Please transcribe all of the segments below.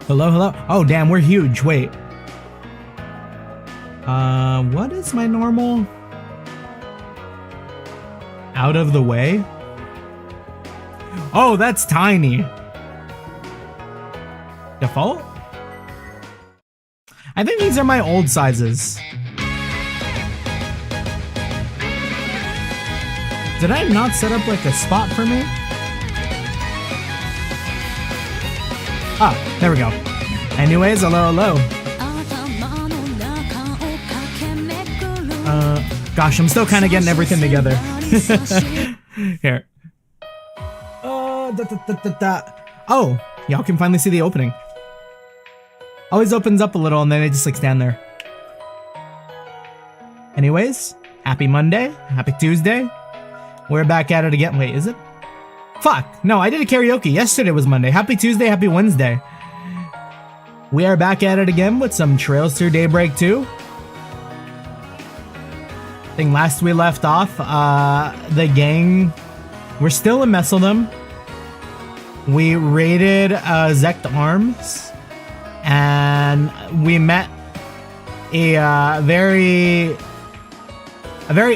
Hello, hello. Oh, damn, we're huge. Wait. What is my normal? Out of the way? Oh, that's tiny. Default? I think these are my old sizes. Did I not set up like a spot for me? Ah, there we go. Anyways, hello, hello. Gosh, I'm still kind of getting everything together. Here. Oh, y'all can finally see the opening. Always opens up a little and then they just like stand there. Anyways, happy Monday, happy Tuesday. We're back at it again. Wait, is it? Fuck, no, I did a karaoke. Yesterday was Monday. Happy Tuesday, happy Wednesday. We are back at it again with some Trails Through Daybreak 2. I think last we left off, the gang, we're still in Messeldom. We raided Zect Arms, and we met a very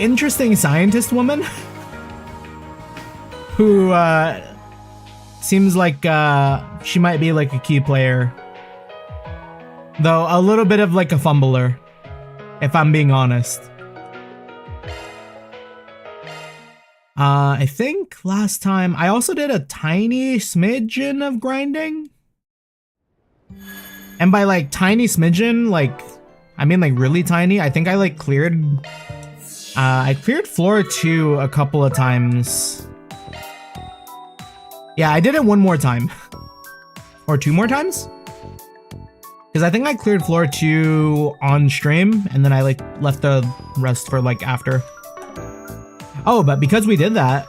interesting scientist woman who seems like she might be like a key player, though a little bit of like a fumbler, if I'm being honest. I think last time I also did a tiny smidgen of grinding. And by like tiny smidgen, like, I mean like really tiny. I think I like cleared, I cleared floor 2 a couple of times. Yeah, I did it one more time. Or 2 more times? Because I think I cleared floor 2 on stream and then I like left the rest for like after. Oh, but because we did that,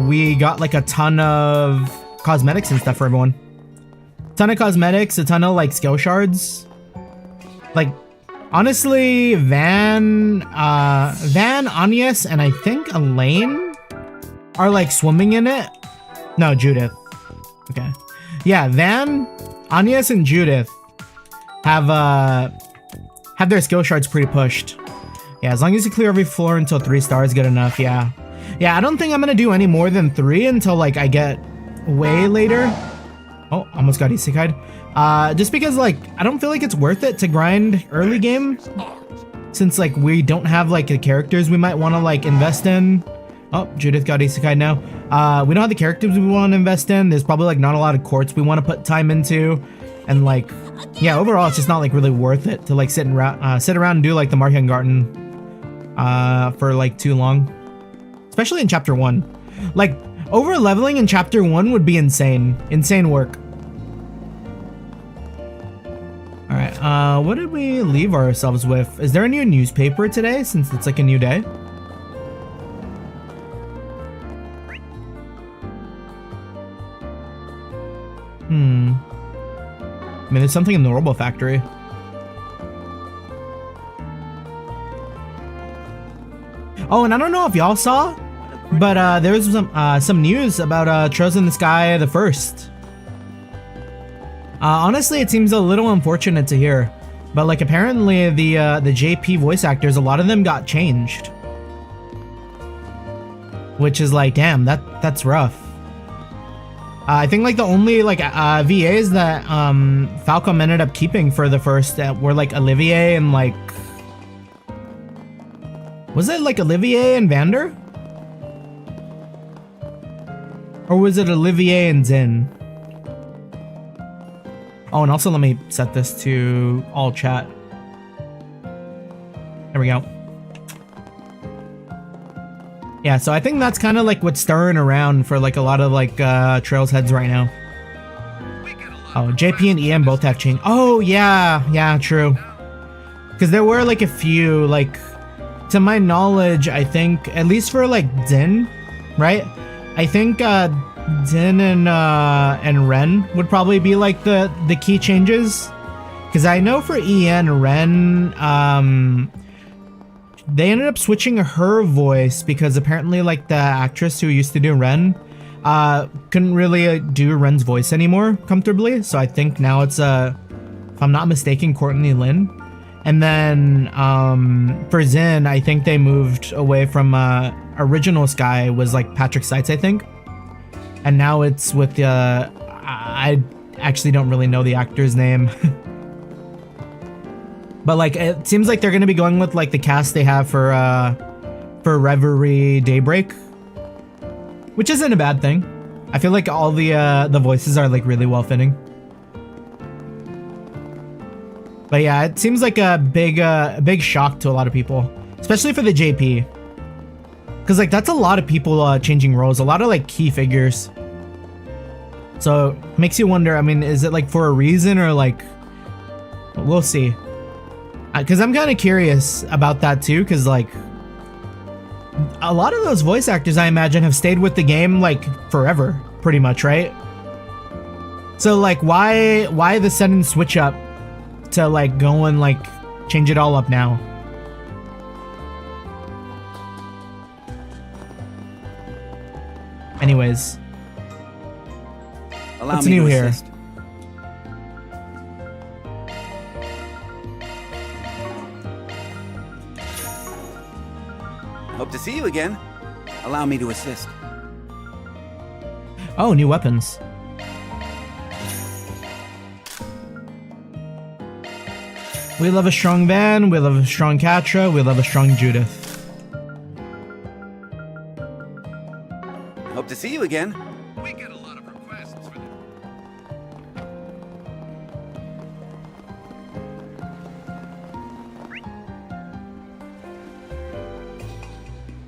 we got like a ton of cosmetics and stuff for everyone. Ton of cosmetics, a ton of like skill shards. Like, honestly, Van, Agnes, and I think Elaine are like swimming in it. No, Judith. Okay. Yeah, Van, Agnes, and Judith have their skill shards pretty pushed. Yeah, as long as you clear every floor until 3 stars, good enough, yeah. Yeah, I don't think I'm gonna do any more than 3 until like I get way later. Oh, almost got isekai'd. Just because like, I don't feel like it's worth it to grind early game. Since like we don't have like the characters we might wanna like invest in. Oh, Judith got isekai'd now. We don't have the characters we wanna invest in. There's probably like not a lot of courts we wanna put time into. And like, yeah, overall it's just not like really worth it to like sit around and do like the Martian Garden for like too long. Especially in chapter 1. Like, over leveling in chapter 1 would be insane. Insane work. Alright, what did we leave ourselves with? Is there a new newspaper today since it's like a new day? I mean, there's something in the Robo Factory. Oh, and I don't know if y'all saw, but there was some news about Trails in the Sky the First. Honestly, it seems a little unfortunate to hear, but like apparently the JP voice actors, a lot of them got changed, which is like, damn, that's rough. I think like the only like VAs that Falcom ended up keeping for the first were like Olivier and like, was it like Olivier and Vander? Or was it Olivier and Zin? Oh, and also let me set this to all chat. There we go. Yeah, so I think that's kind of like what's stirring around for like a lot of like Trails heads right now. Oh, JP and EM both have changed. Oh, yeah, true. Because there were like a few, like, to my knowledge, I think, at least for like Din, right? I think Din and Ren would probably be like the key changes. Because I know for EN, Ren, they ended up switching her voice because apparently like the actress who used to do Ren couldn't really do Ren's voice anymore comfortably, so I think now it's if I'm not mistaken, Courtney Lynn. And then for Zin, I think they moved away from original Sky was like Patrick Seitz, I think, and now it's with I actually don't really know the actor's name. But like it seems like they're gonna be going with like the cast they have for Reverie Daybreak, which isn't a bad thing. I feel like all the voices are like really well fitting. But yeah, it seems like a big shock to a lot of people, especially for the JP, because like that's a lot of people changing roles, a lot of like key figures. So makes you wonder. I mean, is it like for a reason or like we'll see? Because I'm kind of curious about that too, because like a lot of those voice actors I imagine have stayed with the game like forever, pretty much, right? So like why the sudden switch up to like go and like change it all up now? Anyways, what's new here? Hope to see you again. Allow me to assist. Oh, new weapons. We love a strong Van, we love a strong Katra, we love a strong Judith. Hope to see you again. We get a lot of requests for that.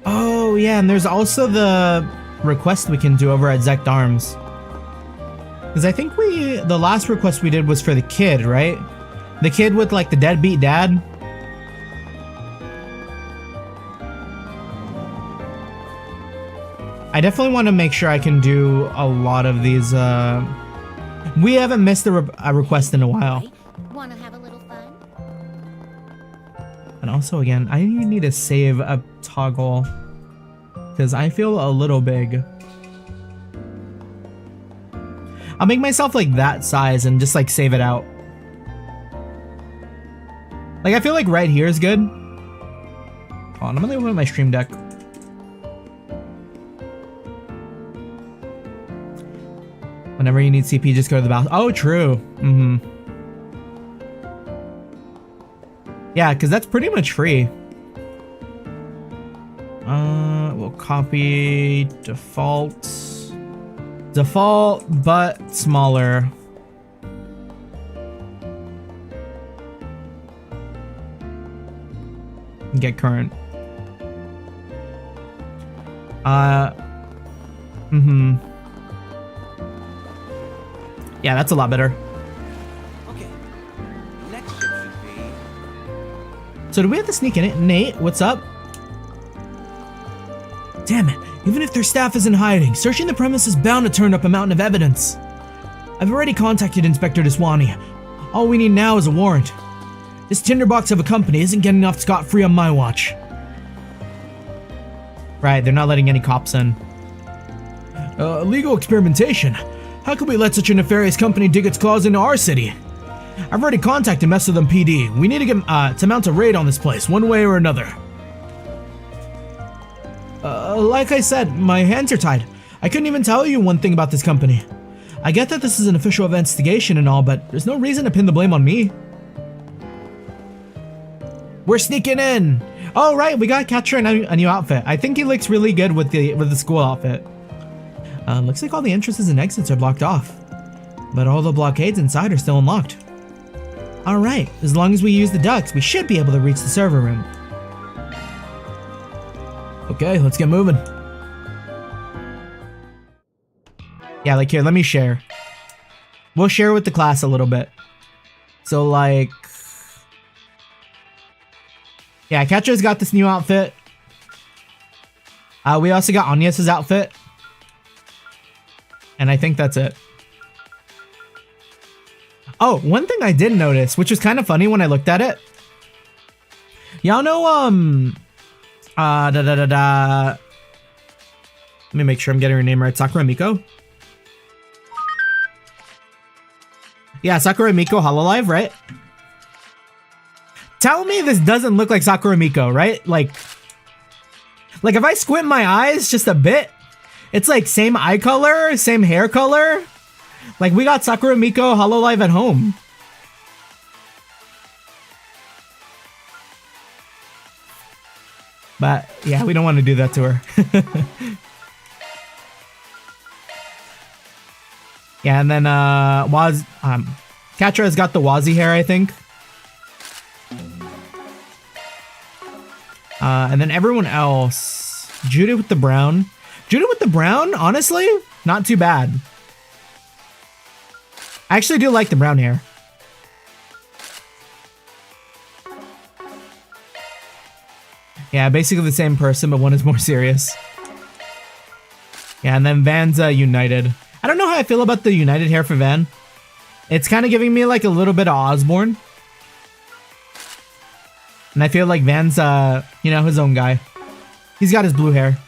Oh yeah, and there's also the request we can do over at Zect Arms. Because I think the last request we did was for the kid, right? The kid with like the deadbeat dad. I definitely want to make sure I can do a lot of these. We haven't missed a request in a while. Want to have a little fun? And also, again, I need to save a toggle because I feel a little big. I'll make myself like that size and just like save it out. Like I feel like right here is good. Hold on, I'm gonna open my stream deck. Whenever you need CP, just go to the bathroom. Oh, true. Yeah, because that's pretty much free. We'll copy default. Default, but smaller. Get current. Yeah, that's a lot better. Okay. Next ship should be. So do we have to sneak in it? Nate, what's up? Damn it. Even if their staff is in hiding, searching the premise is bound to turn up a mountain of evidence. I've already contacted Inspector Deswani. All we need now is a warrant. This tinderbox of a company isn't getting off scot-free on my watch. Right, they're not letting any cops in. Illegal experimentation? How could we let such a nefarious company dig its claws into our city? I've already contacted Mesodom PD. We need to get to mount a raid on this place, one way or another. Like I said, my hands are tied. I couldn't even tell you one thing about this company. I get that this is an official investigation and all, but there's no reason to pin the blame on me. We're sneaking in! Oh right, we got Catcher a new outfit. I think he looks really good with the school outfit. Looks like all the entrances and exits are blocked off. But all the blockades inside are still unlocked. Alright, as long as we use the ducts, we should be able to reach the server room. Okay, let's get moving. Yeah, like here, let me share. We'll share with the class a little bit. So like... Yeah, Catcher's got this new outfit. We also got Agnes's outfit. And I think that's it. Oh, one thing I did notice, which was kind of funny when I looked at it. Y'all know, Let me make sure I'm getting her name right. Sakura Miko? Yeah, Sakura Miko Hololive, right? Tell me this doesn't look like Sakura Miko, right? Like if I squint my eyes just a bit, it's like same eye color, same hair color. Like we got Sakura Miko Hololive at home. But yeah, we don't want to do that to her. Yeah, and then Katra has got the Wazi hair, I think. And then everyone else, Judah with the brown. Judah with the brown, honestly, not too bad. I actually do like the brown hair. Yeah, basically the same person, but one is more serious. Yeah, and then Van's United. I don't know how I feel about the United hair for Van. It's kind of giving me like a little bit of Osborne. And I feel like Van's, you know, his own guy. He's got his blue hair.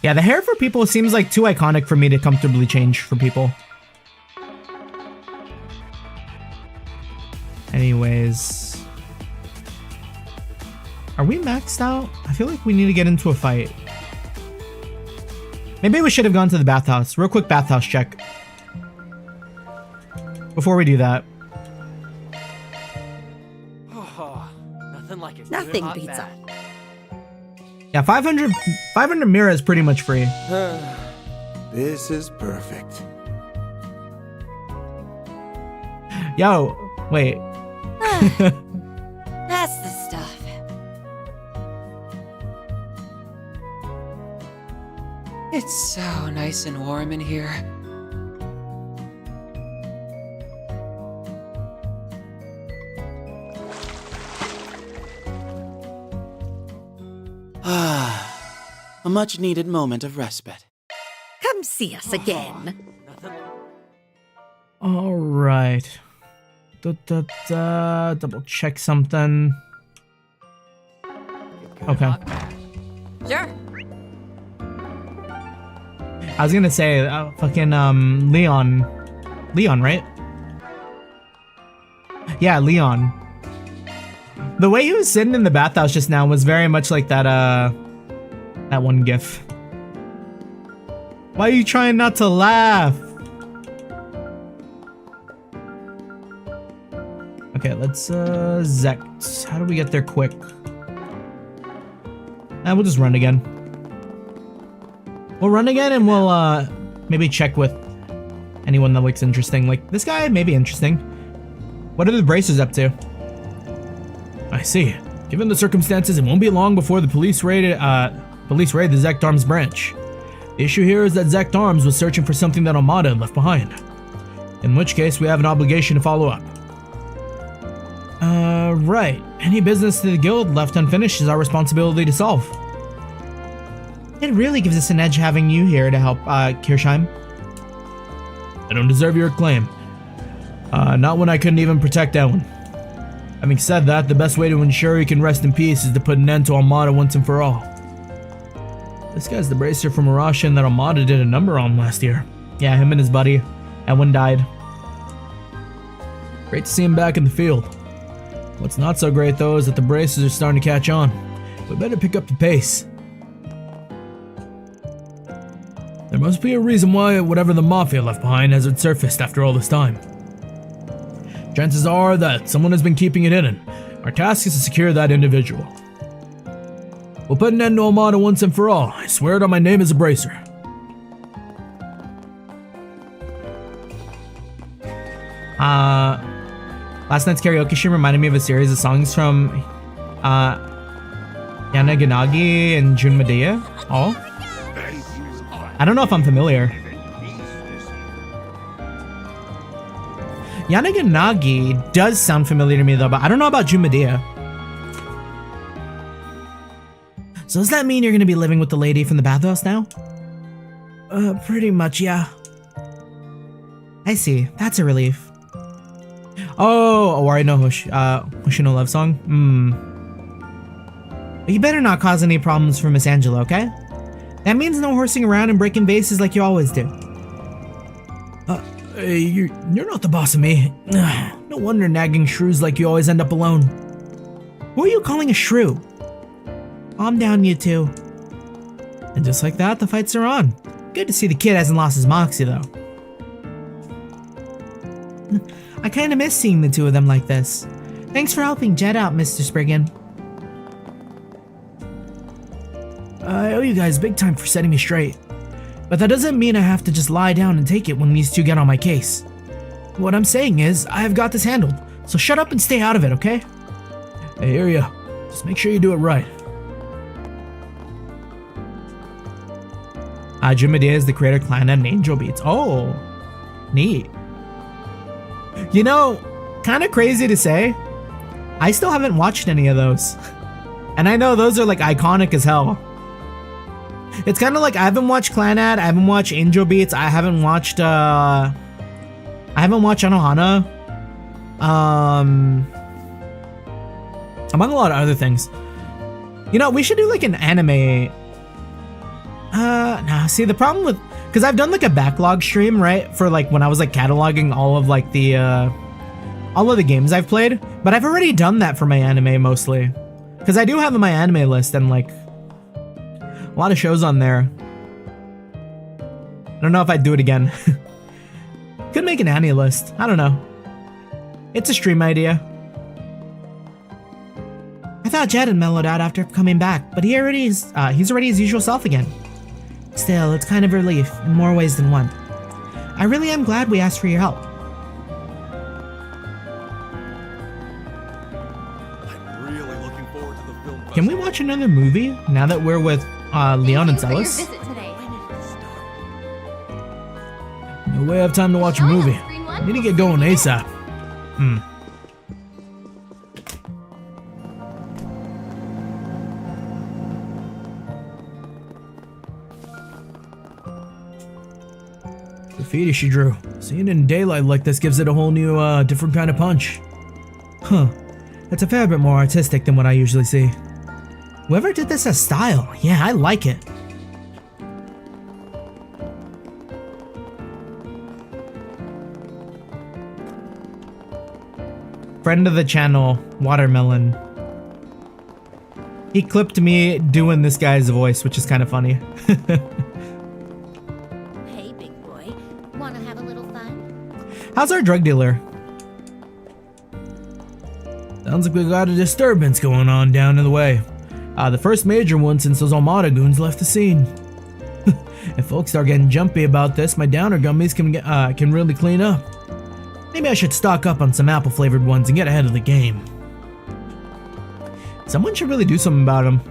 Yeah, the hair for people seems like too iconic for me to comfortably change for people. Anyways. Are we maxed out? I feel like we need to get into a fight. Maybe we should have gone to the bathhouse. Real quick bathhouse check. Before we do that. Oh, nothing like it. Nothing beats up. Yeah, 500 Mira is pretty much free. This is perfect. Yo, wait. That's the stuff. It's so nice and warm in here. A much-needed moment of respite. Come see us again. All right. Double check something. Okay. Sure. I was gonna say, fucking, Leon. Leon, right? Yeah, Leon. The way he was sitting in the bathhouse just now was very much like that, that one gif. Why are you trying not to laugh? Okay, let's, Zect. How do we get there quick? We'll just run again. We'll run again and we'll, maybe check with anyone that looks interesting. Like, this guy may be interesting. What are the bracers up to? I see. Given the circumstances, it won't be long before the police raid the Zect Arms branch. The issue here is that Zect Arms was searching for something that Armada had left behind. In which case, we have an obligation to follow up. Right. Any business to the guild left unfinished is our responsibility to solve. It really gives us an edge having you here to help, Kirsheim. I don't deserve your acclaim. Not when I couldn't even protect Ellen. Having said that, the best way to ensure he can rest in peace is to put an end to Armada once and for all. This guy's the bracer from Arashan that Armada did a number on last year. Yeah, him and his buddy. Ewan died. Great to see him back in the field. What's not so great though is that the bracers are starting to catch on. We better pick up the pace. There must be a reason why whatever the Mafia left behind hasn't surfaced after all this time. Chances are that someone has been keeping it hidden. Our task is to secure that individual. We'll put an end to Armada once and for all. I swear it on my name as a bracer. Last night's karaoke stream reminded me of a series of songs from Yanaganagi and Jun Medea. Oh? I don't know if I'm familiar. Yanaganagi does sound familiar to me though, but I don't know about Jun Medea. So does that mean you're gonna be living with the lady from the bathhouse now? Pretty much, yeah. I see. That's a relief. Oh, I know Hoshino Love Song. You better not cause any problems for Miss Angela, okay? That means no horsing around and breaking vases like you always do. Hey, you're not the boss of me. No wonder nagging shrews like you always end up alone. Who are you calling a shrew? Calm down, you two. And just like that, the fights are on. Good to see the kid hasn't lost his moxie, though. I kinda miss seeing the two of them like this. Thanks for helping Jed out, Mr. Spriggan. I owe you guys big time for setting me straight. But that doesn't mean I have to just lie down and take it when these two get on my case. What I'm saying is, I have got this handled, so shut up and stay out of it, okay? I hear ya. Just make sure you do it right. Jim Medea is the creator of Clan and Angel Beats. Oh, neat. You know, kind of crazy to say, I still haven't watched any of those. And I know those are like iconic as hell. It's kind of like I haven't watched Clanad, I haven't watched Angel Beats, I haven't watched Anohana. Among a lot of other things. You know, we should do like an anime. Nah, see the problem with, because I've done like a backlog stream, right? For like when I was like cataloging all of like the all of the games I've played, but I've already done that for my anime mostly. Because I do have my anime list and like a lot of shows on there. I don't know if I'd do it again. Could make an anime list. I don't know. It's a stream idea. I thought Jed had mellowed out after coming back, but he's already his usual self again. Still, it's kind of a relief in more ways than one. I really am glad we asked for your help. I'm really looking forward to the film festival. Can we watch another movie now that we're with Leon and Thank you for your Celis? visit today. No way I have time to watch a movie. Need to get going ASAP. Graffiti she drew. Seeing it in daylight like this gives it a whole new, different kind of punch. Huh. It's a fair bit more artistic than what I usually see. Whoever did this has style. Yeah, I like it. Friend of the channel, Watermelon. He clipped me doing this guy's voice, which is kind of funny. Hey, big boy. Wanna have a little fun? How's our drug dealer? Sounds like we got a disturbance going on down in the way. The first major one since those Armada goons left the scene. If folks start getting jumpy about this, my downer gummies can really clean up. Maybe I should stock up on some apple-flavored ones and get ahead of the game. Someone should really do something about them.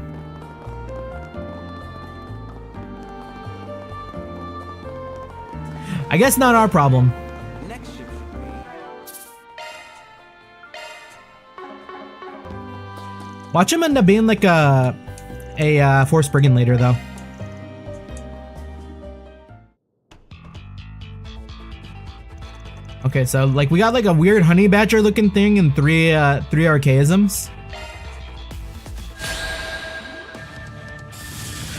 I guess not our problem. Next ship should be. Watch him end up being like a Force Brigand later, though. Okay, so like we got like a weird honey badger looking thing and three archaisms.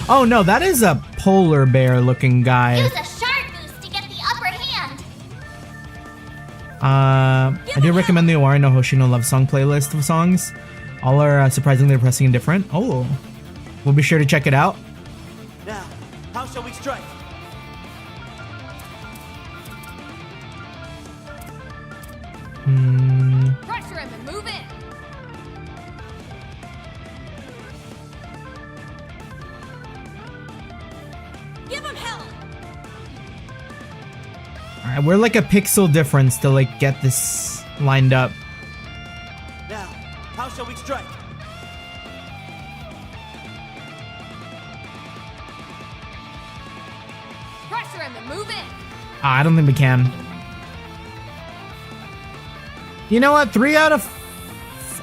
Oh no, that is a polar bear looking guy. Use a shark boost to get the upper hand. I do recommend the Owari no Hoshino love song playlist of songs. All are surprisingly depressing and different. Oh, we'll be sure to check it out. Now, how shall we strike? Pressure him and move in. Give him hell. All right, we're like a pixel difference to like get this lined up. Now, how shall we strike? Pressure him and move in. I don't think we can. You know what? 3 out of...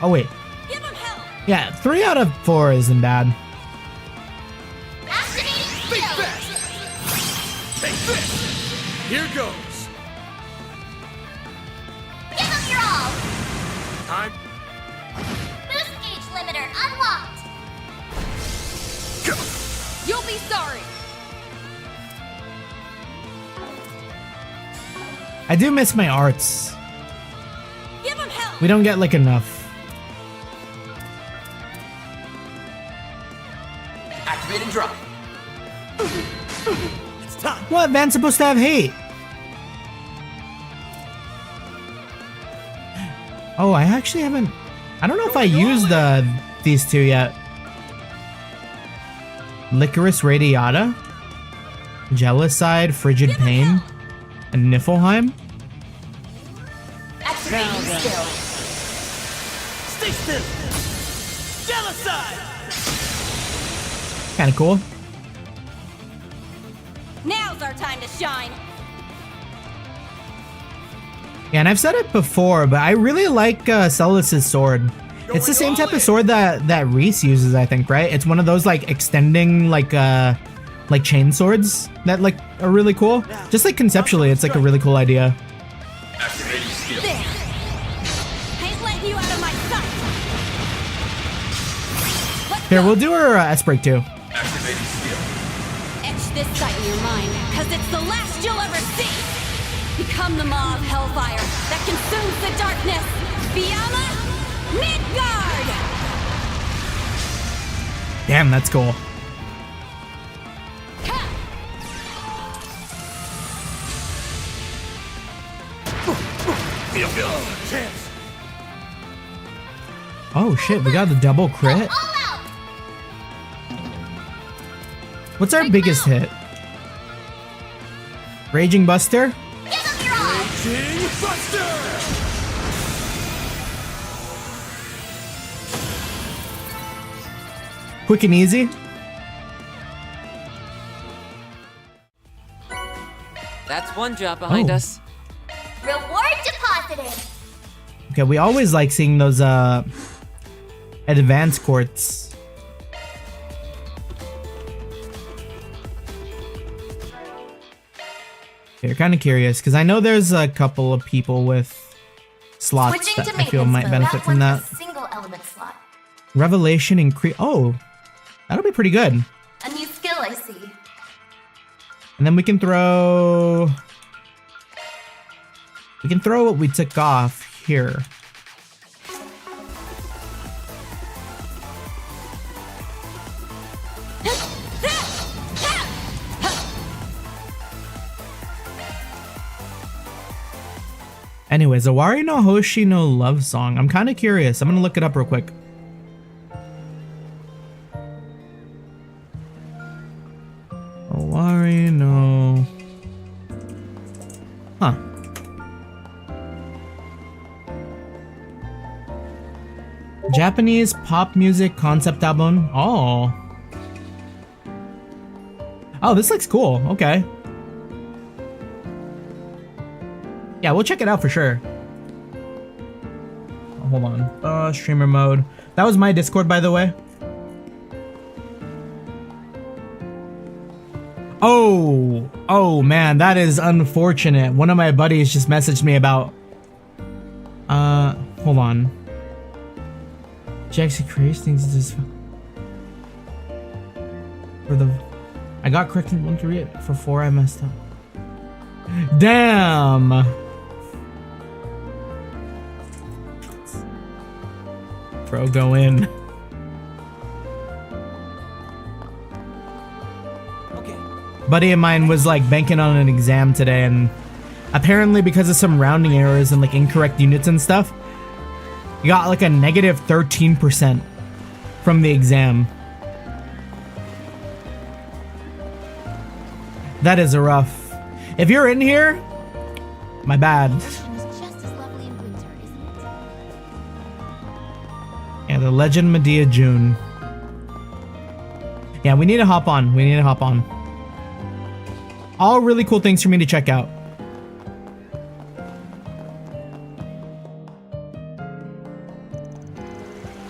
Oh, wait. Give him hell. Yeah, 3 out of 4 isn't bad. Activating Think shield. fast! Take this! Here goes! Give him your all. Time. Boost gauge limiter unlocked. be sorry. I do miss my arts. Give him hell. We don't get like enough. Activate and drop. It's time. What? Van's supposed to have hate. Oh, I actually haven't. I don't know if I used these two yet. Licorice Radiata, Jealouside, Frigid Pain, and Niflheim. Activating skill. Stay still. Jealouside. Kind of cool. Now's our time to shine. Yeah, and I've said it before, but I really like Celus's sword. It's the same type of sword that Reese uses, I think, right? It's one of those like extending like chain swords that like are really cool. Just like conceptually, it's like a really cool idea. Activating skill. There. Ain't letting you out of my sight. Let's Here, go. we'll do her S-Break too. Activating skill. Etch this sight in your mind, cause it's the last you'll ever see. Become the maw of hellfire that consumes the darkness. Fiamma Midgard! Damn, that's cool. Chance. Oh shit, we got the double crit. All out. What's our biggest hit? Raging Buster? Give them your all. King Buster. Quick and easy? That's one drop behind Oh. us. Reward deposited. Okay, we always like seeing those advanced courts. You're kind of curious because I know there's a couple of people with slots Switching that to I feel maintenance might mode. benefit from one's that. a single element slot. Revelation increase. Oh, that'll be pretty good. A new skill, I see. And then we can throw. We can throw what we took off here. Anyways, Owari no Hoshi no Love Song. I'm kind of curious. I'm gonna look it up real quick. Owari no. Huh. Japanese pop music concept album. Oh. Oh, this looks cool. Okay. Yeah, we'll check it out for sure. Oh, hold on. Streamer mode. That was my Discord, by the way. Oh man, that is unfortunate. One of my buddies just messaged me about. Hold on. Jaxie Craze thinks this for the. I got corrected 1 to read it. For 4, I messed up. Damn. Bro, go in. Okay. Buddy of mine was like banking on an exam today, and apparently because of some rounding errors and like incorrect units and stuff, he got like a negative 13% from the exam. That is a rough. If you're in here, my bad. Ocean is just as lovely in winter, isn't it? Yeah, the Legend Medea June. Yeah, we need to hop on. We need to hop on. All really cool things for me to check out.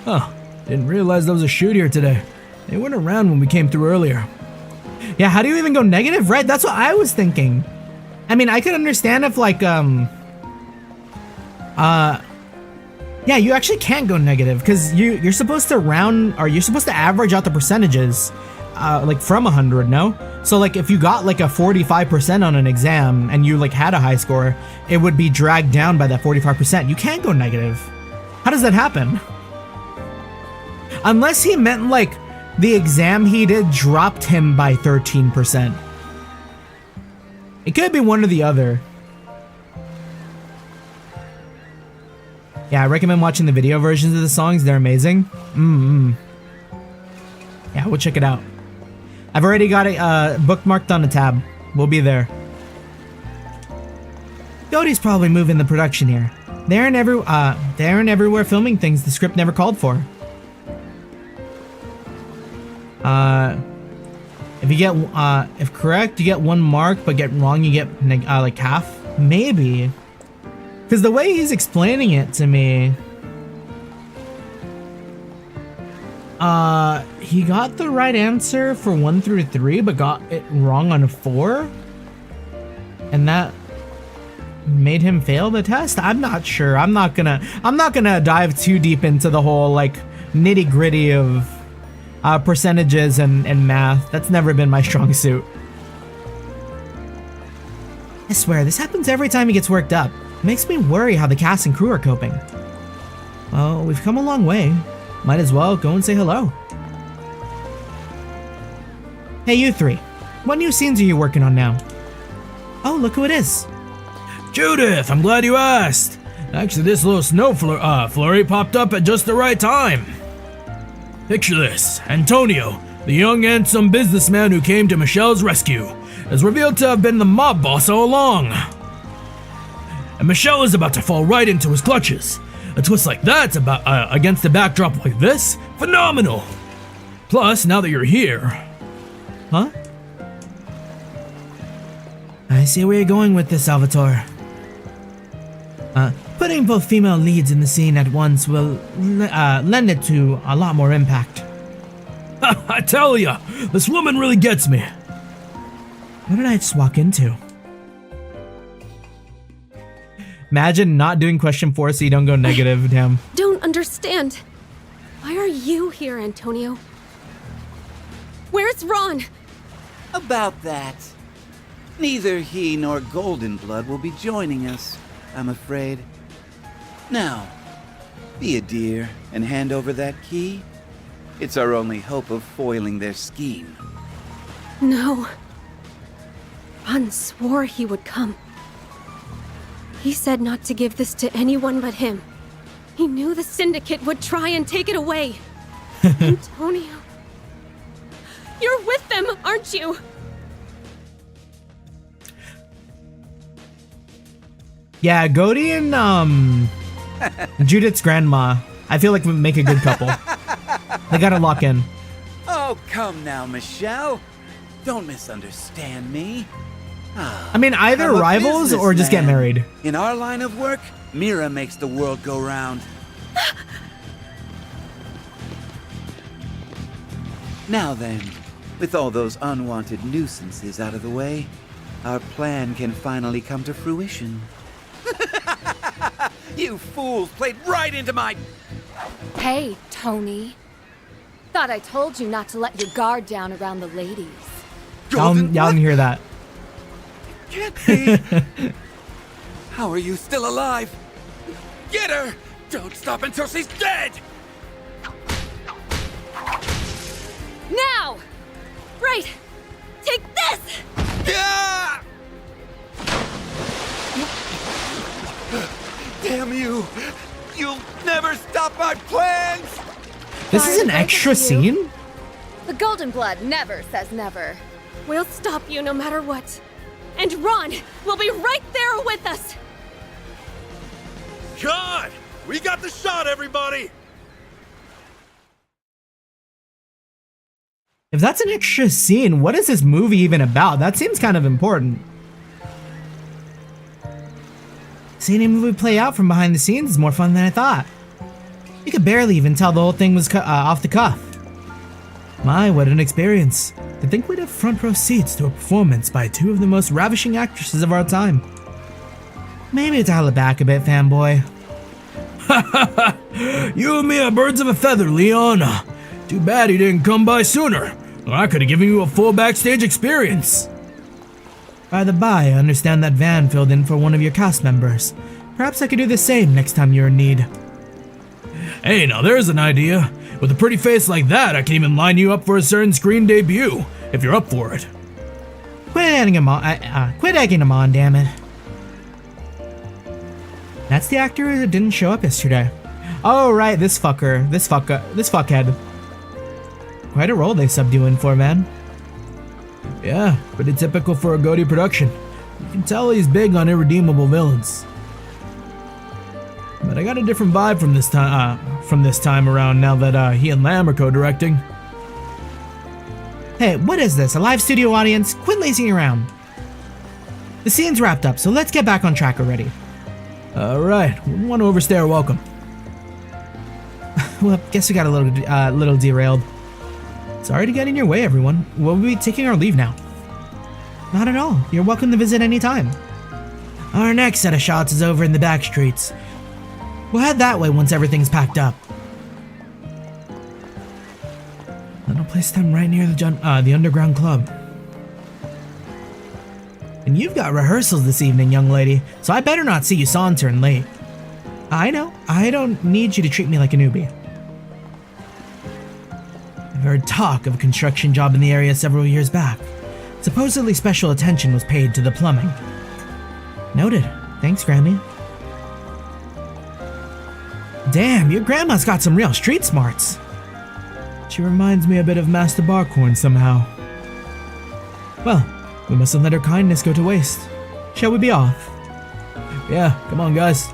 Huh. Didn't realize there was a shoot here today. They weren't around when we came through earlier. Yeah, how do you even go negative? Right, that's what I was thinking. I mean, I could understand if like, yeah, you actually can't go negative because you're supposed to round, or you're supposed to average out the percentages. like from 100, no? So like if you got like a 45% on an exam and you like had a high score, it would be dragged down by that 45%. You can't go negative. How does that happen? Unless he meant like the exam he did dropped him by 13%. It could be one or the other. Yeah, I recommend watching the video versions of the songs. They're amazing. Yeah, we'll check it out. I've already got it bookmarked on a tab. We'll be there. Cody's probably moving the production here. They're in everywhere filming things the script never called for. If you get if correct, you get 1 mark, but get wrong, you get like half. Maybe. Because the way he's explaining it to me, he got the right answer for 1 through 3, but got it wrong on 4, and that made him fail the test. I'm not sure. I'm not gonna dive too deep into the whole like nitty gritty of percentages and math. That's never been my strong suit. I swear, this happens every time he gets worked up. It makes me worry how the cast and crew are coping. Well, we've come a long way. Might as well go and say hello. Hey, you three. What new scenes are you working on now? Oh, look who it is. Judith, I'm glad you asked. Actually, this little snow flurry popped up at just the right time. Picture this. Antonio, the young handsome businessman who came to Michelle's rescue, is revealed to have been the mob boss all along. And Michelle is about to fall right into his clutches. A twist like that's about against a backdrop like this? Phenomenal! Plus, now that you're here... Huh? I see where you're going with this, Salvatore. Putting both female leads in the scene at once will lend it to a lot more impact. I tell ya, this woman really gets me. What did I just walk into? Imagine not doing question 4 so you don't go negative, damn. Don't understand. Why are you here, Antonio? Where's Ron? About that. Neither he nor Golden Blood will be joining us, I'm afraid. Now, be a dear and hand over that key. It's our only hope of foiling their scheme. No. Ron swore he would come. He said not to give this to anyone but him. He knew the Syndicate would try and take it away. Antonio. You're with them, aren't you? Yeah, Gody and Judith's grandma, I feel like would make a good couple. They gotta lock in. Oh, come now, Michelle. Don't misunderstand me. I mean, either I'm a rivals or just get businessman. married. In our line of work, Mira makes the world go round. Now then, with all those unwanted nuisances out of the way, our plan can finally come to fruition. You fools played right into my... Hey, Tony. Thought I told you not to let your guard down around the ladies. Y'all didn't hear that. Can't be. How are you still alive? Get her! Don't stop until she's dead! Now! Right! Take this! Ah! Damn you! You'll never stop my plans! This is an extra scene? The Golden Blood never says never. We'll stop you no matter what. And Ron will be right there with us! God! We got the shot, everybody! If that's an extra scene, what is this movie even about? That seems kind of important. Seeing a movie play out from behind the scenes is more fun than I thought. You could barely even tell the whole thing was off the cuff. My, what an experience. To think we'd have front row seats to a performance by 2 of the most ravishing actresses of our time. Maybe dial it back a bit, fanboy. You and me are birds of a feather, Leon. Too bad he didn't come by sooner. Or I could have given you a full backstage experience. By the by, I understand that Van filled in for one of your cast members. Perhaps I could do the same next time you're in need. Hey, now there's an idea. With a pretty face like that, I can even line you up for a certain screen debut, if you're up for it. Quit egging him on, damn it. That's the actor who didn't show up yesterday. Oh right, this fuckhead. Quite a role they subbed you in for, man. Yeah, pretty typical for a Goaty production. You can tell he's big on irredeemable villains. But I got a different vibe from this time around now that he and Lamb are co-directing. Hey, what is this? A live studio audience? Quit lazing around. The scene's wrapped up, so let's get back on track already. Alright, we want to overstay our welcome. Well, guess we got a little derailed. Sorry to get in your way, everyone. We'll be taking our leave now. Not at all. You're welcome to visit anytime. Our next set of shots is over in the back streets. We'll head that way once everything's packed up. Then I'll place them right near the underground club. And you've got rehearsals this evening, young lady, so I better not see you sauntering late. I know, I don't need you to treat me like a newbie. I've heard talk of a construction job in the area several years back. Supposedly special attention was paid to the plumbing. Noted. Thanks, Grammy. Damn, your grandma's got some real street smarts. She reminds me a bit of Master Barkhorn somehow. Well, we mustn't let her kindness go to waste. Shall we be off? Yeah, come on, guys.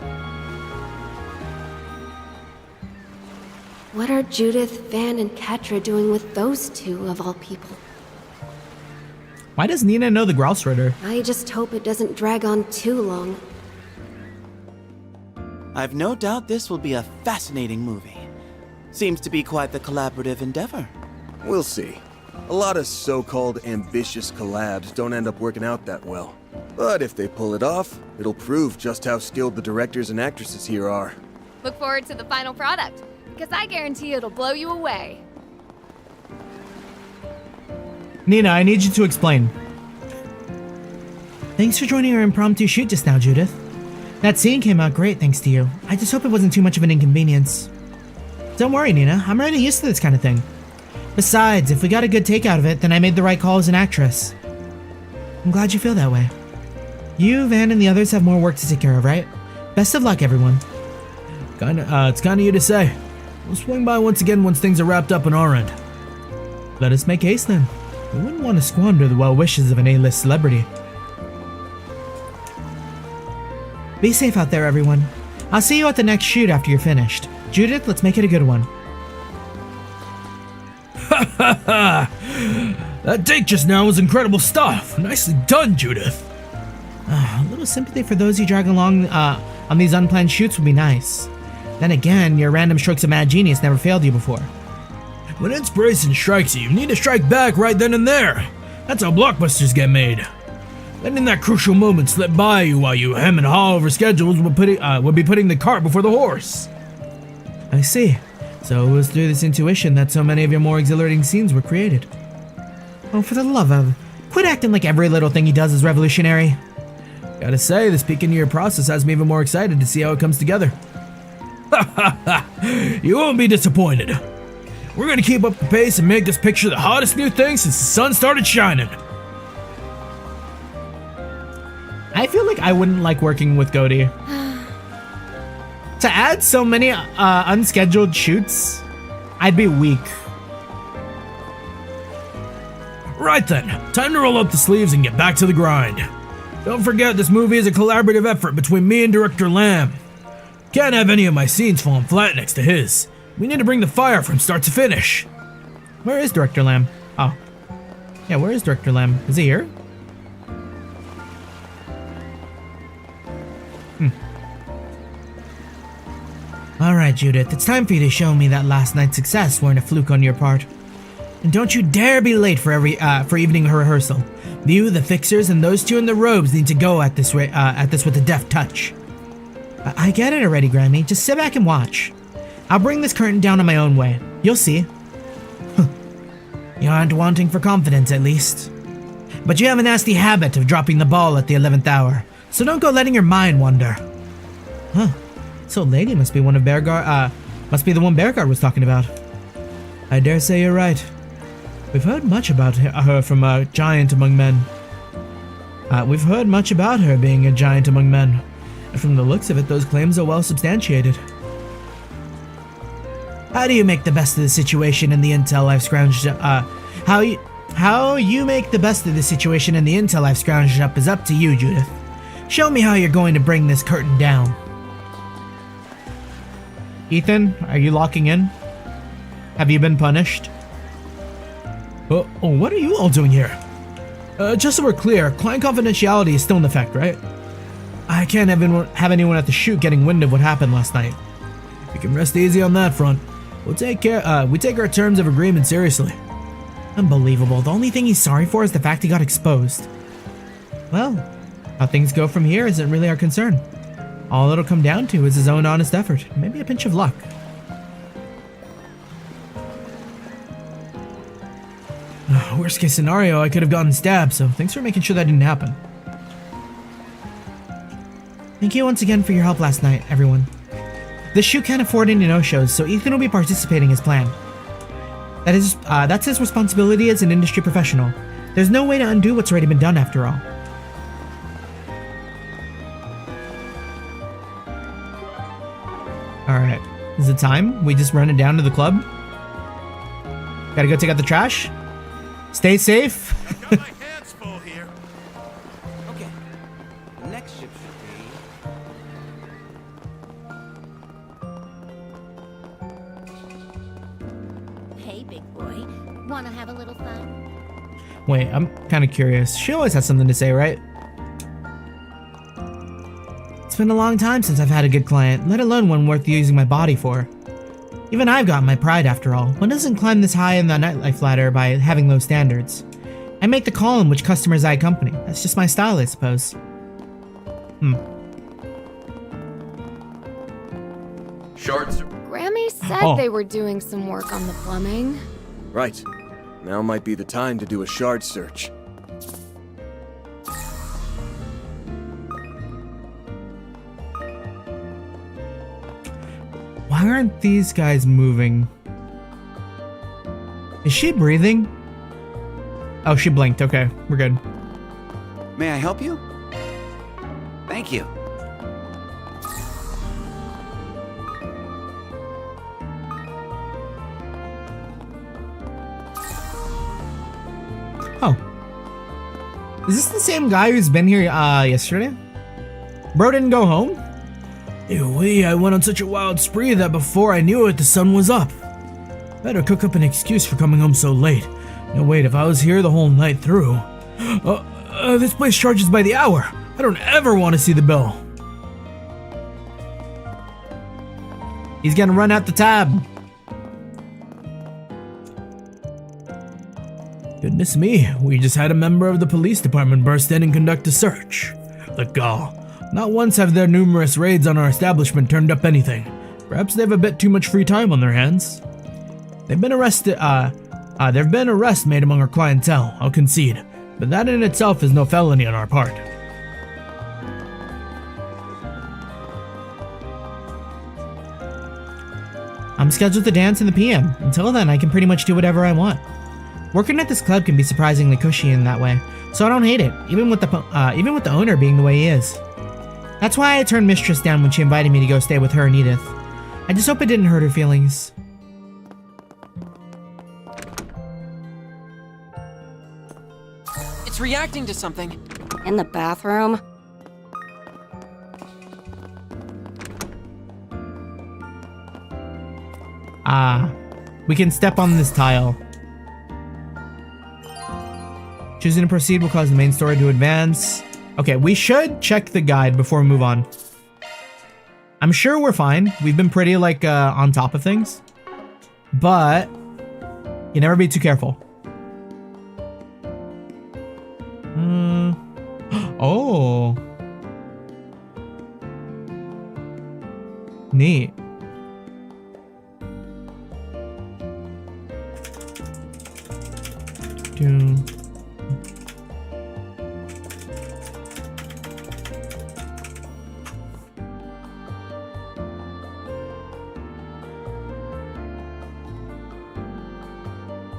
What are Judith, Van, and Catra doing with those two, of all people? Why does Nina know the Grouse Ritter? I just hope it doesn't drag on too long. I've no doubt this will be a fascinating movie. Seems to be quite the collaborative endeavor. We'll see. A lot of so-called ambitious collabs don't end up working out that well. But if they pull it off, it'll prove just how skilled the directors and actresses here are. Look forward to the final product, because I guarantee it'll blow you away. Nina, I need you to explain. Thanks for joining our impromptu shoot just now, Judith. That scene came out great thanks to you. I just hope it wasn't too much of an inconvenience. Don't worry, Nina. I'm already used to this kind of thing. Besides, if we got a good take out of it, then I made the right call as an actress. I'm glad you feel that way. You, Van, and the others have more work to take care of, right? Best of luck, everyone. It's kinda you to say. We'll swing by once again once things are wrapped up on our end. Let us make haste then. We wouldn't want to squander the well wishes of an A-list celebrity. Be safe out there, everyone. I'll see you at the next shoot after you're finished. Judith, let's make it a good one. That take just now was incredible stuff. Nicely done, Judith. A little sympathy for those you drag along on these unplanned shoots would be nice. Then again, your random strokes of mad genius never failed you before. When inspiration strikes you, you need to strike back right then and there. That's how blockbusters get made. Letting that crucial moment slip by you while you hem and haw over schedules would be putting the cart before the horse. I see. So it was through this intuition that so many of your more exhilarating scenes were created. Oh, for the love of... Quit acting like every little thing he does is revolutionary. Gotta say, this peek into your process has me even more excited to see how it comes together. You won't be disappointed. We're gonna keep up the pace and make this picture the hottest new thing since the sun started shining. I feel like I wouldn't like working with Goaty. To add so many unscheduled shoots, I'd be weak. Right then, time to roll up the sleeves and get back to the grind. Don't forget this movie is a collaborative effort between me and director Lamb. Can't have any of my scenes falling flat next to his. We need to bring the fire from start to finish. Where is Director Lamb? Oh. Yeah, where is Director Lamb? Is he here? Alright, Judith, it's time for you to show me that last night's success weren't a fluke on your part. And don't you dare be late for evening rehearsal. You, the fixers, and those two in the robes need to go at this with a deft touch. I get it already, Grammy. Just sit back and watch. I'll bring this curtain down on my own way. You'll see. You aren't wanting for confidence, at least. But you have a nasty habit of dropping the ball at the 11th hour, so don't go letting your mind wander. Huh. So Lady must be one of must be the one Bearguard was talking about. I dare say you're right. We've heard much about her from a giant among men. We've heard much about her being a giant among men. And from the looks of it, those claims are well substantiated. How do you make the best of the situation in the intel I've scrounged up? How you make the best of the situation in the intel I've scrounged up is up to you, Judith. Show me how you're going to bring this curtain down. Ethan, are you locking in? Have you been punished? What are you all doing here? Just so we're clear, client confidentiality is still in effect, right? I can't have anyone at the shoot getting wind of what happened last night. You can rest easy on that front. We take our terms of agreement seriously. Unbelievable. The only thing he's sorry for is the fact he got exposed. Well, how things go from here isn't really our concern. All it'll come down to is his own honest effort, maybe a pinch of luck. Worst case scenario, I could have gotten stabbed, so thanks for making sure that didn't happen. Thank you once again for your help last night, everyone. This shoot can't afford any no-shows, so Ethan will be participating as planned. That's his responsibility as an industry professional. There's no way to undo what's already been done after all. Alright, is it time? We just run it down to the club? Gotta go take out the trash? Stay safe. I've got my hands full here. Okay. The next ship should be... Hey, big boy. Wanna have a little fun? Wait, I'm kind of curious. She always has something to say, right? It's been a long time since I've had a good client, let alone one worth using my body for. Even I've got my pride after all. One doesn't climb this high in the nightlife ladder by having low standards. I make the call on which customers I accompany. That's just my style, I suppose. Shorts. Grammy said they were doing some work on the plumbing. Right. Now might be the time to do a shard search. Why aren't these guys moving? Is she breathing? Oh, she blinked. Okay, we're good. May I help you? Thank you. Oh. Is this the same guy who's been here yesterday? Bro didn't go home? I went on such a wild spree that before I knew it, the sun was up. Better cook up an excuse for coming home so late. No, wait, if I was here the whole night through... this place charges by the hour. I don't ever want to see the bill. He's gonna run out the tab. Goodness me, we just had a member of the police department burst in and conduct a search. The gall. Not once have their numerous raids on our establishment turned up anything. Perhaps they have a bit too much free time on their hands. There've been arrests made among our clientele, I'll concede, but that in itself is no felony on our part. I'm scheduled to dance in the PM. Until then, I can pretty much do whatever I want. Working at this club can be surprisingly cushy in that way, so I don't hate it, even with the owner being the way he is. That's why I turned Mistress down when she invited me to go stay with her and Edith. I just hope it didn't hurt her feelings. It's reacting to something. In the bathroom? We can step on this tile. Choosing to proceed will cause the main story to advance. Okay, we should check the guide before we move on. I'm sure we're fine. We've been pretty, on top of things. But you never be too careful. Oh. Neat.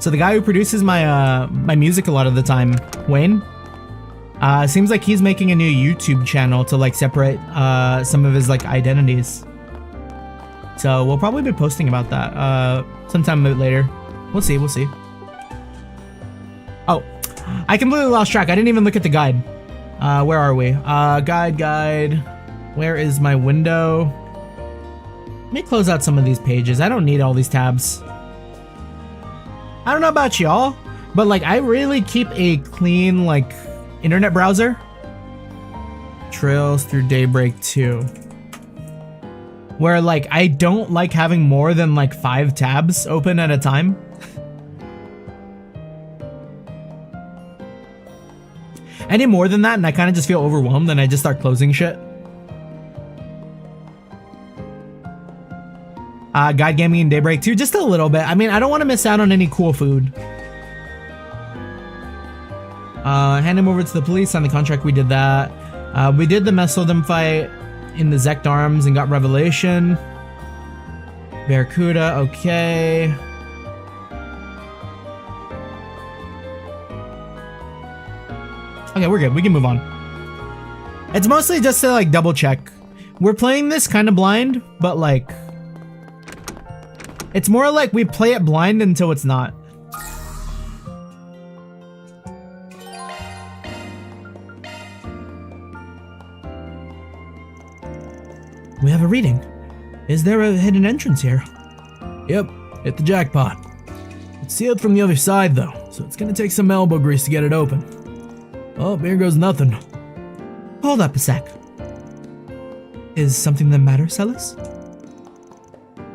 So the guy who produces my my music a lot of the time, Wayne, seems like he's making a new YouTube channel to like separate some of his like identities. So we'll probably be posting about that sometime later. We'll see. Oh, I completely lost track. I didn't even look at the guide. Where are we? Guide. Where is my window? Let me close out some of these pages. I don't need all these tabs. I don't know about y'all, but like I really keep a clean like internet browser. Trails through Daybreak II. Where like I don't like having more than like 5 tabs open at a time. Any more than that and I kind of just feel overwhelmed and I just start closing shit. Guide gaming in Daybreak 2, just a little bit. I mean, I don't want to miss out on any cool food. Hand him over to the police, sign the contract, we did that. We did the Mesodim fight in the Zect Arms and got Revelation. Barracuda, okay. Okay, we're good, we can move on. It's mostly just to like double check. We're playing this kind of blind, but like, it's more like we play it blind until it's not. We have a reading. Is there a hidden entrance here? Yep, hit the jackpot. It's sealed from the other side though, so it's gonna take some elbow grease to get it open. Oh, here goes nothing. Hold up a sec. Is something the matter, Celis?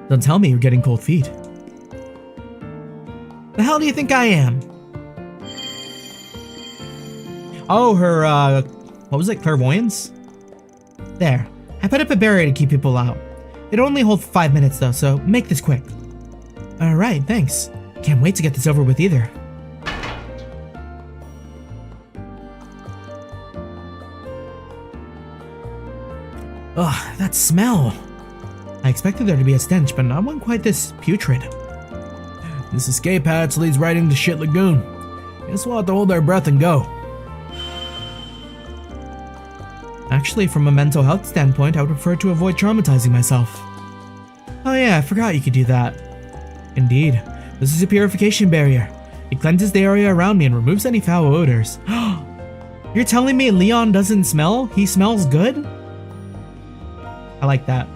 Don't tell me you're getting cold feet. The hell do you think I am? Oh, her, what was it, clairvoyance? There. I put up a barrier to keep people out. It'll only hold 5 minutes though, so make this quick. Alright, thanks. Can't wait to get this over with either. Ugh, that smell. I expected there to be a stench, but not one quite this putrid. This escape hatch leads right into Shit Lagoon. Guess we'll have to hold our breath and go. Actually, from a mental health standpoint, I would prefer to avoid traumatizing myself. Oh yeah, I forgot you could do that. Indeed, this is a purification barrier. It cleanses the area around me and removes any foul odors. You're telling me Leon doesn't smell? He smells good? I like that.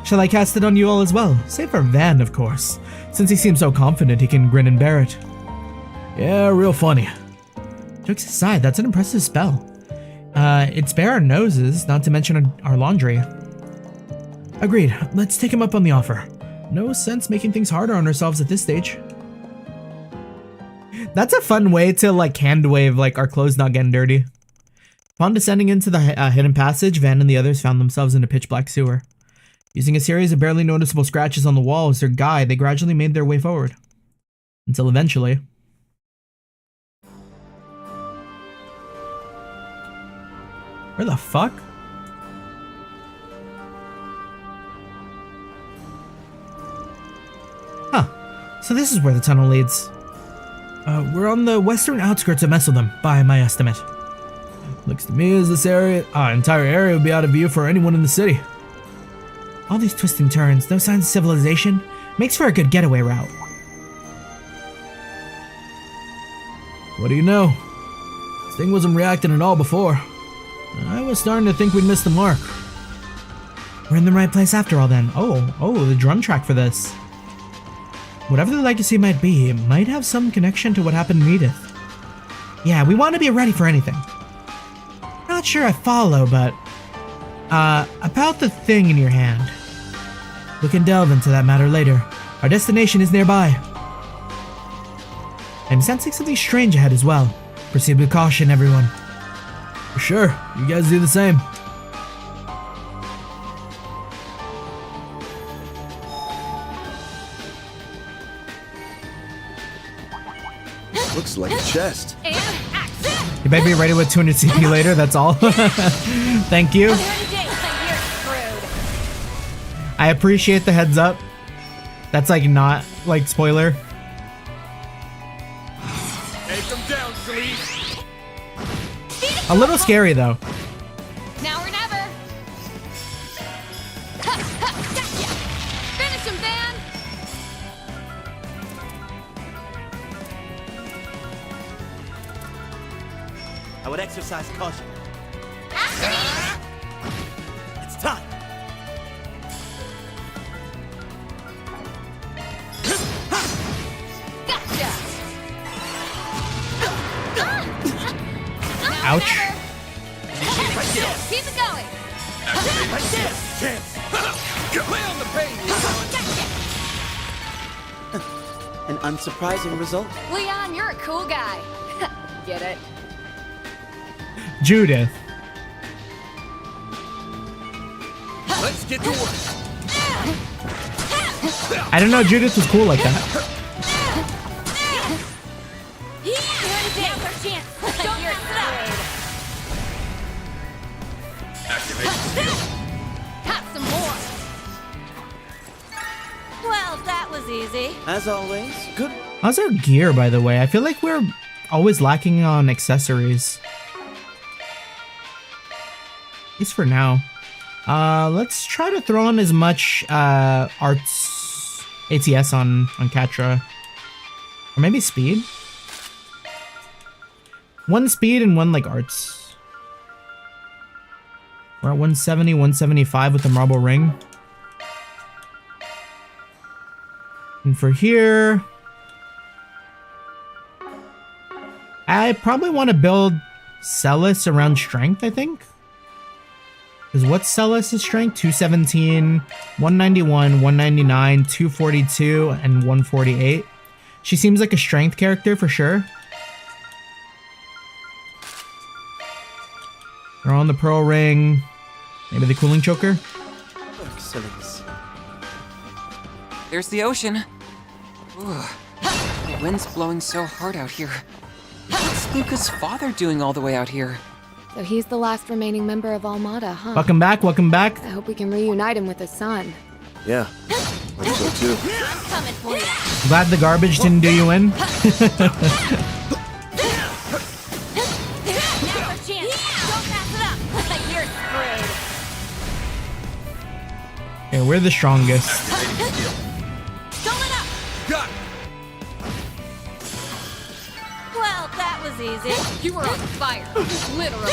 Shall I cast it on you all as well? Save for Van, of course. Since he seems so confident, he can grin and bear it. Yeah, real funny. Jokes aside, that's an impressive spell. It'd spare our noses, not to mention our laundry. Agreed. Let's take him up on the offer. No sense making things harder on ourselves at this stage. That's a fun way to like hand wave like our clothes not getting dirty. Upon descending into the hidden passage, Van and the others found themselves in a pitch black sewer. Using a series of barely noticeable scratches on the wall as their guide, they gradually made their way forward. Until eventually... Where the fuck? Huh. So this is where the tunnel leads. We're on the western outskirts of Mesodim, by my estimate. Looks to me as this entire area would be out of view for anyone in the city. All these twists and turns, no signs of civilization, makes for a good getaway route. What do you know? This thing wasn't reacting at all before. I was starting to think we'd missed the mark. We're in the right place after all then. Oh, the drum track for this. Whatever the legacy might be, it might have some connection to what happened in Edith. Yeah, we want to be ready for anything. Not sure I follow, but... about the thing in your hand. We can delve into that matter later. Our destination is nearby. I'm sensing something strange ahead as well. Proceed with caution, everyone. For sure, you guys do the same. Looks like a chest. You better be ready with 200 CP later, that's all. Thank you. I appreciate the heads up. That's like not like spoiler. Sleeve. A little scary though. Now or never. Ha, ha, gotcha. Finish him, Van. I would exercise caution. It's time. Gotcha. Ouch. Keep it going. Right there. Chance. Play on the pain, Leon. An unsurprising result. Leon, you're a cool guy. Get it? Judith. Let's get to work. I didn't know Judith was cool like that. Now's our chance. Don't mess it up. Got some more. Well, that was easy. As always, good. How's our gear, by the way? I feel like we're always lacking on accessories. At least for now. Let's try to throw on as much arts ATS on Catra. Or maybe speed? One speed and one like arts. We're at 170, 175 with the marble ring. And for here, I probably want to build Celis around strength, I think. Because what's Celis' strength? 217, 191, 199, 242, and 148. She seems like a strength character for sure. They're on the pearl ring. Maybe the cooling choker. Excellent. There's the ocean. Ooh, the wind's blowing so hard out here. What's Luca's father doing all the way out here? So he's the last remaining member of Almada, huh? Welcome back, welcome back. I hope we can reunite him with his son. Yeah, let's go too. I'm coming for you. Glad the garbage didn't do you in. Now's our chance. Don't mess it up. You're screwed. Okay, we're the strongest. Don't let up. Got it. Well, that was easy. You were on fire, literally.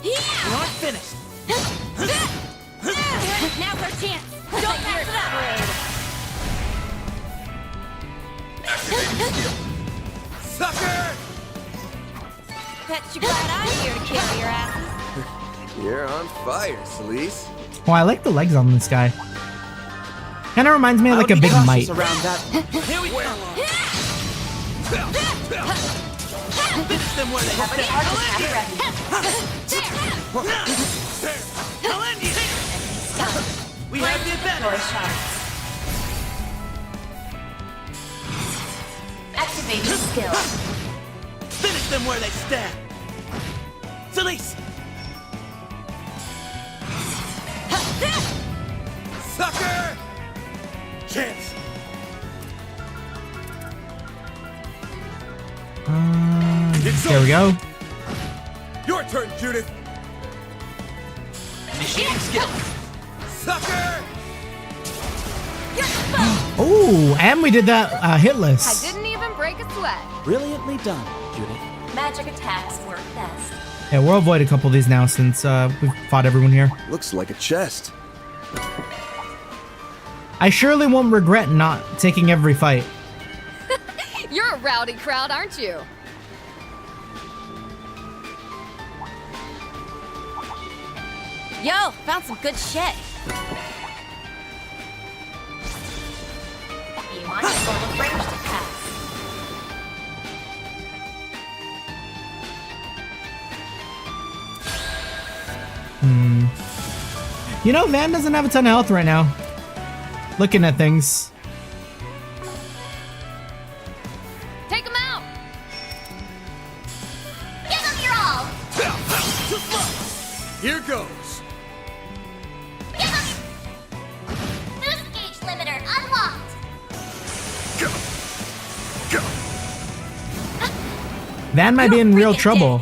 You aren't finished. Now's our chance. Don't mess it up. Sucker! Bet you glad I'm here to carry your asses. You're on fire, Celise. Oh, I like the legs on this guy. Kind of reminds me of like a big mite. Around that. Here we go. Finish them where they have it. I'll end you. We have the advantage. Activating skill. Finish them where they stand. Celise. Sucker! Chance. There we go. Your turn, Judith. Initiating skill. Sucker! Oh, and we did that I hitless. didn't even break a sweat. Brilliantly done, Judith. Magic attacks work best. Yeah, we'll avoid a couple of these now since we've fought everyone here. Looks like a chest. I surely won't regret not taking every fight. You're a rowdy crowd, aren't you? Yo, found some good shit. You want to roll a ranged attack. You know, Van doesn't have a ton of health right now. Looking at things. Take him out! Give them your all. Here goes. Give them. Boost gauge limiter unlocked. Van might be in real trouble.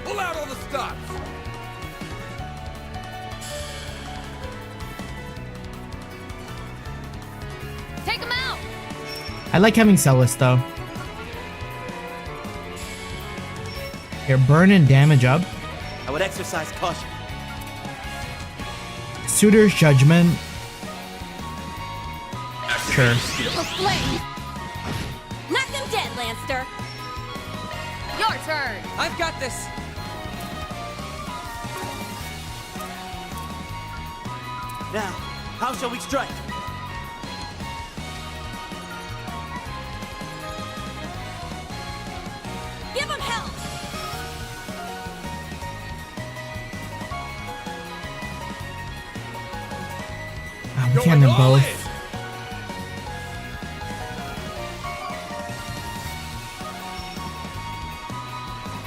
Pull out all the stops. Take him out! I like having Celis though. Here, burn and damage up. I would exercise caution. Suitor's Judgment. Sure. A flame! Knock them dead, Lancer. Your turn! I've got this. Now, how shall we strike? Give them hell! Oh, we can't do both.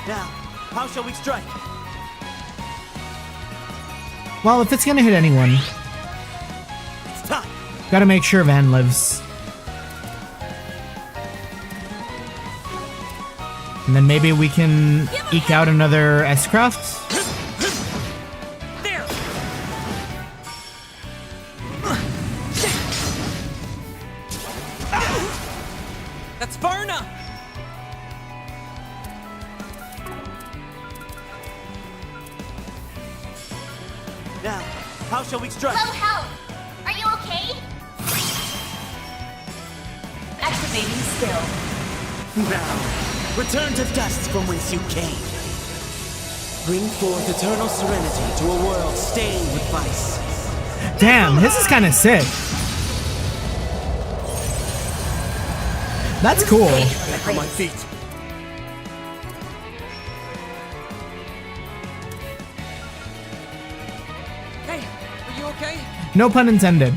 Now, how shall we strike? Well, if it's gonna hit anyone, It's time. gotta make sure Van lives. And then maybe we can eke out another S-Craft. There. That's far enough. Now, how shall we strike? Low health. Are you okay? Activating skill. Now, return to dust from whence you came. Bring forth eternal serenity to a world stained with vice. Damn, this is kind of sick. That's cool. Back on my feet. Hey, are you okay? No pun intended.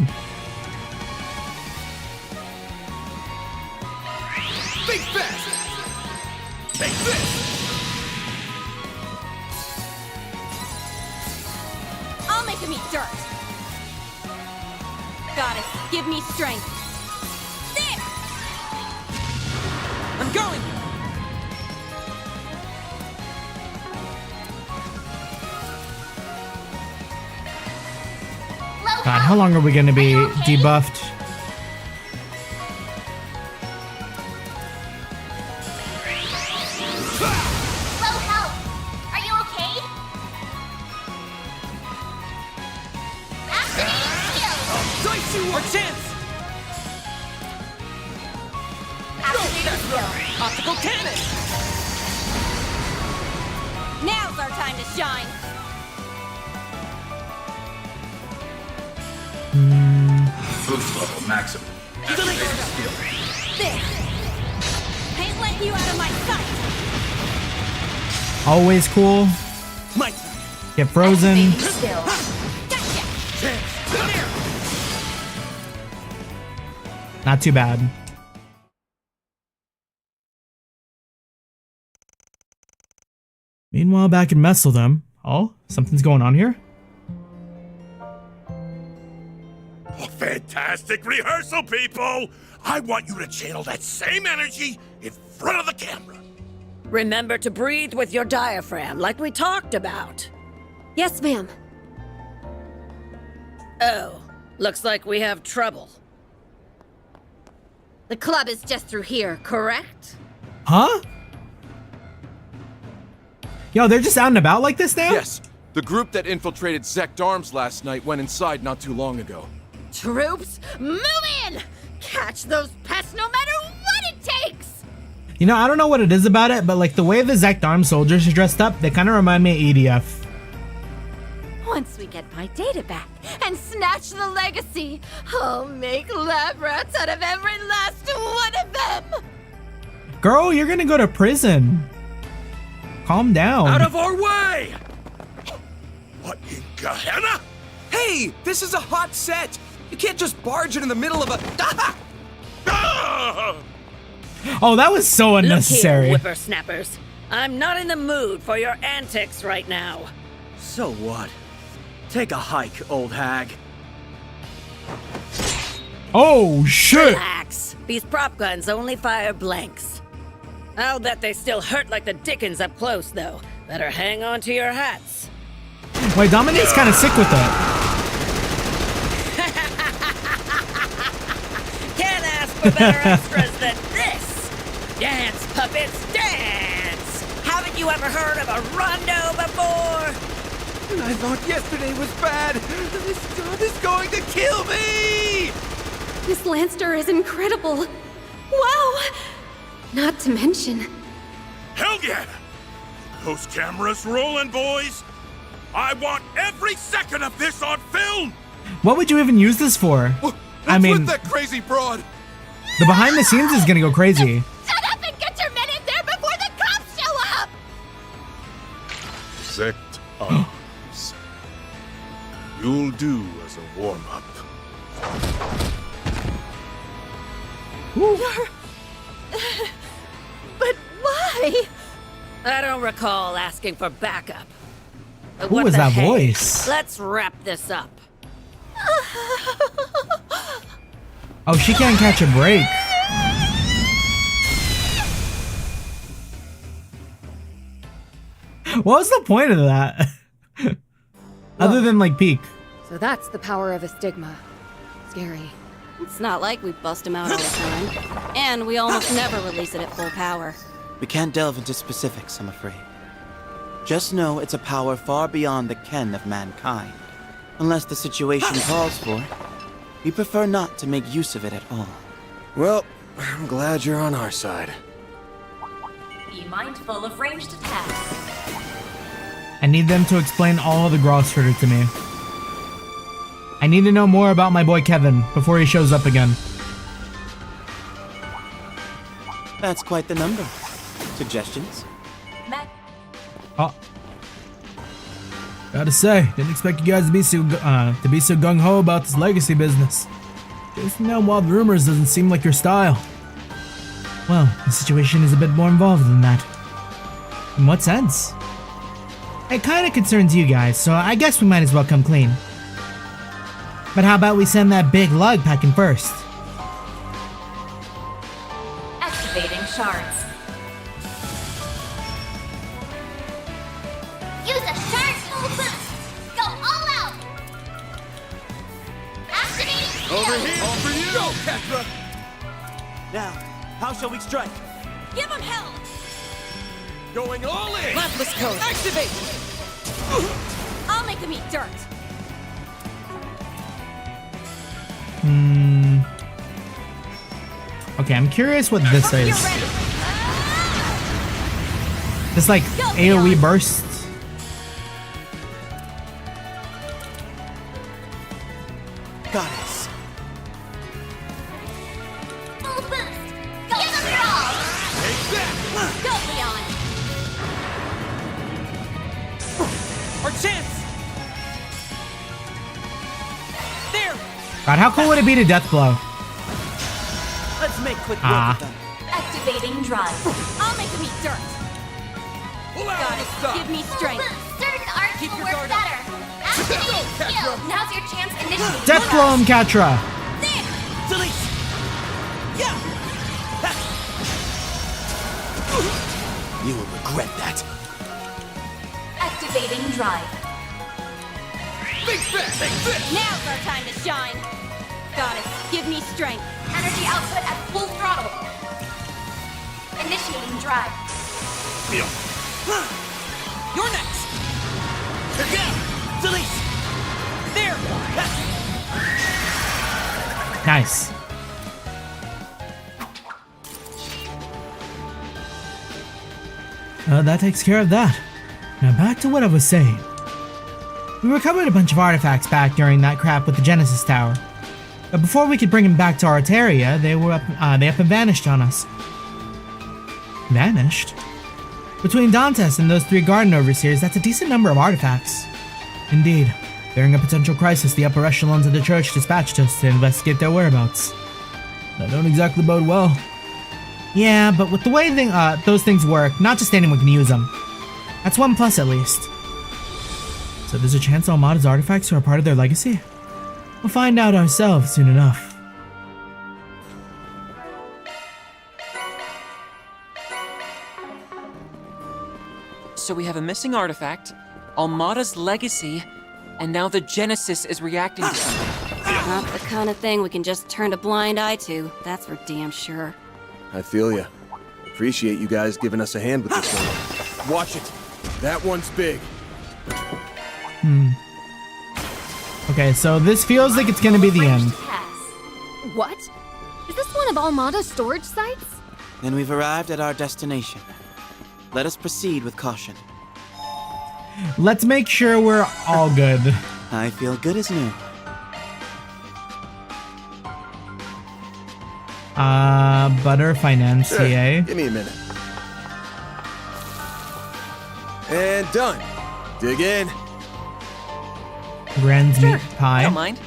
Think fast. Take this. I'll make him eat dirt. Goddess, give me strength. There! I'm going. Low God, how long are we gonna be debuffed? Low health. Are you okay? Activating skill. Our chance. Activating skill. Optical cannon. Now's our time to shine. Boost level maximum. Activating skill. There. Ain't let you out of my sight. Always cool. My turn. Get frozen. Activating skill. Gotcha. Not too bad. Meanwhile, back in Messeldom. Oh, something's going on here? Oh, fantastic rehearsal, people! I want you to channel that same energy in front of the camera. Remember to breathe with your diaphragm, like we talked about. Yes, ma'am. Oh, looks like we have trouble. The club is just through here, correct? Huh? Yo, they're just out and about like this now? Yes. The group that infiltrated Zect Arms last night went inside not too long ago. Troops, move in! Catch those pests no matter what it takes! You know, I don't know what it is about it, but like the way the Zect Arms soldiers are dressed up, they kind of remind me of EDF. Once we get my data back and snatch the legacy, I'll make lab rats out of every last one of them! Girl, you're gonna go to prison. Calm down. Out of our way! What in Gehenna? Hey, this is a hot set. You can't just barge it in the middle of a... Ah! Oh, that was so Look unnecessary. here, whippersnappers. I'm not in the mood for your antics right now. So what? Take a hike, old hag. Oh, shit! Relax. These prop guns only fire blanks. I'll bet they still hurt like the dickens up close, though. Better hang on to your hats. Wait, Dominique's kind of sick with it. Can't ask for better extras than this. Dance, puppets, dance! Haven't you ever heard of a rondo before? I thought yesterday was bad. This job is going to kill me! This Lancer is incredible. Wow! Not to mention, Hell yeah! Those cameras rolling, boys! I want every second of this on film! What would you even use this for? I mean, with that crazy broad. the behind the scenes is gonna go crazy. Shut up and get your men in there before the cops show up! Zect arms. You'll do as a warm-up. But why? I don't recall asking for backup. But Who what was the that heck? voice? Let's wrap this up. Oh, she can't catch a break. What was the point of that? Other than like peek. So that's the power of a stigma. Scary. It's not like we bust him out all the time. And we almost never release it at full power. We can't delve into specifics, I'm afraid. Just know it's a power far beyond the ken of mankind. Unless the situation calls for it, we prefer not to make use of it at all. Well, I'm glad you're on our side. Be mindful of ranged attacks. I need them to explain all of the Grossfurter to me. I need to know more about my boy Kevin before he shows up again. That's quite the number. Suggestions? Oh. Gotta say, didn't expect you guys to be so gung-ho about this legacy business. Chasing down wild rumors doesn't seem like your style. Well, the situation is a bit more involved than that. In what sense? It kinda concerns you guys, so I guess we might as well come clean. But how about we send that big lug packing first? Activating shards. Use a charge full boost! Go all out! Activating Over here! All for you! Go, Petra! Now, how shall we strike? Give him hell! Going all in! Lapis code, activate! I'll make him eat dirt. Okay, I'm curious what this You're is. ready. This like AoE burst. Goddess. full boost! Go give them your all! Take that! Go, Leon! Our chance! There! God, how cool would it be to death blow? Let's make quick work of them. Activating drive. I'll make him eat dirt. Pull out Gotta the stuff! give me Full strength. boost! Certain arts Keep will your work guard up. better! Activating skill! Now's your chance to initiate Death blow him, Katra. There! Delete! Yeah! You will regret that. Activating drive. Big fat! Take this! Now's our time to shine. Goddess, give me strength. Energy output at full throttle. Initiating drive. You're next! Again! Delete! There! Nice. That takes care of that. Now back to what I was saying. We recovered a bunch of artifacts back during that crap with the Genesis Tower. But before we could bring them back to Arteria, they up and vanished on us. Vanished? Between Dantes and those 3 Garden Overseers, that's a decent number of artifacts. Indeed, during a potential crisis, the upper echelons of the church dispatched us to investigate their whereabouts. That don't exactly bode well. Yeah, but with the way those things work, not just anyone can use them. That's one plus at least. So there's a chance Almada's artifacts are a part of their legacy? We'll find out ourselves soon enough. So we have a missing artifact, Almada's legacy, and now the Genesis is reacting to something. Not the kind of thing we can just turn a blind eye to, that's for damn sure. I feel ya. Appreciate you guys giving us a hand with this one. Watch it. That one's big. Okay, so this feels like it's gonna be the end. What? Is this one of Almada's storage sites? Then we've arrived at our destination. Let us proceed with caution. Let's make sure we're all good. I feel good as new. Butter Financier. Give me a minute. And done. Dig in. Grand's meat I pie. don't mind.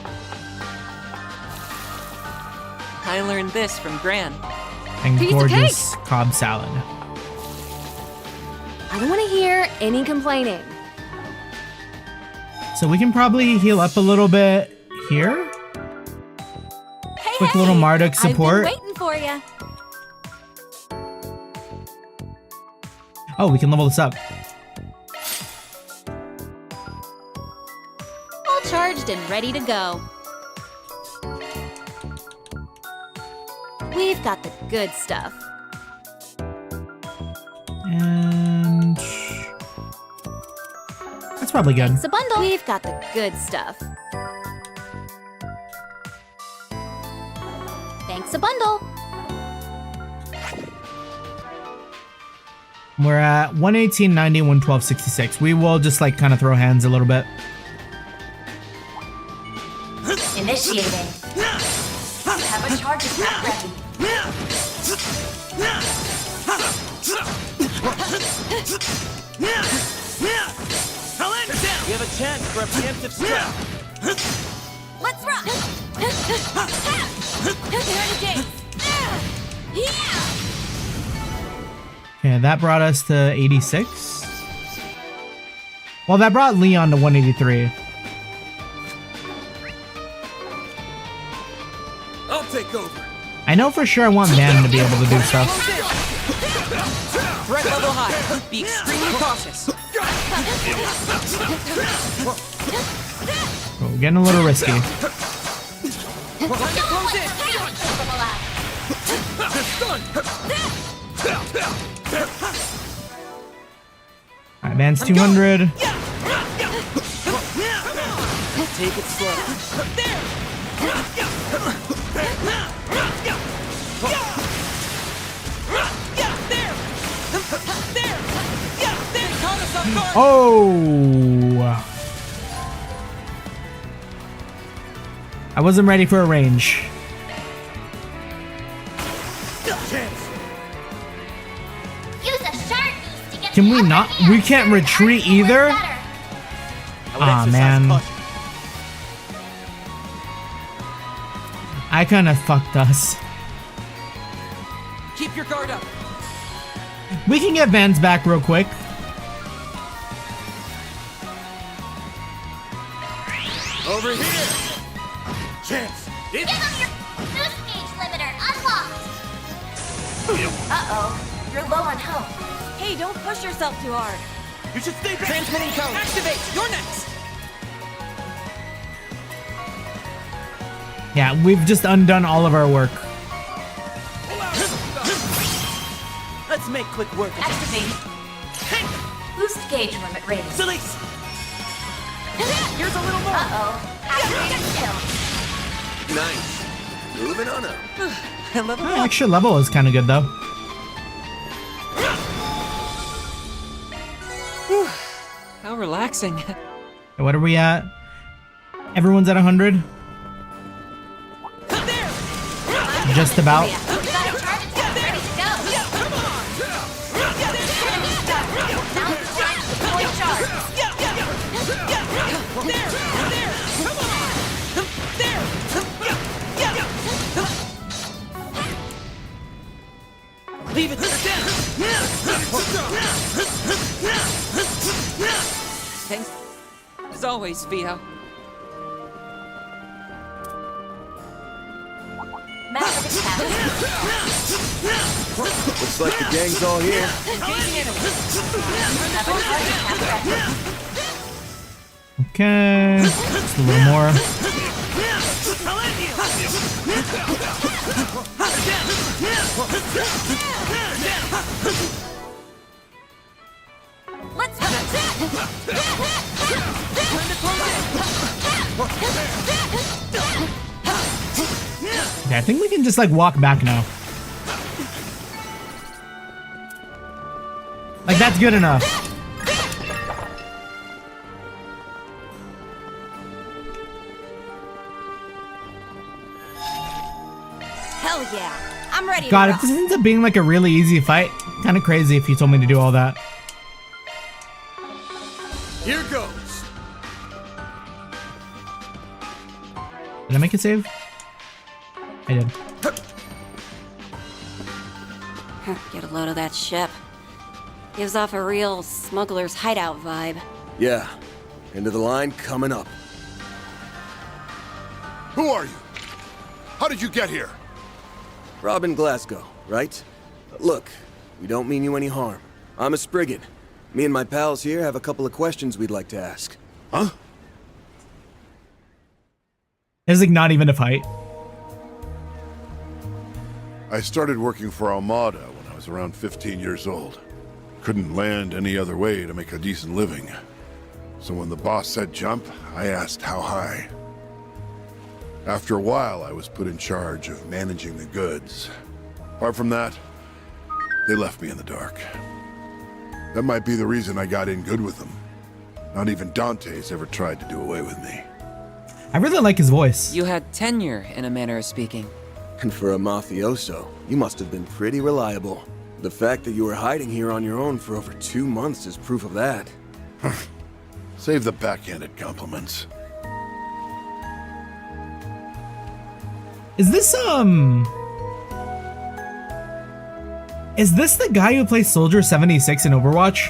I learned this from Gran. And Piece of gorgeous Cobb salad. I don't want to hear any complaining. So we can probably heal up a little bit here. Quick little Marduk support. I've been waiting for you. Oh, we can level this up. All charged and ready to go. We've got the good stuff. And that's probably good. It's a bundle. We've got the good stuff. Thanks a bundle. We're at 118.90, 112.66. We will just like kind of throw hands a little bit. Initiating. Have a charge attack ready. We have a chance for a preemptive strike. Let's rock. Here are the dates. Okay, that brought us to 86. Well, that brought Leon to 183. I'll take over. I know for sure I want Van to be able to do stuff. Threat level high. Be extremely cautious. Oh, we're getting a little risky. Alright, Van's 200. Take it slow. Oh! I wasn't ready for a range. Use a shark beast to get Can the we upper not? hand We can't so the retreat army will either? work better. Aw, man. I kind of fucked us. Keep your guard up. We can get Vans back real quick. Over here. Chance. Give them your boost gauge limiter unlocked. Uh-oh. You're low on health. Hey, don't push yourself too hard. You should stay back. Transmitting code. Activate. You're next. Yeah, we've just undone all of our work. Let's make quick work. Activate. Boost gauge limit rating. Sillies. Here's a little more. Uh-oh. Activate skill. Nice. Moving on up. I level Oh, up. extra level is kind of good though. How relaxing. What are we at? Everyone's at 100? Just about. We've got a charge attack ready to go. Enemy stuck. Now's the time to deploy charge. Leave it to them. Thanks. As always, Theo. Massive attack. Looks like the gang's all here. Okay. Just a little more. Yeah, I think we can just like walk back now. Like that's good enough. Hell yeah. I'm ready God, to if rock. this ends up being like a really easy fight, kind of crazy if you told me to do all that. Here goes. Did I make a save? I did. Get a load of that ship. Gives off a real smuggler's hideout vibe. Yeah. End of the line coming up. Who are you? How did you get here? Robin Glasgow, right? Look, we don't mean you any harm. I'm a Spriggan. Me and my pals here have a couple of questions we'd like to ask. Huh? It's like not even a fight. I started working for Armada when I was around 15 years old. Couldn't land any other way to make a decent living. So when the boss said jump, I asked how high. After a while, I was put in charge of managing the goods. Apart from that, they left me in the dark. That might be the reason I got in good with them. Not even Dante's ever tried to do away with me. I really like his voice. You had tenure, in a manner of speaking. And for a mafioso, you must have been pretty reliable. The fact that you were hiding here on your own for over 2 months is proof of that. Save the backhanded compliments. Is this the guy who plays Soldier 76 in Overwatch?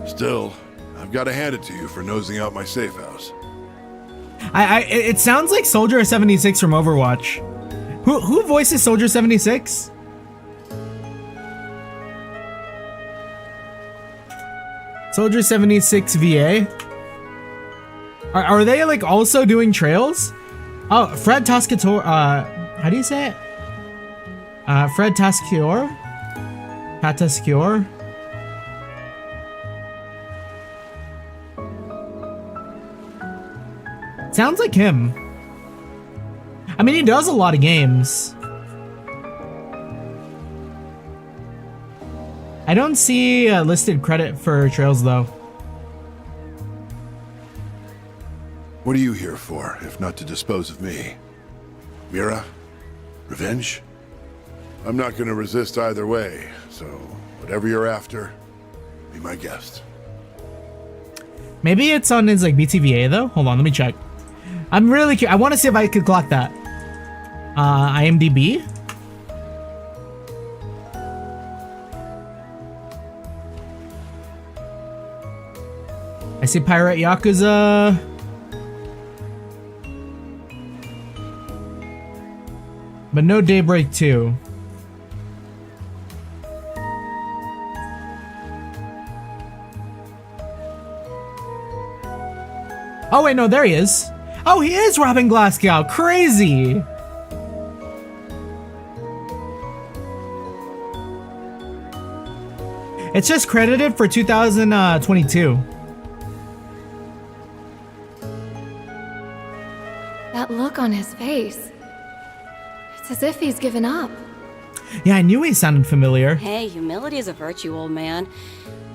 Still, I've got to hand it to you for nosing out my safe house. It sounds like Soldier 76 from Overwatch. Who voices Soldier 76? Soldier 76 VA? Are they like also doing trails? Oh, Fred Tascator, how do you say it? Fred Tasciore? Patasciore? Sounds like him. I mean, he does a lot of games. I don't see a listed credit for Trails, though. What are you here for, if not to dispose of me? Mira? Revenge? I'm not gonna resist either way, so whatever you're after, be my guest. Maybe it's on his like BTVA though. Hold on, let me check. I'm really curious. I want to see if I could clock that. IMDb. I see Pirate Yakuza. But no Daybreak II. Oh wait, no, there he is. Oh, he is Robin Glasgow. Crazy. It's just credited for 2022. That look on his face. It's as if he's given up. Yeah, I knew he sounded familiar. Hey, humility is a virtue, old man.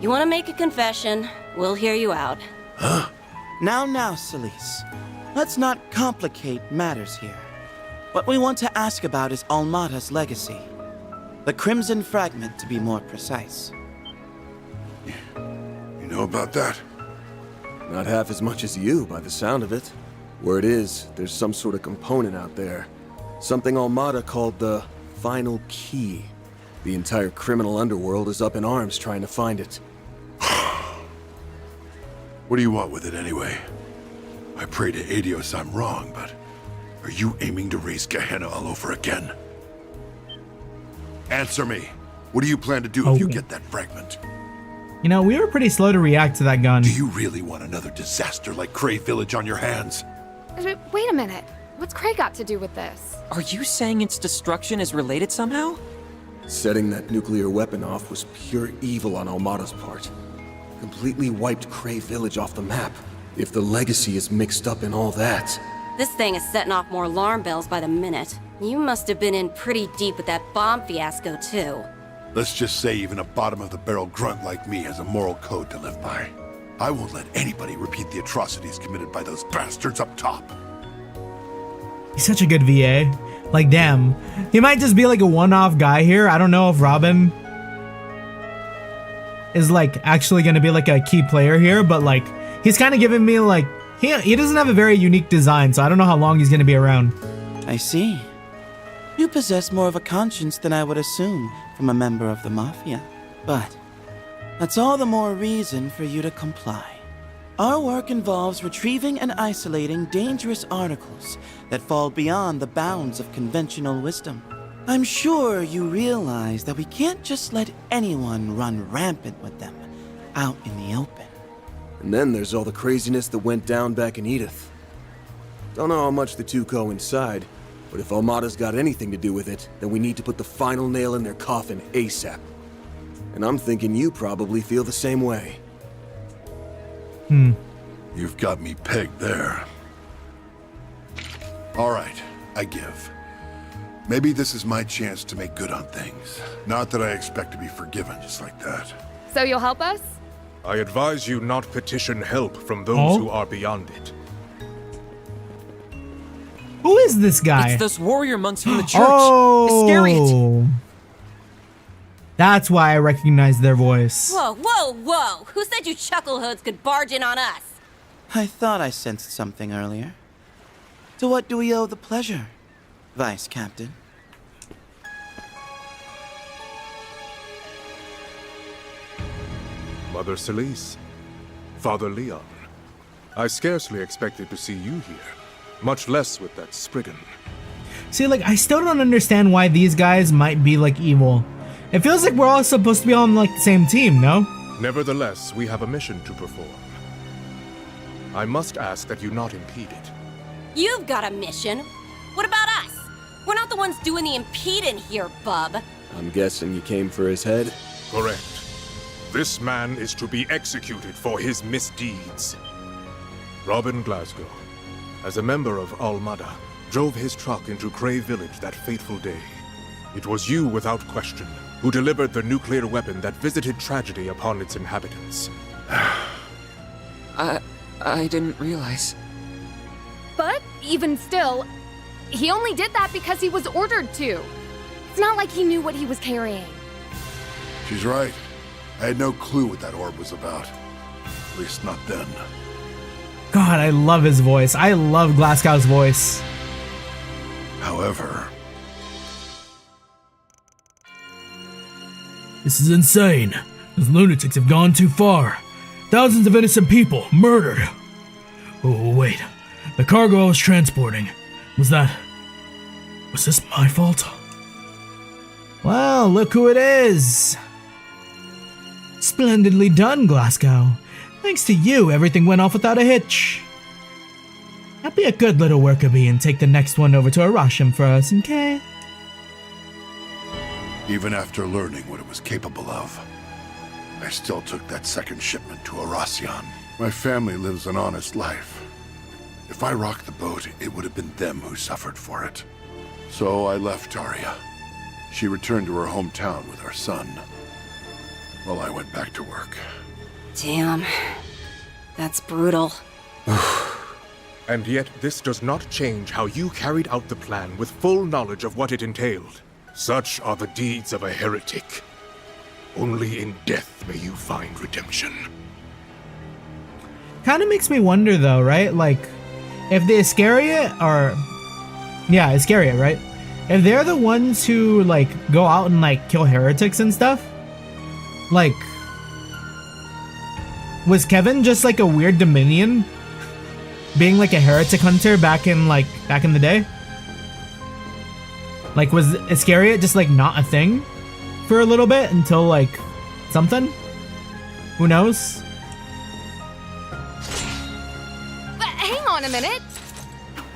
You want to make a confession, we'll hear you out. Huh? Now, Celise. Let's not complicate matters here. What we want to ask about is Almata's legacy. The Crimson Fragment, to be more precise. You know about that? Not half as much as you, by the sound of it. Word is, there's some sort of component out there. Something Almata called the Final Key. The entire criminal underworld is up in arms trying to find it. What do you want with it anyway? I pray to Adios I'm wrong, but are you aiming to raise Gehenna all over again? Answer me. What do you plan to do if you get that fragment? You know, we were pretty slow to react to that gun. Do you really want another disaster like Cray Village on your hands? Wait a minute. What's Cray got to do with this? Are you saying its destruction is related somehow? Setting that nuclear weapon off was pure evil on Almada's part. Completely wiped Cray Village off the map. If the legacy is mixed up in all that... This thing is setting off more alarm bells by the minute. You must have been in pretty deep with that bomb fiasco, too. Let's just say even a bottom-of-the-barrel grunt like me has a moral code to live by. I won't let anybody repeat the atrocities committed by those bastards up top. He's such a good VA. Like, damn. He might just be like a one-off guy here. I don't know if Robin is like actually gonna be like a key player here, but like he's kind of giving me like he doesn't have a very unique design, so I don't know how long he's gonna be around. I see. You possess more of a conscience than I would assume from a member of the Mafia. But that's all the more reason for you to comply. Our work involves retrieving and isolating dangerous articles that fall beyond the bounds of conventional wisdom. I'm sure you realize that we can't just let anyone run rampant with them out in the open. And then there's all the craziness that went down back in Edith. Don't know how much the two coincide, but if Almada's got anything to do with it, then we need to put the final nail in their coffin ASAP. And I'm thinking you probably feel the same way. You've got me pegged there. All right, I give. Maybe this is my chance to make good on things. Not that I expect to be forgiven just like that. So you'll help us? I advise you not petition help from those who are beyond it. Who is this guy? It's those warrior monks from the church. Oh, that's why I recognize their voice. Whoa, whoa, whoa! Who said you chucklehoods could barge in on us? I thought I sensed something earlier. To what do we owe the pleasure, Vice Captain? Mother Celise, Father Leon. I scarcely expected to see you here, much less with that Spriggan. See, like, I still don't understand why these guys might be, like, evil. It feels like we're all supposed to be on, like, the same team, no? Nevertheless, we have a mission to perform. I must ask that you not impede it. You've got a mission. What about us? We're not the ones doing the impeding here, bub. I'm guessing you came for his head? Correct. This man is to be executed for his misdeeds. Robin Glasgow, as a member of Almada, drove his truck into Cray Village that fateful day. It was you, without question, who delivered the nuclear weapon that visited tragedy upon its inhabitants. I didn't realize. But even still, he only did that because he was ordered to. It's not like he knew what he was carrying. She's right. I had no clue what that orb was about. At least not then. God, I love his voice. I love Glasgow's voice. However... This is insane. Those lunatics have gone too far. Thousands of innocent people murdered. Oh, wait. The cargo I was transporting. Was this my fault? Well, look who it is. Splendidly done, Glasgow. Thanks to you, everything went off without a hitch. Now be a good little worker bee and take the next one over to Arashim for us, okay? Even after learning what it was capable of, I still took that second shipment to Arasyan. My family lives an honest life. If I rocked the boat, it would have been them who suffered for it. So I left Taria. She returned to her hometown with our son. While I went back to work. Damn. That's brutal. And yet, this does not change how you carried out the plan with full knowledge of what it entailed. Such are the deeds of a heretic. Only in death may you find redemption. Kind of makes me wonder though, right? Like, if the Iscariot are... Yeah, Iscariot, right? If they're the ones who, like, go out and, like, kill heretics and stuff, like... Was Kevin just, like, a weird Dominion? Being, like, a heretic hunter back in the day? Like, was Iscariot just, like, not a thing? for a little bit until like something. Who knows? But hang on a minute.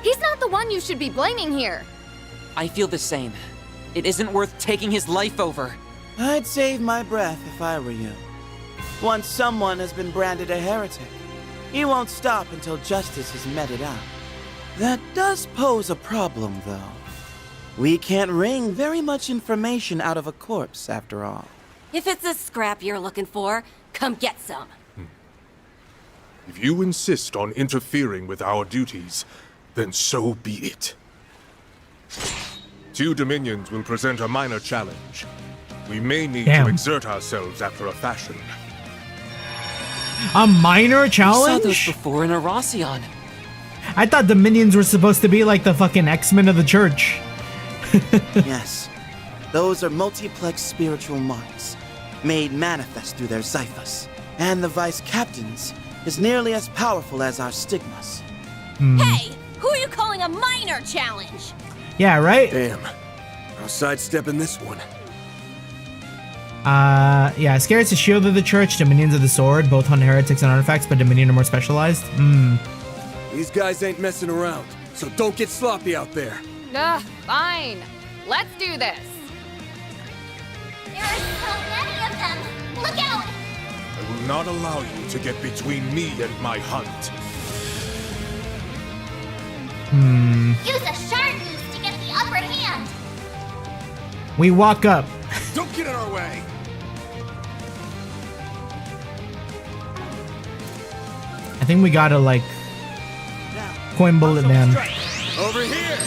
He's not the one you should be blaming here. I feel the same. It isn't worth taking his life over. I'd save my breath if I were you. Once someone has been branded a heretic, he won't stop until justice is meted out. That does pose a problem, though. We can't wring very much information out of a corpse, after all. If it's a scrap you're looking for, come get some. If you insist on interfering with our duties, then so be it. 2 Dominions will present a minor challenge. We may need to exert ourselves after a fashion. A minor We challenge? saw those before in Arasion. I thought the minions were supposed to be like the fucking X-Men of the church. Yes, those are multiplex spiritual marks, made manifest through their Xiphas. And the vice captains is nearly as powerful as our stigmas. Hey, who are you calling a minor challenge? Yeah, right? Damn. I'll sidestep in this one. Yeah, Scared's the shield of the church, Dominions of the sword, both hunt heretics and artifacts, but Dominion are more specialized. These guys ain't messing around, so don't get sloppy out there. Ugh, fine. Let's do this. There are so many of them. Look out! I will not allow you to get between me and my hunt. Use a shard boost to get the upper hand. We walk up. Don't get in our way! I think we gotta like coin bullet man. Over here!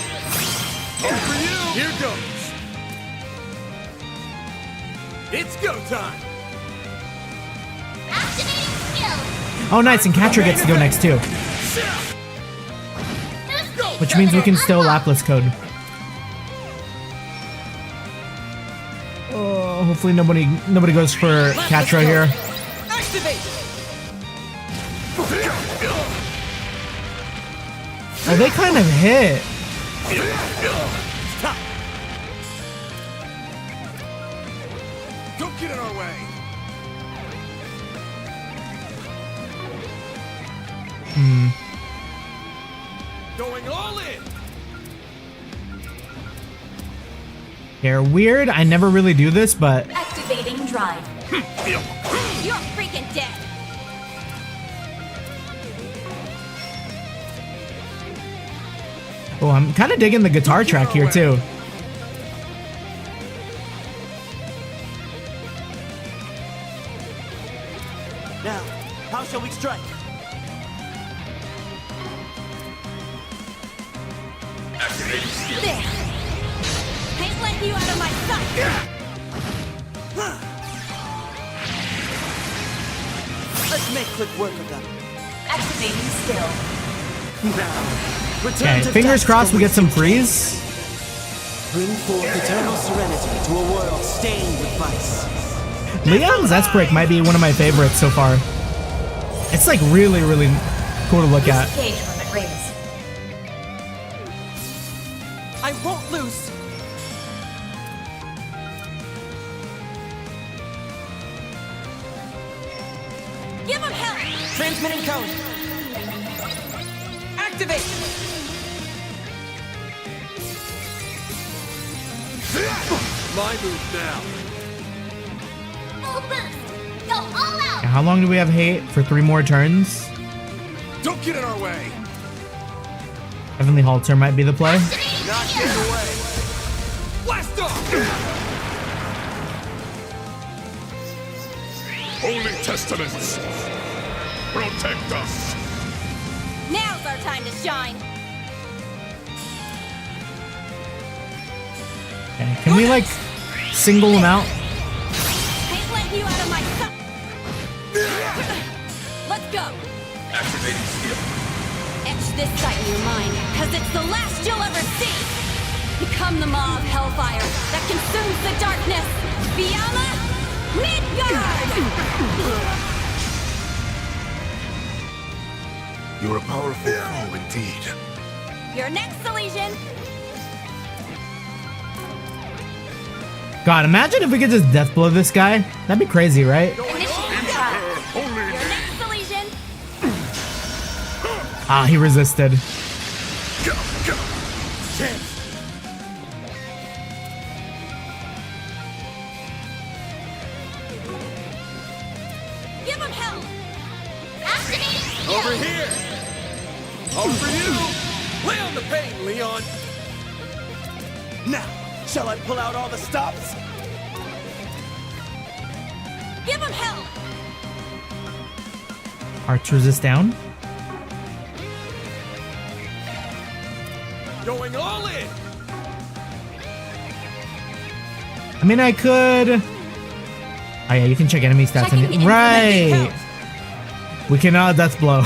Over you! Here goes! It's go time! Activating skill. Oh, nice, and Catra gets to go next too, which means we can still Lapis code. Oh, hopefully nobody goes for Catra here. Oh, they kind of hit. Don't get in our way! Going all in! They're weird. I never really do this, but Activating drive. You're freaking dead. oh, I'm kind of digging the guitar track here too. Now, how shall we strike? There. Ain't letting you out of my sight. Let's make quick work of them. Activating skill. Okay, fingers crossed we get some freeze. Bring forth eternal serenity to a world stained with vice. Leon's S-Break might be one of my favorites so far. It's like really, really cool to look at. Disengage when it rings. I won't lose. Give him help. Transmitting code. Activate. My move now. Full boost. Go all out. How long do we have hate? For 3 more turns? Don't get in our way! Heavenly Halter might be the play. Not get away! Blast off! Holy Testaments, protect us. Now's our time to shine. Okay, can we like single them out? Ain't letting you out of my sight. Let's go. Activating skill. Etch this sight in your mind, because it's the last you'll ever see. Become the maw of hellfire that consumes the darkness. Fiamma, Midgard! You're a powerful foe indeed. Your next, Elysian. God, imagine if we could just death blow this guy. That'd be crazy, right? Ah, he resisted. Go, go. Give him hell! Over here! All for you! Lay on the pain, Leon! Now, shall I pull out all the stops? Give him hell! Arts resist down. Going all in! I mean, I could. Oh yeah, you can check enemy stats. Right. We cannot death blow.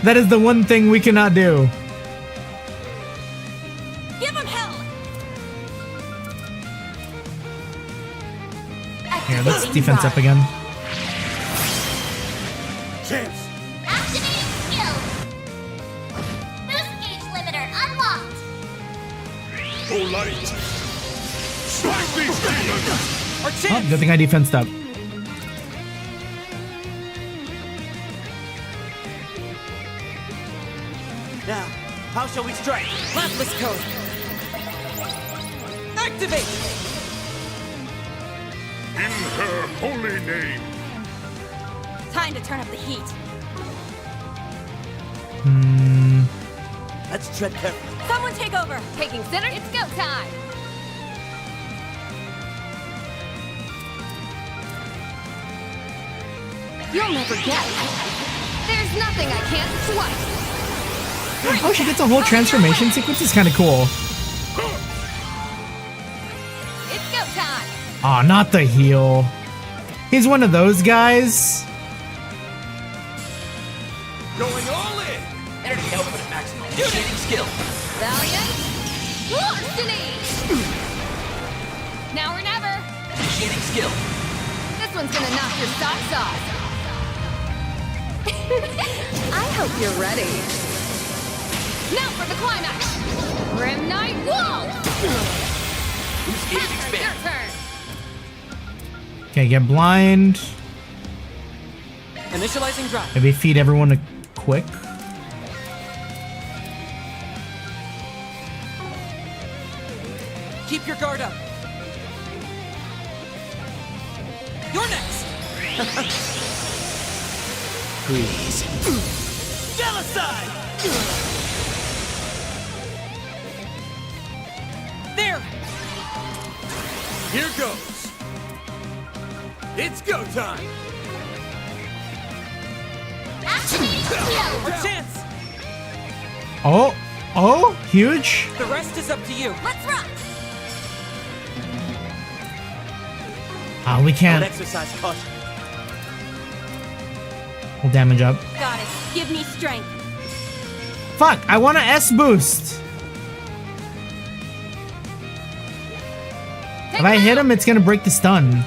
That is the one thing we cannot do. Give him hell! Here, let's defense up again. Chance! Activating skill! Boost gauge limiter unlocked! Go light! Strike these demons! Oh, good thing I defensed up. Now, how shall we strike? Lapis code. Activate! In her holy name. Time to turn up the heat. Let's tread carefully. Someone take over! Taking center, it's go time! You'll never get it. There's nothing I can't swipe. Oh, she gets a whole transformation sequence. Is kind of cool. It's go time! Aw, not the heal. He's one of those guys. Going all in! Energy output at maximum. Initiating skill. Valiant! Larceny! Now or never! Initiating skill. This one's gonna knock your socks off. I hope you're ready. Now for the climax! Grim Knight Wall! Boost gauge expand. Your turn! Okay, get blind. Initializing drop. Maybe feed everyone a quick. Keep your guard up. You're next. Please. Genocide! There. Here goes! It's go time! Our chance. Oh, huge. The rest is up to you. Let's rock! Ah, we can't. Exercise caution. We'll damage up. Goddess, give me strength. Fuck, I want a S boost. If I hit him, it's gonna break the stun.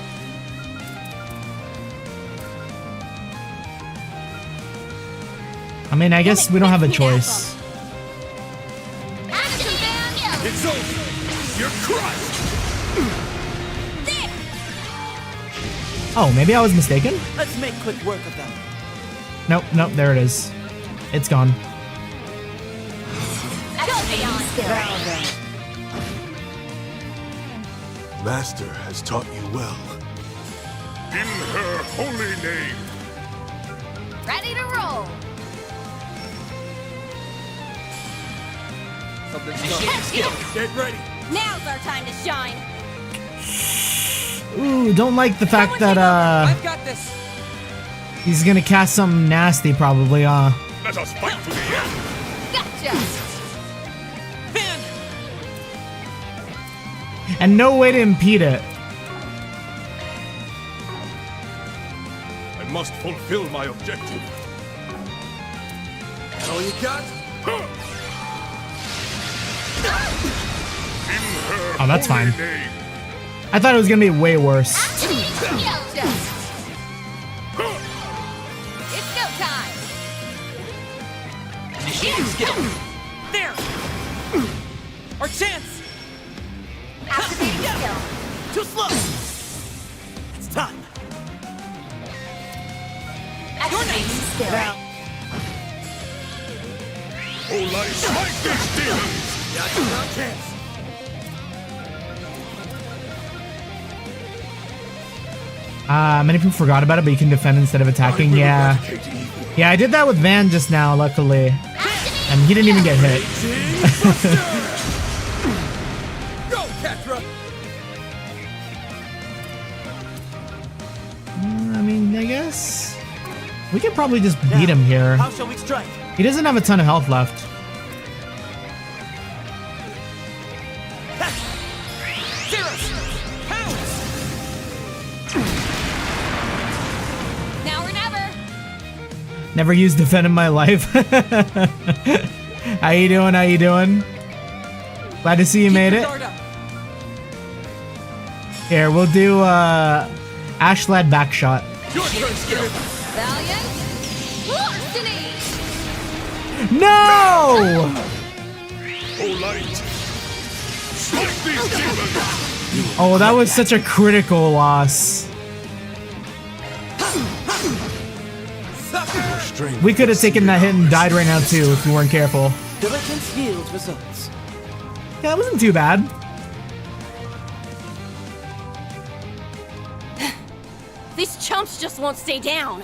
I mean, I guess we don't have a choice. It's over! You're crushed! Oh, maybe I was mistaken? Let's make quick work of them. Nope, there it is. It's gone. Master has taught you well. In her holy name. Ready to roll! Initiating skill. Get ready! Now's our time to shine. Ooh, don't like the fact that I've got this. he's gonna cast something nasty probably, Let us fight to the end. Gotcha! Fan. and no way to impede it. I must fulfill my objective. That all you got? Oh, that's fine. Name. I thought it was gonna be way worse. It's go time! Initiating skill. There. Our chance. Activating skill. Too slow! It's time! Activating spirit. Olai, smite these demons! That's no chance! Many people forgot about it, but you can defend instead of attacking. Yeah. Yeah, I did that with Van just now, luckily. And he didn't even get hit. Go, Tetra! I mean, I guess we could probably just beat him here. How shall we strike? He doesn't have a ton of health left. Now or never. Never used defend in my life. How you doing? How you doing? Glad to see you made it. Here, we'll do Ashlad back shot. Valiant. Larceny. No! Oh, that was such a critical loss. We could have taken that hit and died right now too if we weren't careful. Diligence yields results. Yeah, that wasn't too bad. These chumps just won't stay down.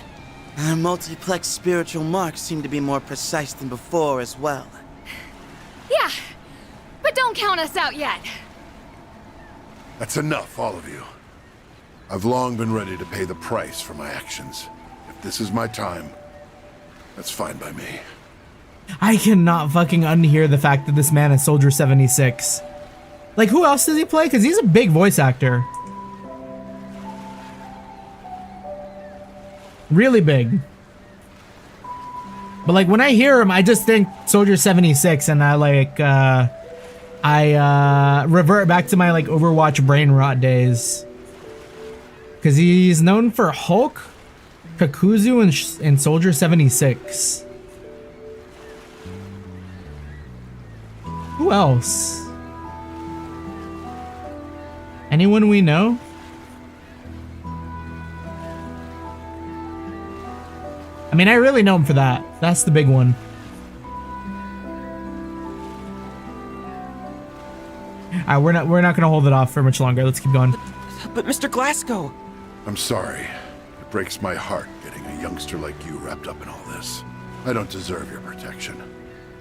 Our multiplex spiritual marks seem to be more precise than before as well. Yeah, but don't count us out yet. That's enough, all of you. I've long been ready to pay the price for my actions. If this is my time, that's fine by me. I cannot fucking unhear the fact that this man is Soldier 76. Like, who else does he play? Because he's a big voice actor. Really big. But like, when I hear him, I just think Soldier 76, and I like, revert back to my like Overwatch brain rot days. Because he's known for Hulk, Kakuzu, and Soldier 76. Who else? Anyone we know? I mean, I really know him for that. That's the big one. Alright, we're not gonna hold it off for much longer. Let's keep going. But Mr. Glasgow! I'm sorry. It breaks my heart getting a youngster like you wrapped up in all this. I don't deserve your protection.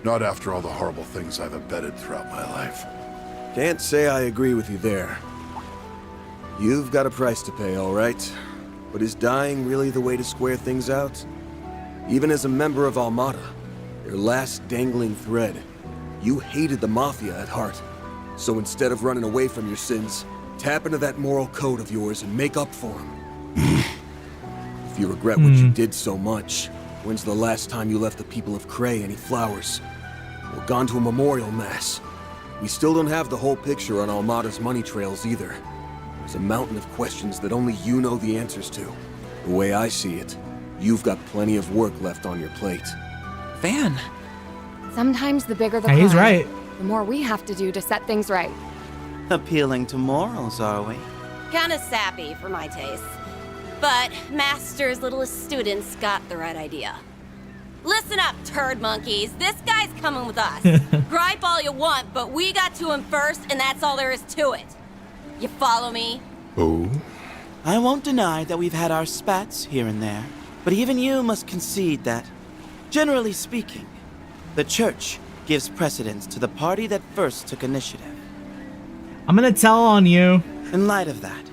Not after all the horrible things I've abetted throughout my life. Can't say I agree with you there. You've got a price to pay, all right? But is dying really the way to square things out? Even as a member of Armada, their last dangling thread, you hated the Mafia at heart. So instead of running away from your sins, tap into that moral code of yours and make up for them. If you regret what you did so much, when's the last time you left the people of Cray any flowers? Or gone to a memorial mass? We still don't have the whole picture on Armada's money trails either. There's a mountain of questions that only you know the answers to. The way I see it, you've got plenty of work left on your plate. Van! Sometimes the bigger the Yeah, he's crime, right. the more we have to do to set things right. Appealing to morals, are we? Kinda sappy for my taste. But Master's littlest students got the right idea. Listen up, turd monkeys. This guy's coming with us. Gripe all you want, but we got to him first, and that's all there is to it. You follow me? Oh? I won't deny that we've had our spats here and there, but even you must concede that, generally speaking, the Church gives precedence to the party that first took initiative. I'm gonna tell on you. In light of that,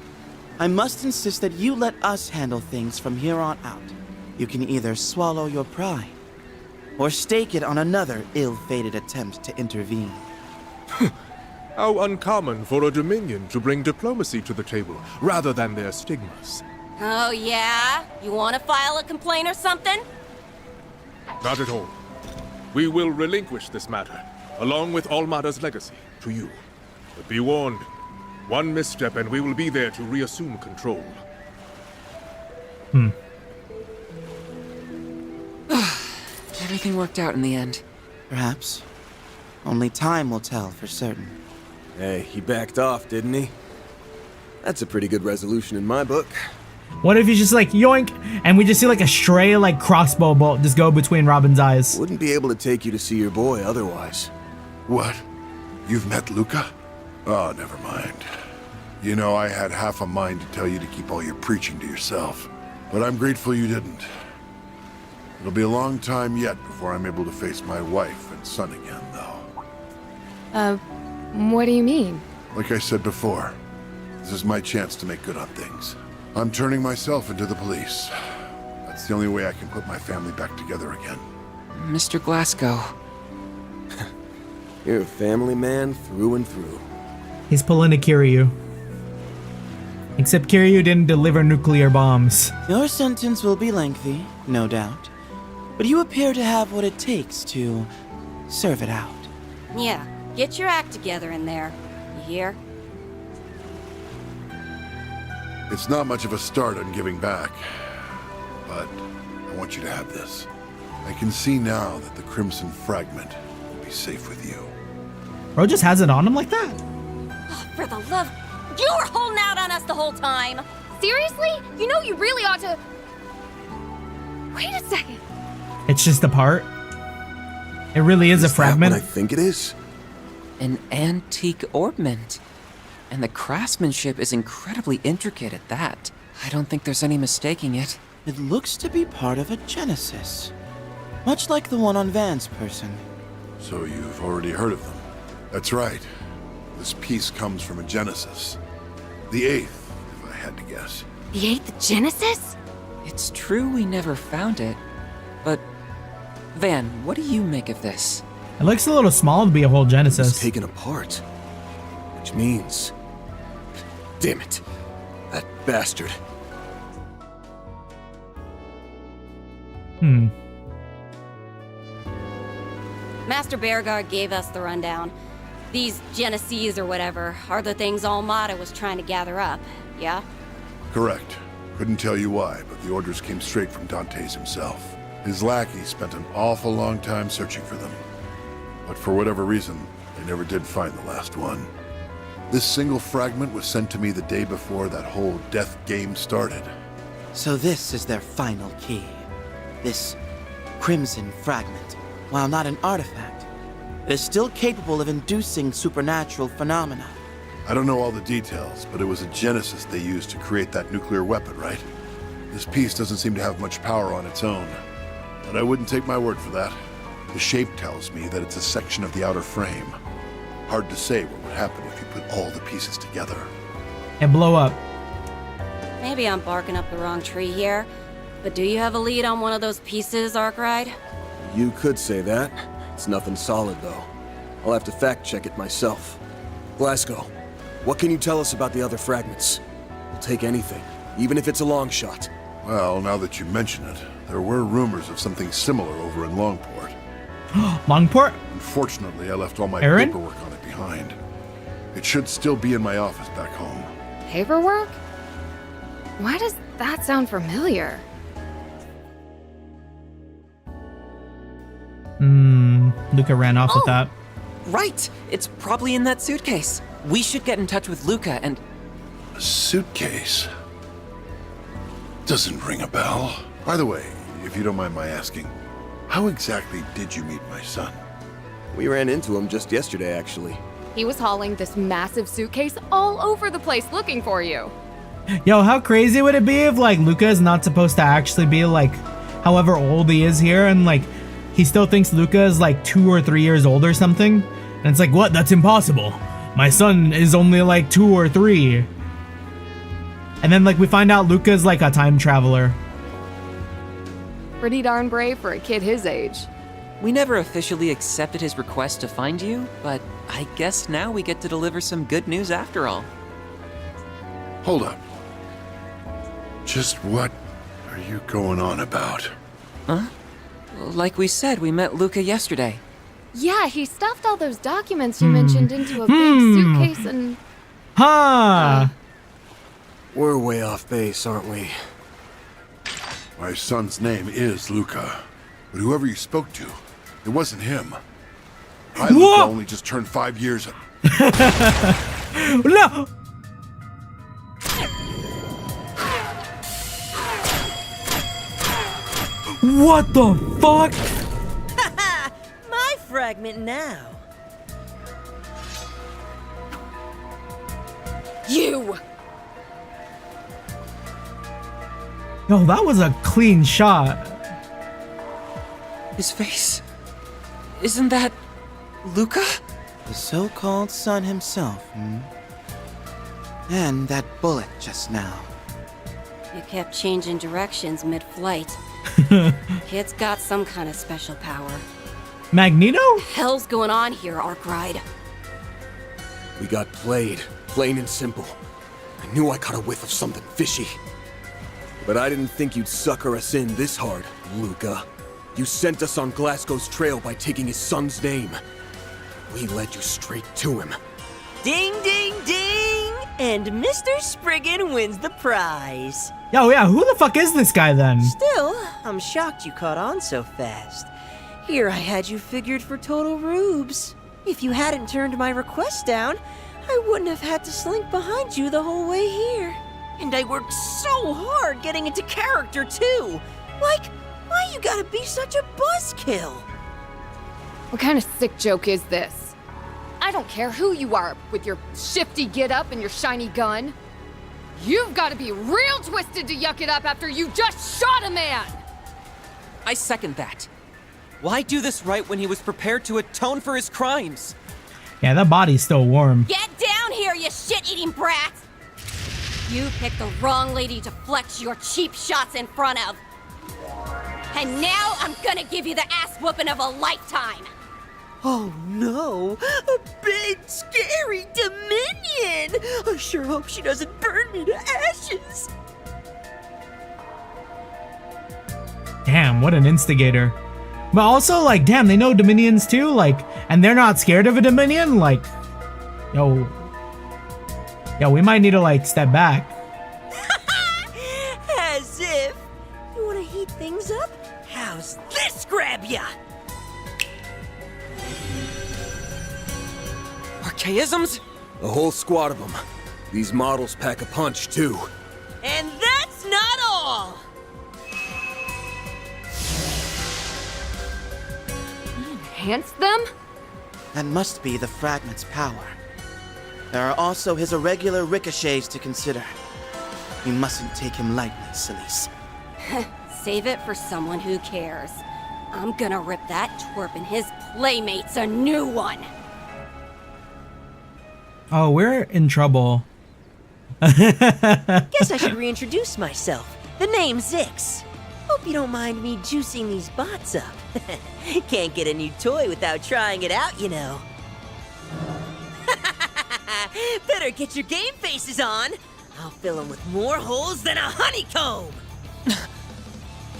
I must insist that you let us handle things from here on out. You can either swallow your pride, or stake it on another ill-fated attempt to intervene. How uncommon for a Dominion to bring diplomacy to the table, rather than their stigmas. Oh, yeah? You want to file a complaint or something? Not at all. We will relinquish this matter, along with Almada's legacy, to you. But be warned, one misstep and we will be there to reassume control. Everything worked out in the end. Perhaps. Only time will tell for certain. Hey, he backed off, didn't he? That's a pretty good resolution in my book. What if he's just like, yoink, and we just see like a stray like crossbow bolt just go between Robin's eyes? Wouldn't be able to take you to see your boy otherwise. What? You've met Luca? Oh, never mind. You know, I had half a mind to tell you to keep all your preaching to yourself, but I'm grateful you didn't. It'll be a long time yet before I'm able to face my wife and son again, though. What do you mean? Like I said before, this is my chance to make good on things. I'm turning myself into the police. That's the only way I can put my family back together again. Mr. Glasgow. You're a family man through and through. He's pulling a Kiryu. Except Kiryu didn't deliver nuclear bombs. Your sentence will be lengthy, no doubt. But you appear to have what it takes to serve it out. Yeah, get your act together in there. You hear? It's not much of a start on giving back, but I want you to have this. I can see now that the Crimson Fragment will be safe with you. Bro just has it on him like that? Oh, for the love... You were holding out on us the whole time! Seriously? You know you really ought to... Wait a second. It's just a part? It really is a fragment? That what I think it is? An antique ornament. And the craftsmanship is incredibly intricate at that. I don't think there's any mistaking it. It looks to be part of a Genesis. Much like the one on Van's person. So you've already heard of them. That's right. This piece comes from a Genesis. The 8th, if I had to guess. The 8th Genesis? It's true we never found it, but... Van, what do you make of this? It looks a little small to be a whole Genesis. It's taken apart. Which means... Damn it. That bastard. Master Bearguard gave us the rundown. These Geneses or whatever are the things Almada was trying to gather up, yeah? Correct. Couldn't tell you why, but the orders came straight from Dante's himself. His lackey spent an awful long time searching for them. But for whatever reason, they never did find the last one. This single fragment was sent to me the day before that whole death game started. So this is their final key. This Crimson Fragment, while not an artifact, is still capable of inducing supernatural phenomena. I don't know all the details, but it was a Genesis they used to create that nuclear weapon, right? This piece doesn't seem to have much power on its own, but I wouldn't take my word for that. The shape tells me that it's a section of the outer frame. Hard to say what would happen if you put all the pieces together. And blow up. Maybe I'm barking up the wrong tree here, but do you have a lead on one of those pieces, Arkride? You could say that. It's nothing solid, though. I'll have to fact-check it myself. Glasgow, what can you tell us about the other fragments? We'll take anything, even if it's a long shot. Well, now that you mention it, there were rumors of something similar over in Longport. Longport? Unfortunately, I left all my Aaron? paperwork on it behind. It should still be in my office back home. Paperwork? Why does that sound familiar? Luca ran off with that. Right! It's probably in that suitcase. We should get in touch with Luca and... A suitcase? Doesn't ring a bell. By the way, if you don't mind my asking, how exactly did you meet my son? We ran into him just yesterday, actually. He was hauling this massive suitcase all over the place looking for you. Yo, how crazy would it be if like Luca is not supposed to actually be like however old he is here, and like he still thinks Luca is like 2 or 3 years old or something? And it's like, what? That's impossible. My son is only like 2 or 3. And then like we find out Luca's like a time traveler. Pretty darn brave for a kid his age. We never officially accepted his request to find you, but I guess now we get to deliver some good news after all. Hold up. Just what are you going on about? Huh? Like we said, we met Luca yesterday. Yeah, he stuffed all those documents you mentioned into a big suitcase and... We're way off base, aren't we? My son's name is Luca, but whoever you spoke to, it wasn't him. My Luca only just turned 5 years. No! What the fuck? My fragment now. You! Yo, that was a clean shot. His face. Isn't that Luca? The so-called son himself, And that bullet just now. You kept changing directions mid-flight. Kid's got some kind of special power. Magneto? Hell's going on here, Arkride. We got played, plain and simple. I knew I caught a whiff of something fishy. But I didn't think you'd sucker us in this hard, Luca. You sent us on Glasgow's trail by taking his son's name. We led you straight to him. Ding, ding, ding! And Mr. Spriggan wins the prize. Yo, yeah, who the fuck is this guy then? Still, I'm shocked you caught on so fast. Here I had you figured for total rubes. If you hadn't turned my request down, I wouldn't have had to slink behind you the whole way here. And I worked so hard getting into character, too. Like, why you gotta be such a buzzkill? What kind of sick joke is this? I don't care who you are with your shifty get-up and your shiny gun. You've got to be real twisted to yuck it up after you just shot a man! I second that. Why do this right when he was prepared to atone for his crimes? Yeah, that body's still warm. Get down here, you shit-eating brat! You picked the wrong lady to flex your cheap shots in front of. And now I'm gonna give you the ass whooping of a lifetime! Oh no! A big, scary Dominion! I sure hope she doesn't burn me to ashes! Damn, what an instigator. But also, like, damn, they know Dominions too, like, and they're not scared of a Dominion, like, yo, we might need to, like, step back. As if! You wanna heat things up? How's this grab ya? Archaisms? A whole squad of them. These models pack a punch, too. And that's not all! Enhance them? That must be the fragment's power. There are also his irregular ricochets to consider. We mustn't take him lightly, Celise. Save it for someone who cares. I'm gonna rip that twerp and his playmates a new one! Oh, we're in trouble. Guess I should reintroduce myself. The name's Zix. Hope you don't mind me juicing these bots up. Can't get a new toy without trying it out, you know. Better get your game faces on. I'll fill them with more holes than a honeycomb.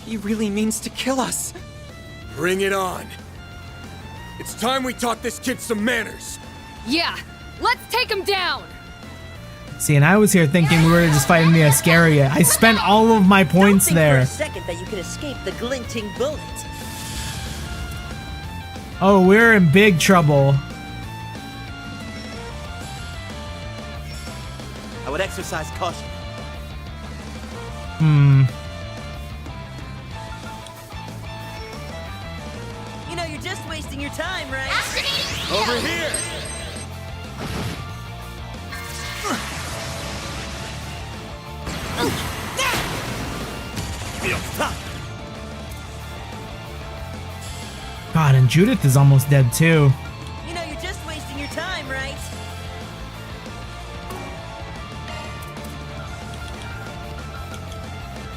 He really means to kill us. Bring it on. It's time we taught this kid some manners. Yeah, let's take him down! See, and I was here thinking we were just fighting the Iscariot. I spent all of my points Don't think there. for a second that you can escape the glinting bullet. Oh, we're in big trouble. I would exercise caution. You know, you're just wasting your time, right? Over here! God, and Judith is almost dead too. You know, you're just wasting your time, right?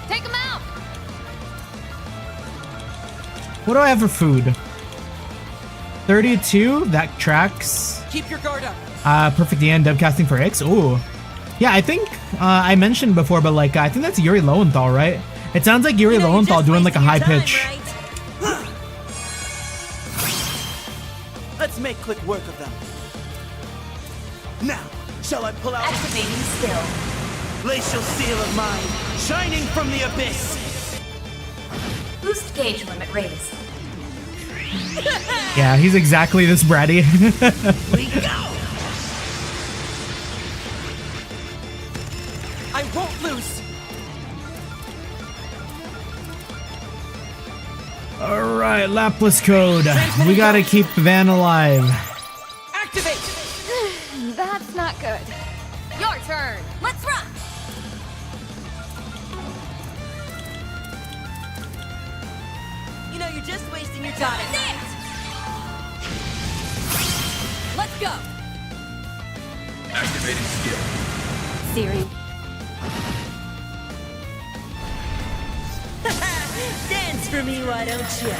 Take him out! What do I have for food? 32? That tracks. Keep your guard up. Perfect and dubcasting for X. Ooh. Yeah, I think I mentioned before, but like I think that's Yuri Lowenthal, right? It sounds like Yuri Lowenthal doing like a high pitch. Right? Let's make quick work of them. Now, shall I pull out Activating still. glacial seal of mine, shining from the abyss? Boost gauge limit raised. Yeah, he's exactly this bratty. We go! I won't lose. Alright, Laplace code. We gotta keep Van alive. Activate! That's not good. Your turn. Let's rock! You know, you're just wasting your time. Got it! Let's go! Activating skill. Siri. Dance for me, why don't you?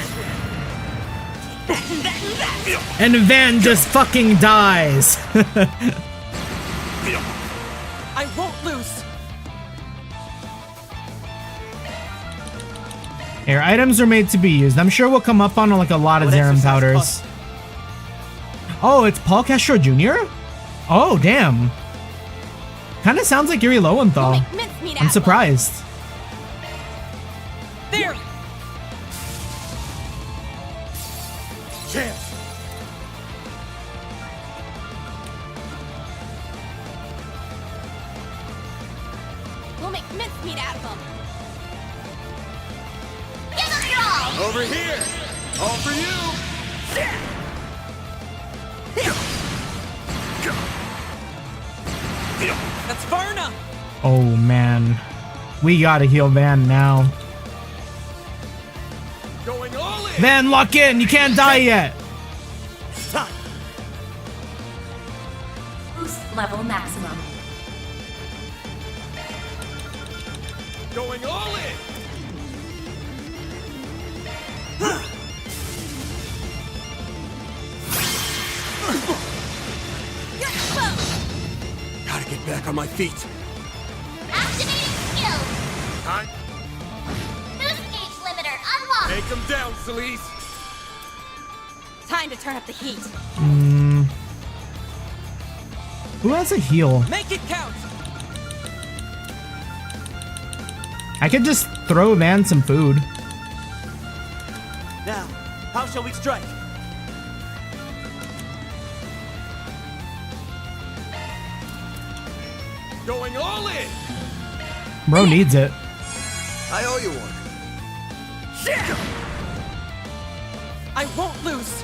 And Van just fucking dies. I won't lose. Here, items are made to be used. I'm sure we'll come up on like a lot of Zerum powders. Oh, it's Paul Castro Jr.? Oh, damn. Kind of sounds like Yuri Lowenthal. I'm surprised. There! Chance! We'll make mincemeat out of them. Give us it all! Over here! All for you! That's far enough! Oh, man. We gotta heal Van now. Going all in! Van, lock in! You can't die yet! Boost level maximum. Going all in! Gotta get back on my feet. Activating skill. Time. Boost gauge limiter unlocked. Take him down, Celeste! Time to turn up the heat. Who has a heal? Make it count! I could just throw Van some food. Now, how shall we strike? Going all in! Bro needs it. I owe you one. I won't lose!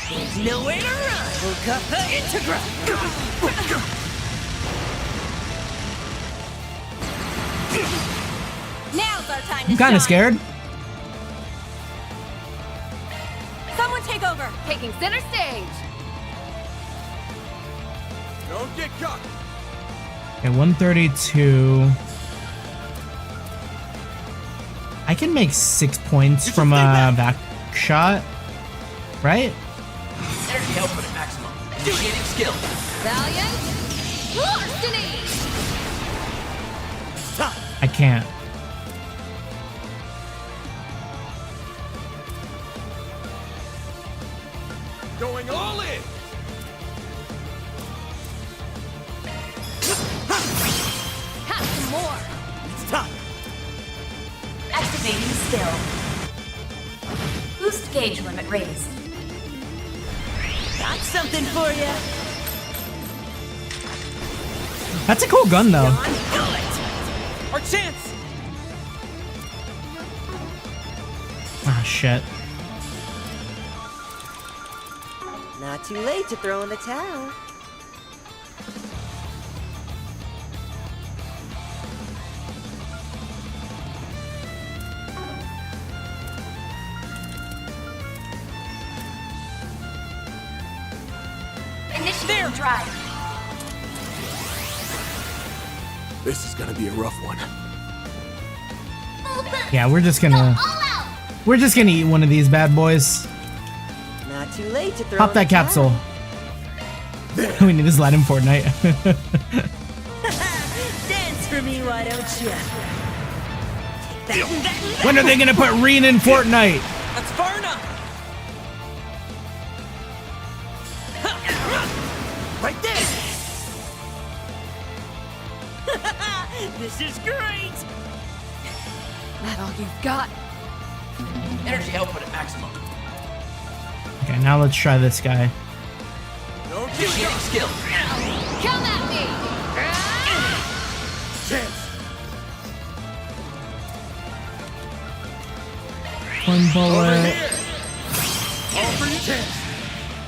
There's nowhere to run! We'll cut the Integra! Now's our time to I'm kind of shine. scared. Someone take over! Taking center stage. Don't get caught! Okay, 132. I can make 6 points from a back shot, right? Energy output at maximum. Initiating skill. Valiant. Larceny. I can't. Going all in! Have some more. It's time! Activating skill. Boost gauge limit raised. Got something for you! That's a cool gun, though. Do it! Our chance! Ah, shit. Not too late to throw in the towel. Initiating drive. This is gonna be a rough one. Full boost. Yeah, we're just Go gonna... all out. We're just gonna eat one of these bad boys. Not too late to throw Pop in that the capsule. towel. We need this light in Fortnite. Dance for me, why don't you? When are they gonna put Reen in Fortnite? That's far enough! Right there! This is great! That all you've got? Energy output at maximum. Okay, now let's try this guy. Don't get skill. Kill One bullet.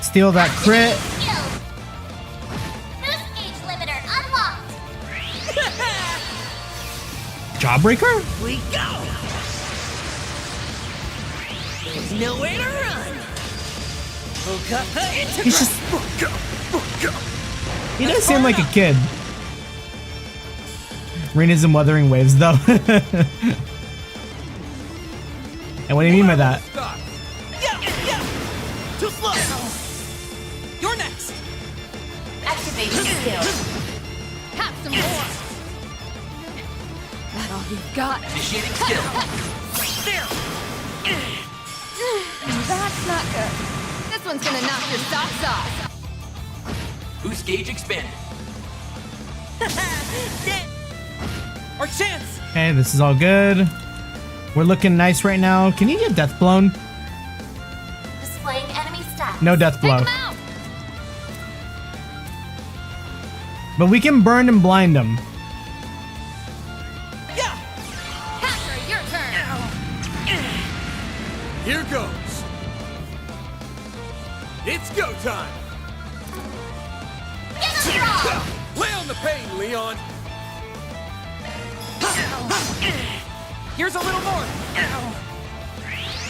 Steal that crit. Boost gauge limiter unlocked. Jawbreaker? We go! There's nowhere to run. He's just... He does seem like a kid. Rena's in Wuthering Waves, though. And what do you mean by that? Too slow. You're next. Activating skill. Have some more. That all you've got? Initiating skill. There. That's not good. This one's gonna knock your socks off. Boost gauge expanded. Our chance. Okay, this is all good. We're looking nice right now. Can you get death blown? Displaying enemy stats. No death blow. Take 'em out. But we can burn and blind him. Catcher, your turn. Here goes. It's go time. Lay on the pain, Leon. Here's a little more.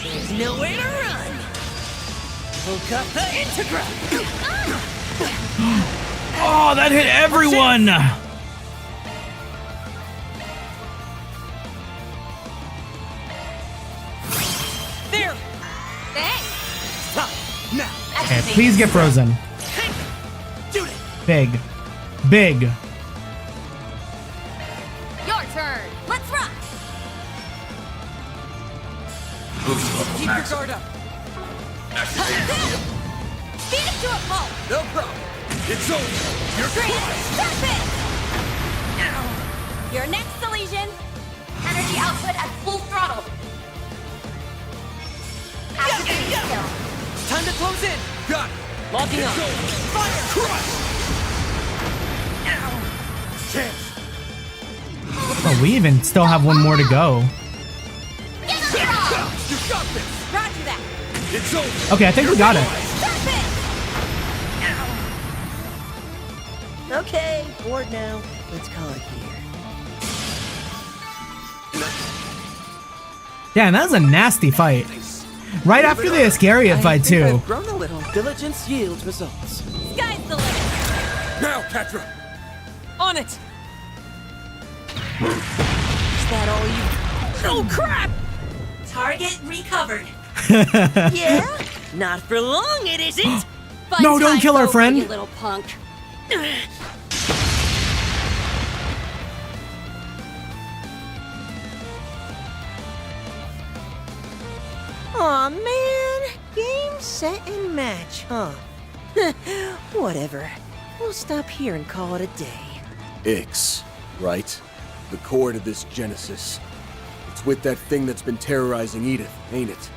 There's nowhere to run. Integra. Oh, that hit everyone! There. Thanks. Stop now. Okay, please get frozen. Big. Big. Your turn. Let's rock. Keep your guard up. Beat it to a pulp. No problem. It's over. You're Stop it. Your next, Elysian. Energy output at full throttle. Activating skill. time to close in. Got it. Locking on. Fire. Crush. Chance. Oh, we even still have one more to go. You got this. Roger that. It's over. Okay, I think we got it. Stop it. Okay, bored now. Let's call it here. Yeah, that was a nasty fight. Right after the Iscariot fight, too. I've grown a little. Diligence yields results. Sky's the limit. Now, Catra. On it! Is that all you... Oh, crap! Target recovered. Yeah? Not for long, it isn't! Fun No, don't time's kill our over, friend. You little punk. Aw, man. Game, set, and match, huh? Whatever. We'll stop here and call it a day. Ix, right? The core to this Genesis. It's with that thing that's been terrorizing Edith, ain't it?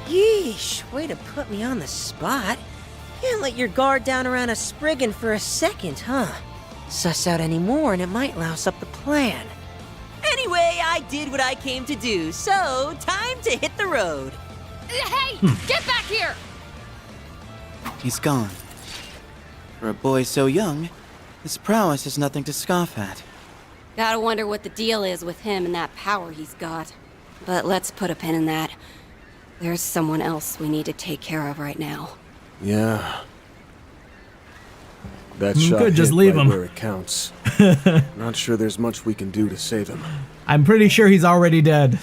Yeesh, way to put me on the spot. Can't let your guard down around a Spriggan for a second, huh? Suss out any more and it might louse up the plan. Anyway, I did what I came to do, so time to hit the road. Hey, get back here! He's gone. For a boy so young, his prowess is nothing to scoff at. Gotta wonder what the deal is with him and that power he's got. But let's put a pin in that. There's someone else we need to take care of right now. Yeah. That You shot could just hit leave right him. where it counts. Not sure there's much we can do to save him. I'm pretty sure he's already dead.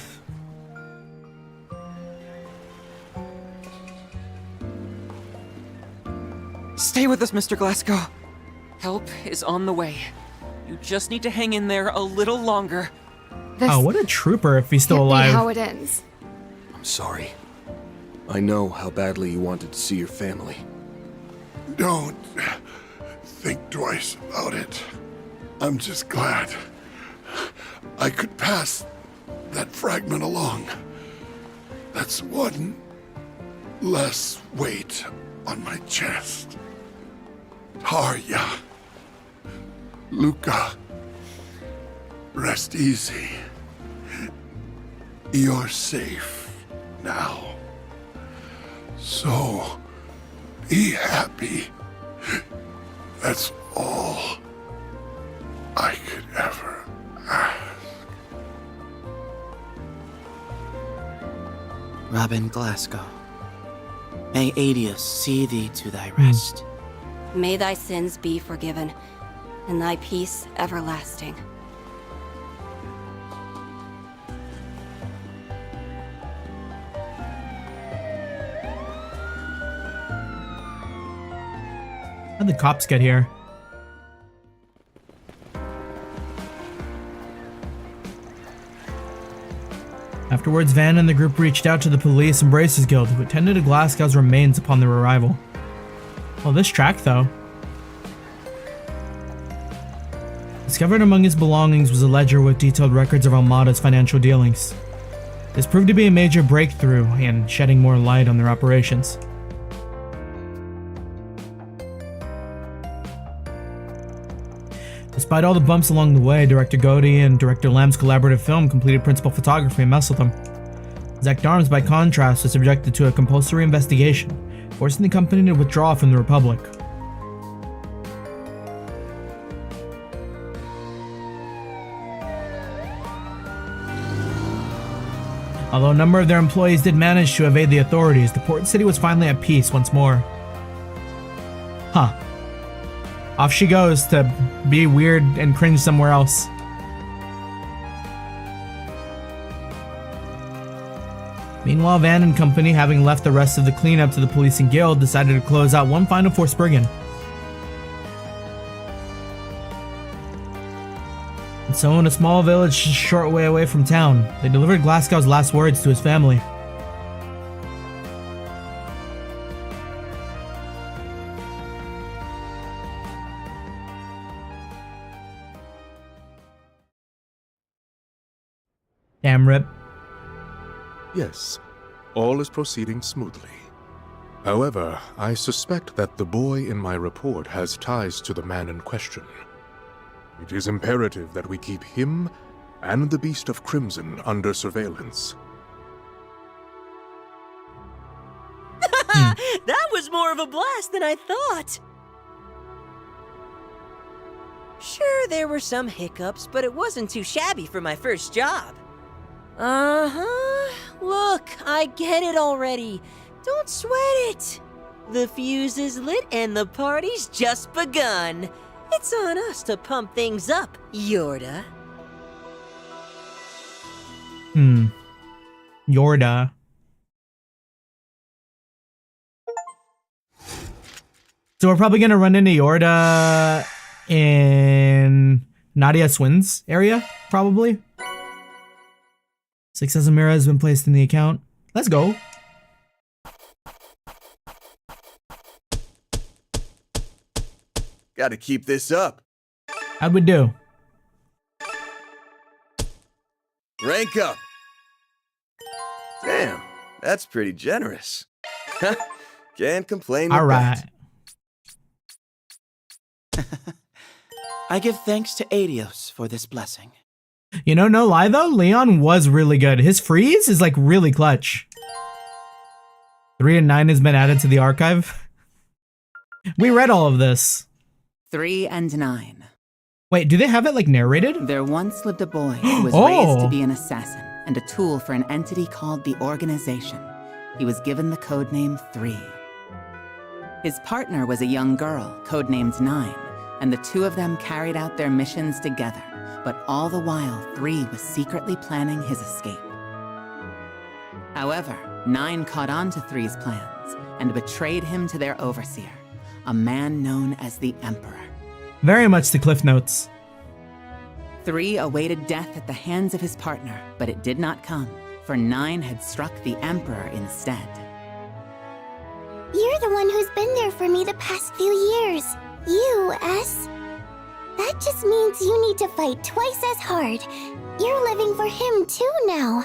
Stay with us, Mr. Glasgow. Help is on the way. You just need to hang in there a little longer. This Oh, what a trooper if he's still can't be alive. how it ends. I'm sorry. I know how badly you wanted to see your family. Don't think twice about it. I'm just glad I could pass that fragment along. That's one less weight on my chest. Tarja, Luca, rest easy. You're safe now. So, be happy. That's all I could ever ask. Robin Glasgow, may Adius see thee to thy rest. May thy sins be forgiven, and thy peace everlasting. How'd the cops get here? Afterwards, Van and the group reached out to the Police and Braces Guild, who attended to Glasgow's remains upon their arrival. Well, this track, though. Discovered among his belongings was a ledger with detailed records of Armada's financial dealings. This proved to be a major breakthrough in shedding more light on their operations. Despite all the bumps along the way, Director Godey and Director Lamb's collaborative film completed principal photography and messed with them. Zach Darms, by contrast, was subjected to a compulsory investigation, forcing the company to withdraw from the Republic. Although a number of their employees did manage to evade the authorities, the port city was finally at peace once more. Huh. Off she goes to be weird and cringe somewhere else. Meanwhile, Van and company, having left the rest of the cleanup to the police and guild, decided to close out one final Force Brigand. And so, in a small village just a short way away from town, they delivered Glasgow's last words to his family. Damn rip. Yes, all is proceeding smoothly. However, I suspect that the boy in my report has ties to the man in question. It is imperative that we keep him and the Beast of Crimson under surveillance. That was more of a blast than I thought! Sure, there were some hiccups, but it wasn't too shabby for my first job. Uh-huh. Look, I get it already. Don't sweat it. The fuse is lit and the party's just begun. It's on us to pump things up, Yorda. Yorda. So we're probably gonna run into Yorda in Nadia Swin's area, probably. 6 Zemuria has been placed in the account. Let's go. Gotta keep this up. How'd we do? Rank up. Damn, that's pretty generous. Can't complain with Alright. I give thanks to Adios for this blessing. You know, no lie though, Leon was really good. His freeze is like really clutch. 3 and 9 has been added to the archive. We read all of this. 3 and 9. Wait, do they have it like narrated? There once lived a boy who was raised to be an assassin and a tool for an entity called the Organization. He was given the codename 3. His partner was a young girl, codenamed 9, and the two of them carried out their missions together. But all the while, 3 was secretly planning his escape. However, 9 caught on to 3's plans and betrayed him to their overseer, a man known as the Emperor. Very much the Cliff Notes. 3 awaited death at the hands of his partner, but it did not come, for 9 had struck the Emperor instead. You're the one who's been there for me the past few years. You, S. That just means you need to fight twice as hard. You're living for him too now.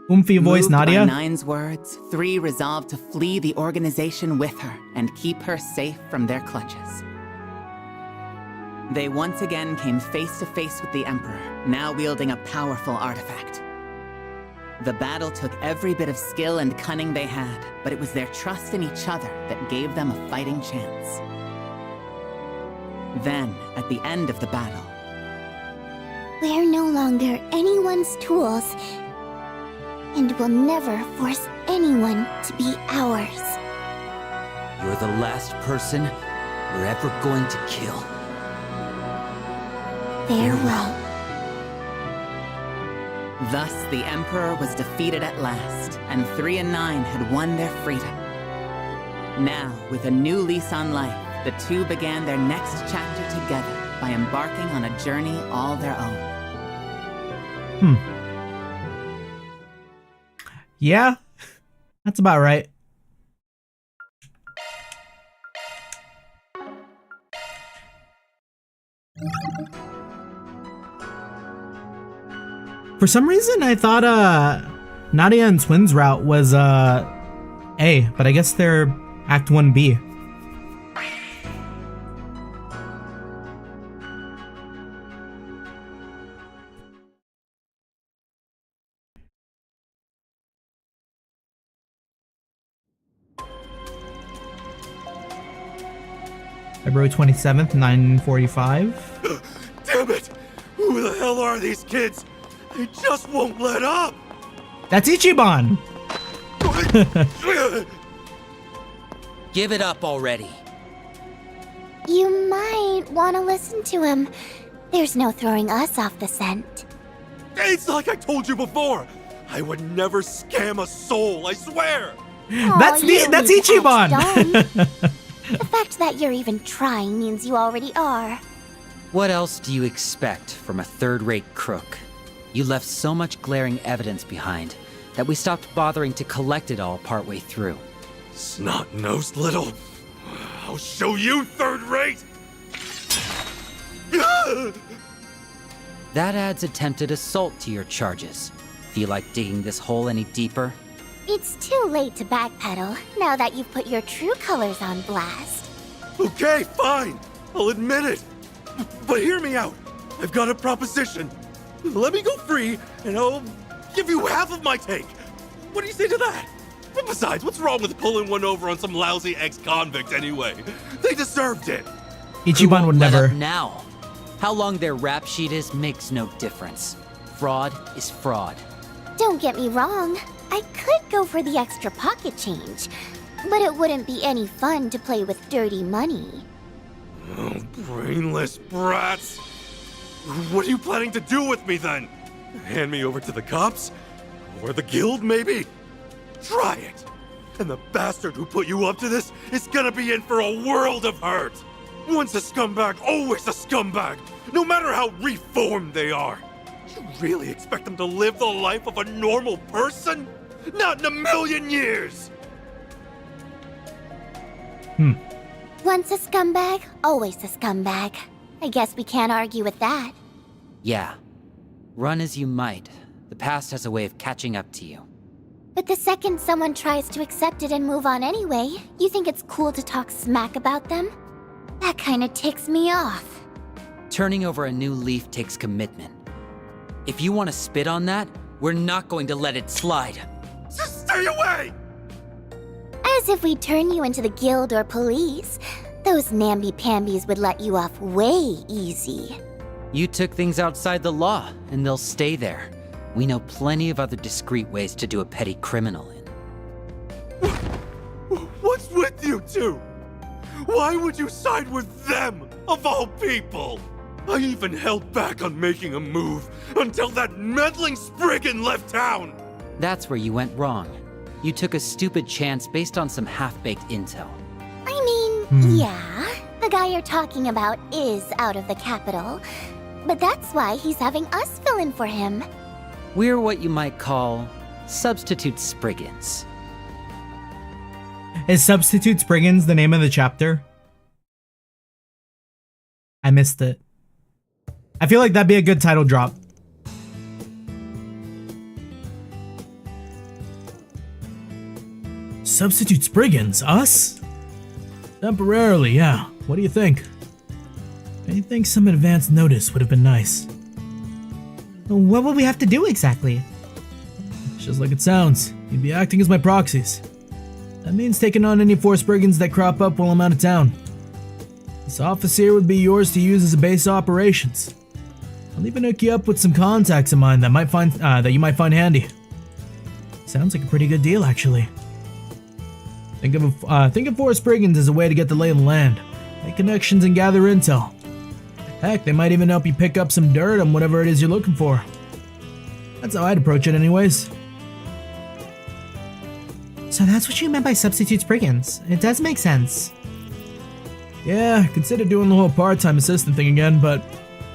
Oomphy voice Moved Nadia. by 9's words, 3 resolved to flee the organization with her and keep her safe from their clutches. They once again came face to face with the Emperor, now wielding a powerful artifact. The battle took every bit of skill and cunning they had, but it was their trust in each other that gave them a fighting chance. Then, at the end of the battle, We're no longer anyone's tools, and will never force anyone to be ours. You're the last person we're ever going to kill. Farewell. thus the Emperor was defeated at last, and 3 and 9 had won their freedom. Now, with a new lease on life, the two began their next chapter together by embarking on a journey all their own. Yeah, that's about right. For some reason, I thought Nadia and Twins route was A, but I guess they're Act 1B. February 27th, 9:45. Damn it! Who the hell are these kids? They just won't let up! That's Ichiban! Give it up already. You might want to listen to him. There's no throwing us off the scent. It's like I told you before! I would never scam a soul, I swear! That's Ichiban! The fact that you're even trying means you already are. What else do you expect from a third-rate crook? You left so much glaring evidence behind that we stopped bothering to collect it all partway through. Snot-nosed little... I'll show you third-rate! That adds attempted assault to your charges. Feel like digging this hole any deeper? It's too late to backpedal, now that you've put your true colors on blast. Okay, fine! I'll admit it! But hear me out! I've got a proposition! Let me go free, and I'll give you half of my take! What do you say to that? And besides, what's wrong with pulling one over on some lousy ex-convict anyway? They deserved it! Ichiban would Let never. up now. How long their rap sheet is makes no difference. Fraud is fraud. Don't get me wrong, I could go for the extra pocket change, but it wouldn't be any fun to play with dirty money. Oh, brainless brats! What are you planning to do with me then? Hand me over to the cops? Or the guild, maybe? Try it! And the bastard who put you up to this is gonna be in for a world of hurt! Once a scumbag, always a scumbag! No matter how reformed they are! You really expect them to live the life of a normal person? Not in a million years! Once a scumbag, always a scumbag. I guess we can't argue with that. Yeah. Run as you might, the past has a way of catching up to you. But the second someone tries to accept it and move on anyway, you think it's cool to talk smack about them? That kinda ticks me off. Turning over a new leaf takes commitment. If you want to spit on that, we're not going to let it slide. Just stay away! As if we turn you into the guild or police. Those namby-pambies would let you off way easy. You took things outside the law, and they'll stay there. We know plenty of other discreet ways to do a petty criminal in. What's with you two? Why would you side with them, of all people? I even held back on making a move until that meddling spriggan left town! That's where you went wrong. You took a stupid chance based on some half-baked intel. I mean, yeah, the guy you're talking about is out of the capital. But that's why he's having us fill in for him. We're what you might call substitute spriggans. Is Substitute Spriggans the name of the chapter? I missed it. I feel like that'd be a good title drop. Substitute Spriggans, us? Temporarily, yeah. What do you think? I think some advance notice would have been nice. What would we have to do exactly? It's just like it sounds. You'd be acting as my proxies. That means taking on any force brigands that crop up while I'm out of town. This office here would be yours to use as a base of operations. I'll even hook you up with some contacts of mine that you might find handy. Sounds like a pretty good deal, actually. Think of force brigands as a way to get the lay of the land, make connections and gather intel. Heck, they might even help you pick up some dirt on whatever it is you're looking for. That's how I'd approach it anyways. So that's what you meant by substitutes brigands. It does make sense. Yeah, consider doing the whole part-time assistant thing again, but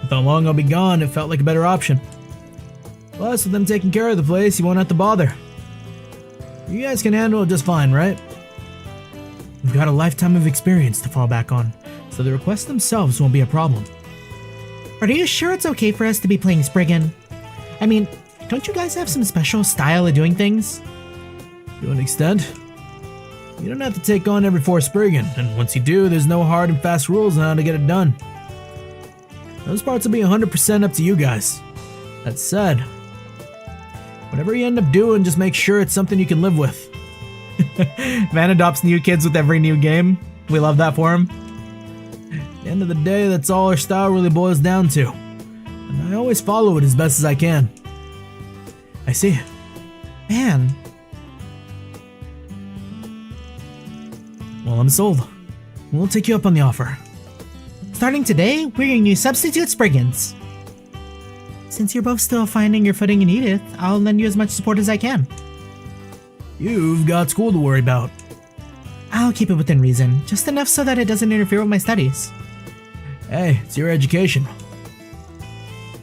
with how long I'll be gone, it felt like a better option. Plus, with them taking care of the place, you won't have to bother. You guys can handle it just fine, right? We've got a lifetime of experience to fall back on, so the requests themselves won't be a problem. But are you sure it's okay for us to be playing Spriggan? I mean, don't you guys have some special style of doing things? To an extent. You don't have to take on every force brigand, and once you do, there's no hard and fast rules on how to get it done. Those parts will be 100% up to you guys. That said, whatever you end up doing, just make sure it's something you can live with. Van adopts new kids with every new game. We love that for him. At the end of the day, that's all our style really boils down to. And I always follow it as best as I can. I see. Man. Well, I'm sold. We'll take you up on the offer. Starting today, we're your new substitute Spriggans. Since you're both still finding your footing in Edith, I'll lend you as much support as I can. You've got school to worry about. I'll keep it within reason, just enough so that it doesn't interfere with my studies. Hey, it's your education.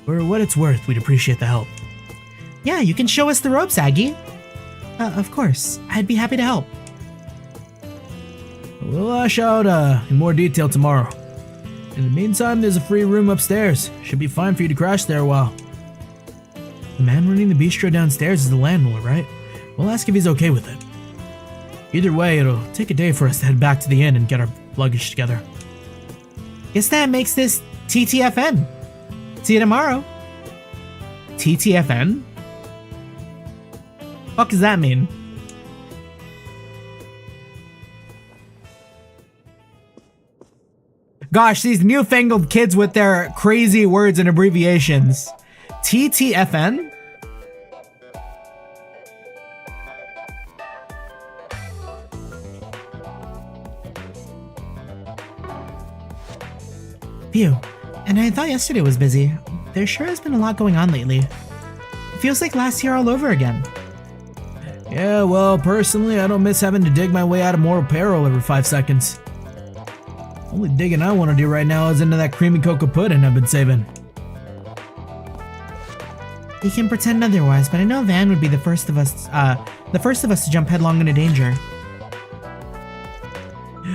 For what it's worth, we'd appreciate the help. Yeah, you can show us the ropes, Aggie. Of course, I'd be happy to help. We'll lash out in more detail tomorrow. In the meantime, there's a free room upstairs. Should be fine for you to crash there a while. The man running the bistro downstairs is the landlord, right? We'll ask if he's okay with it. Either way, it'll take a day for us to head back to the inn and get our luggage together. Guess that makes this TTFN. See you tomorrow. TTFN? What does that mean? Gosh, these newfangled kids with their crazy words and abbreviations. TTFN? Phew. And I thought yesterday was busy. There sure has been a lot going on lately. It feels like last year all over again. Yeah, well, personally, I don't miss having to dig my way out of mortal peril every 5 seconds. Only digging I want to do right now is into that creamy cocoa pudding I've been saving. You can pretend otherwise, but I know Van would be the first of us to jump headlong into danger.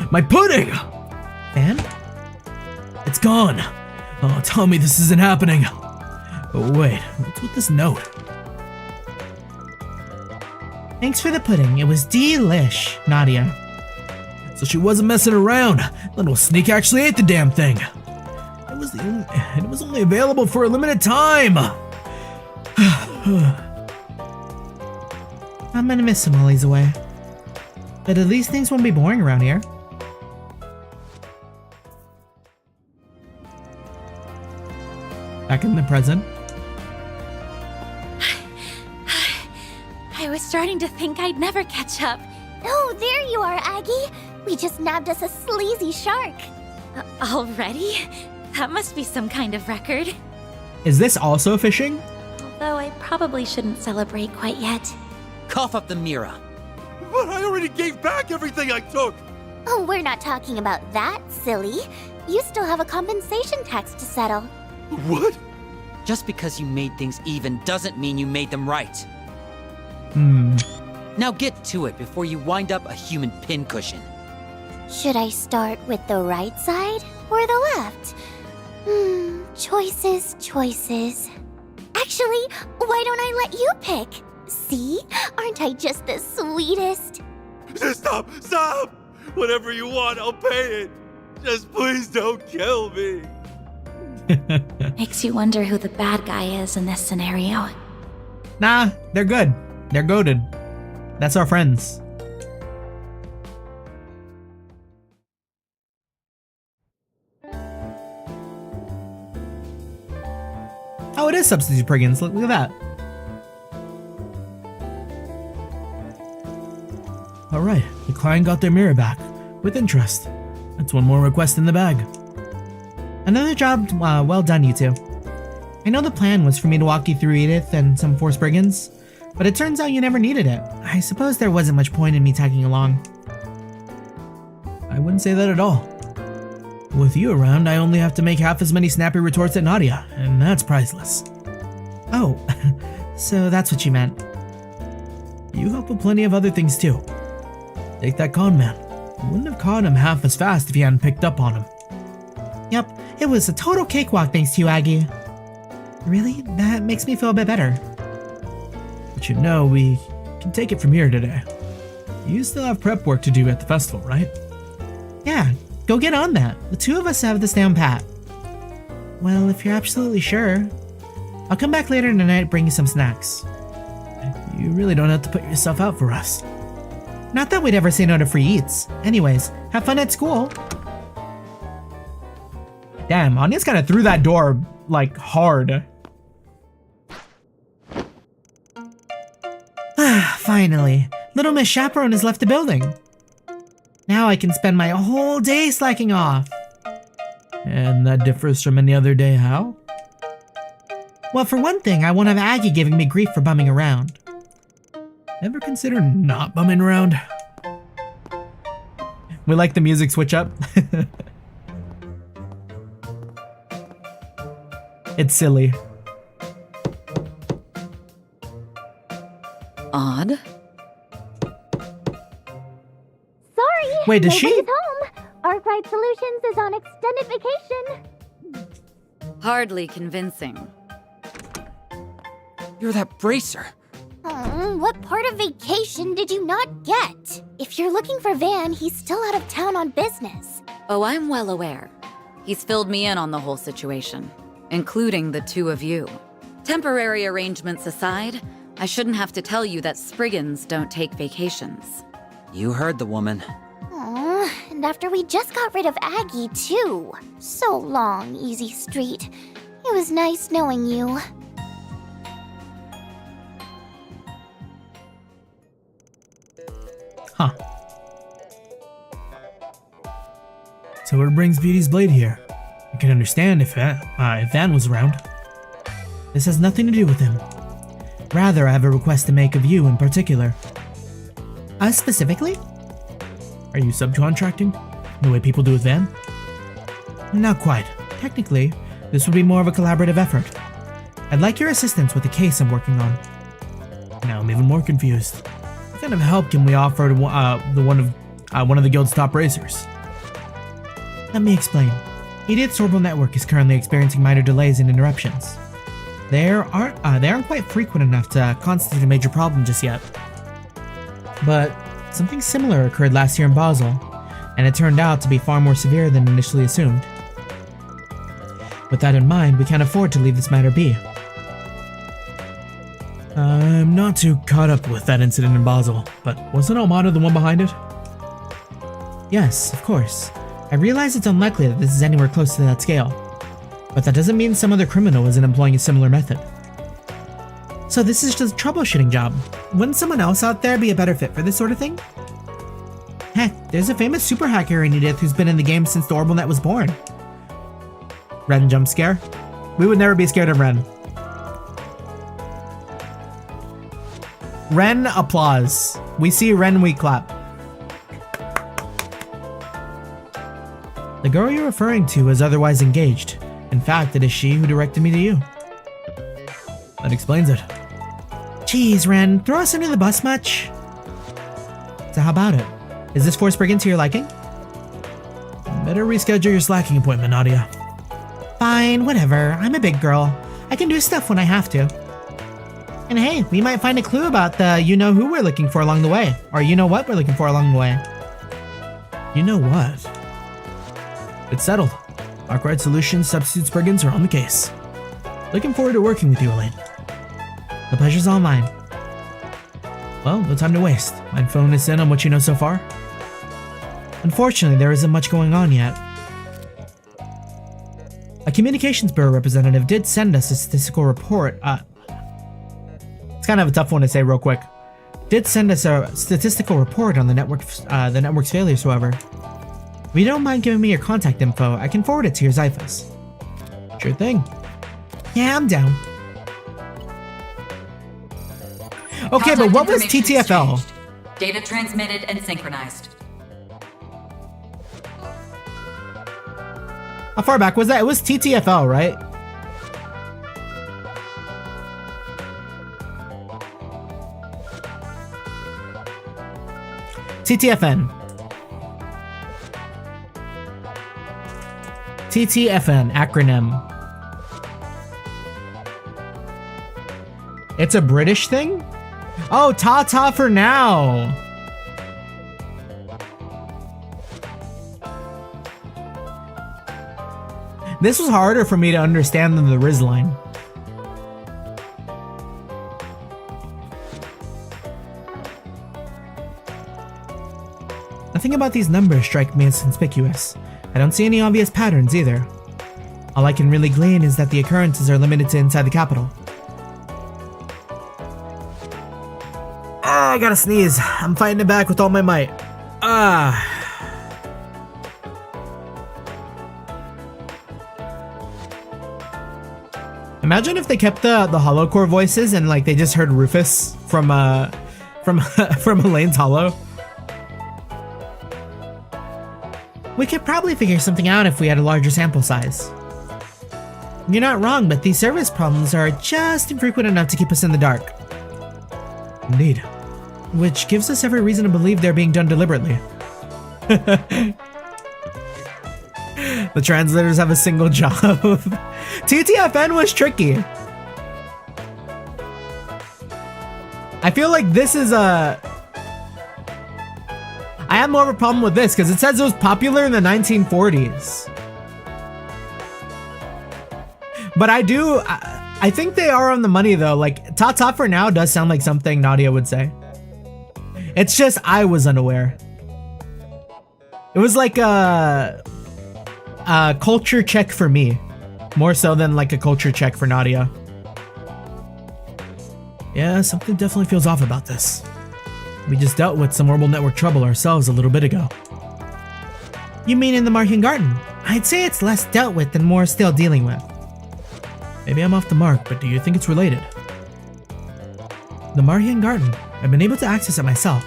My pudding! Van? It's gone. Oh, tell me this isn't happening. Oh wait, what's with this note? Thanks for the pudding. It was delish, Nadia. So she wasn't messing around. Little sneak actually ate the damn thing. It was only available for a limited time. I'm gonna miss him while he's away. But at least things won't be boring around here. Back in the present. I was starting to think I'd never catch up. Oh, there you are, Aggie. We just nabbed us a sleazy shark. Already? That must be some kind of record. Is this also fishing? Although I probably shouldn't celebrate quite yet. Cough up the Mira. But I already gave back everything I took! Oh, we're not talking about that, silly. You still have a compensation tax to settle. What? Just because you made things even doesn't mean you made them right. Now get to it before you wind up a human pincushion. Should I start with the right side or the left? Choices. Actually, why don't I let you pick? See? Aren't I just the sweetest? Stop! Whatever you want, I'll pay it. Just please don't kill me. Makes you wonder who the bad guy is in this scenario. Nah, they're good. They're goated. That's our friends. Oh, it is substitute brigands. Look at that. Alright, the client got their mirror back. With interest. That's one more request in the bag. Another job well done, you two. I know the plan was for me to walk you through Edith and some Force Brigands, but it turns out you never needed it. I suppose there wasn't much point in me tagging along. I wouldn't say that at all. With you around, I only have to make half as many snappy retorts at Nadia, and that's priceless. Oh, so that's what you meant. You help with plenty of other things too. Take that con man. You wouldn't have caught him half as fast if you hadn't picked up on him. Yep, it was a total cakewalk thanks to you, Aggie. Really? That makes me feel a bit better. But you know, we can take it from here today. You still have prep work to do at the festival, right? Yeah, go get on that. The two of us have this down pat. Well, if you're absolutely sure. I'll come back later tonight and bring you some snacks. You really don't have to put yourself out for us. Not that we'd ever say no to free eats. Anyways, have fun at school. Damn, Anya's kind of threw that door, like, hard. Finally, Little Miss Chaperone has left the building. Now I can spend my whole day slacking off. And that differs from any other day, how? Well, for one thing, I won't have Aggie giving me grief for bumming around. Ever consider not bumming around? We like the music switch up. It's silly. Odd. Sorry. Wait, does she? Nobody's home. Arkride Solutions is on extended vacation. Hardly convincing. You're that bracer. What part of vacation did you not get? If you're looking for Van, he's still out of town on business. Oh, I'm well aware. He's filled me in on the whole situation, including the two of you. Temporary arrangements aside, I shouldn't have to tell you that Spriggans don't take vacations. You heard the woman. Aww, and after we just got rid of Aggie, too. So long, Easy Street. It was nice knowing you. Huh. So what brings Beauty's Blade here? I can understand if Van was around. This has nothing to do with him. Rather, I have a request to make of you in particular. Us specifically? Are you subcontracting? The way people do with Van? Not quite. Technically, this would be more of a collaborative effort. I'd like your assistance with the case I'm working on. Now I'm even more confused. What kind of help can we offer to one of the guild's top racers? Let me explain. Edith's orbital network is currently experiencing minor delays and interruptions. They aren't quite frequent enough to constitute a major problem just yet. But something similar occurred last year in Basel, and it turned out to be far more severe than initially assumed. With that in mind, we can't afford to leave this matter be. I'm not too caught up with that incident in Basel, but wasn't Almada the one behind it? Yes, of course. I realize it's unlikely that this is anywhere close to that scale, but that doesn't mean some other criminal isn't employing a similar method. So this is just a troubleshooting job. Wouldn't someone else out there be a better fit for this sort of thing? Heck, there's a famous super hacker in Edith who's been in the game since the orbital net was born. Ren jump scare? We would never be scared of Ren. Ren applause. We see Ren, we clap. The girl you're referring to is otherwise engaged. In fact, it is she who directed me to you. That explains it. Jeez, Ren, throw us under the bus much? So how about it? Is this Force Brigand to your liking? Better reschedule your slacking appointment, Nadia. Fine, whatever. I'm a big girl. I can do stuff when I have to. And hey, we might find a clue about the you-know-who we're looking for along the way. Or you-know-what we're looking for along the way. You know what? It's settled. Arkride Solutions substitute brigands are on the case. Looking forward to working with you, Elaine. The pleasure's all mine. Well, no time to waste. Mind filling us in on what you know so far? Unfortunately, there isn't much going on yet. A Communications Bureau representative did send us a statistical report. It's kind of a tough one to say real quick. Did send us a statistical report on the network's failures, however. If you don't mind giving me your contact info, I can forward it to your Xiphus. Sure thing. Yeah, I'm down. Okay, but what was TTFL? Exchanged. Data transmitted and synchronized. How far back was that? It was TTFL, right? TTFN. TTFN acronym. It's a British thing? Oh, ta-ta for now. This was harder for me to understand than the Riz line. Nothing about these numbers strike me as conspicuous. I don't see any obvious patterns either. All I can really glean is that the occurrences are limited to inside the capital. I gotta sneeze. I'm fighting it back with all my might. Imagine if they kept the holocore voices and like they just heard Rufus from Elaine's Hollow. We could probably figure something out if we had a larger sample size. You're not wrong, but these service problems are just infrequent enough to keep us in the dark. Indeed. Which gives us every reason to believe they're being done deliberately. The translators have a single job. TTFN was tricky. I feel like this is a... I have more of a problem with this because it says it was popular in the 1940s. But I think they are on the money though. Like, ta-ta for now does sound like something Nadia would say. It's just I was unaware. It was like a culture check for me. More so than like a culture check for Nadia. Yeah, something definitely feels off about this. We just dealt with some horrible network trouble ourselves a little bit ago. You mean in the Martian Garden? I'd say it's less dealt with than more still dealing with. Maybe I'm off the mark, but do you think it's related? The Martian Garden. I've been able to access it myself.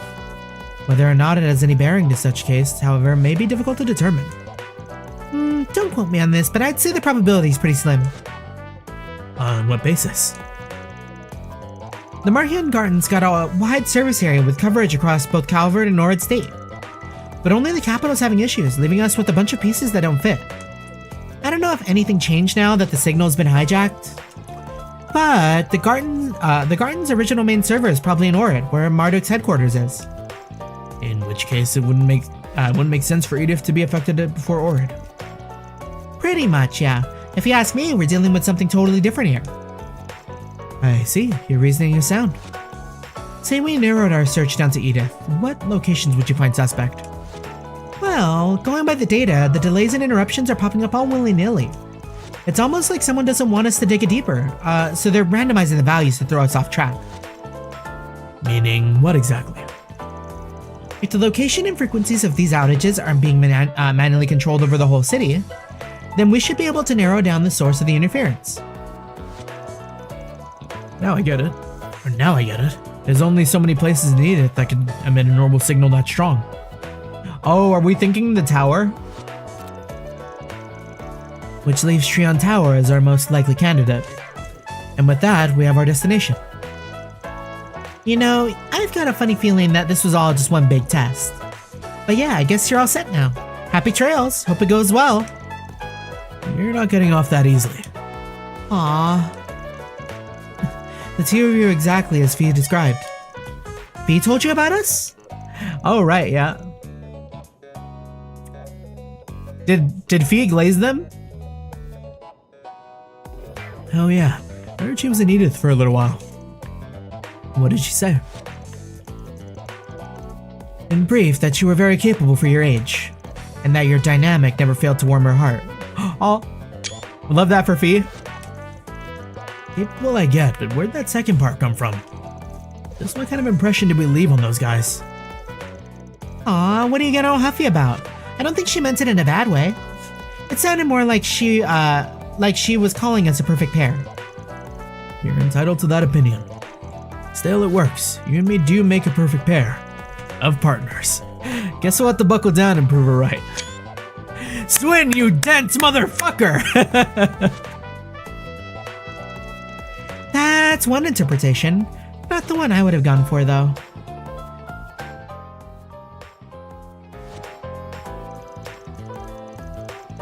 Whether or not it has any bearing to such case, however, may be difficult to determine. Don't quote me on this, but I'd say the probability is pretty slim. On what basis? The Martian Garden's got a wide service area with coverage across both Calvard and Norrid State. But only the capital's having issues, leaving us with a bunch of pieces that don't fit. I don't know if anything changed now that the signal's been hijacked. But the Garden's original main server is probably in Norrid, where Marduk's headquarters is. In which case, it wouldn't make sense for Edith to be affected before Norrid. Pretty much, yeah. If you ask me, we're dealing with something totally different here. I see. Your reasoning is sound. Say we narrowed our search down to Edith. What locations would you find suspect? Well, going by the data, the delays and interruptions are popping up all willy-nilly. It's almost like someone doesn't want us to dig it deeper, so they're randomizing the values to throw us off track. Meaning what exactly? If the location and frequencies of these outages aren't being manually controlled over the whole city, then we should be able to narrow down the source of the interference. Now I get it. Or now I get it. There's only so many places in Edith that can emit a normal signal that strong. Oh, are we thinking the tower? Which leaves Trion Tower as our most likely candidate. And with that, we have our destination. You know, I've got a funny feeling that this was all just one big test. But yeah, I guess you're all set now. Happy trails. Hope it goes well. You're not getting off that easily. Aww. The two of you are exactly as Fee described. Fee told you about us? Oh, right, yeah. Did Fee glaze them? Oh yeah, I heard she was in Edith for a little while. What did she say? In brief, that you were very capable for your age, and that your dynamic never failed to warm her heart. Oh, love that for Fee. Capable I get, but where'd that second part come from? Just what kind of impression did we leave on those guys? Aw, what are you getting all huffy about? I don't think she meant it in a bad way. It sounded more like she was calling us a perfect pair. You're entitled to that opinion. Still, it works. You and me do make a perfect pair of partners. Guess we'll have to buckle down and prove her right. Swin, you dense motherfucker! That's one interpretation. Not the one I would have gone for, though.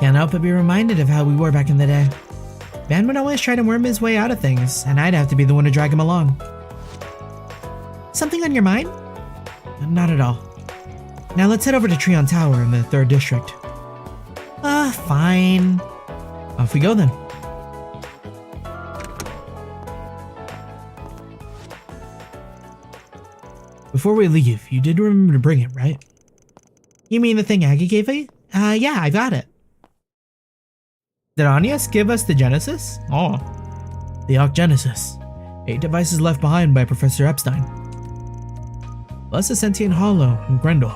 Can't help but be reminded of how we were back in the day. Van would always try to worm his way out of things, and I'd have to be the one to drag him along. Something on your mind? Not at all. Now let's head over to Treon Tower in the 3rd District. Fine. Off we go then. Before we leave, you did remember to bring it, right? You mean the thing Aggie gave you? Yeah, I got it. Did Anias give us the Genesis? Oh. The Arc Genesis. 8 devices left behind by Professor Epstein. Plus a sentient hollow and Grendel.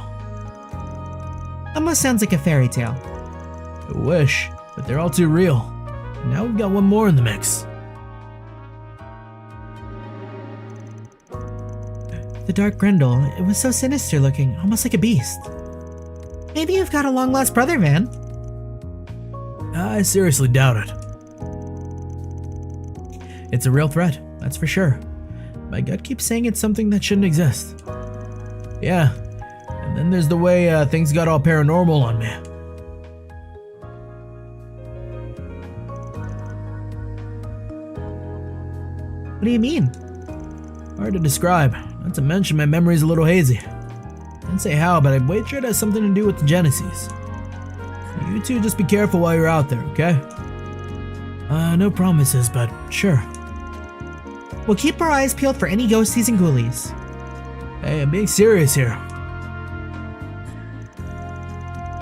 Almost sounds like a fairy tale. I wish, but they're all too real. And now we've got one more in the mix. The Dark Grendel, it was so sinister looking, almost like a beast. Maybe you've got a long-lost brother, Van. I seriously doubt it. It's a real threat, that's for sure. My gut keeps saying it's something that shouldn't exist. Yeah, and then there's the way things got all paranormal on me. What do you mean? Hard to describe, not to mention my memory's a little hazy. Can't say how, but I'd wager it has something to do with the Genesis. You two just be careful while you're out there, okay? No promises, but sure. We'll keep our eyes peeled for any ghosties and ghoulies. Hey, I'm being serious here.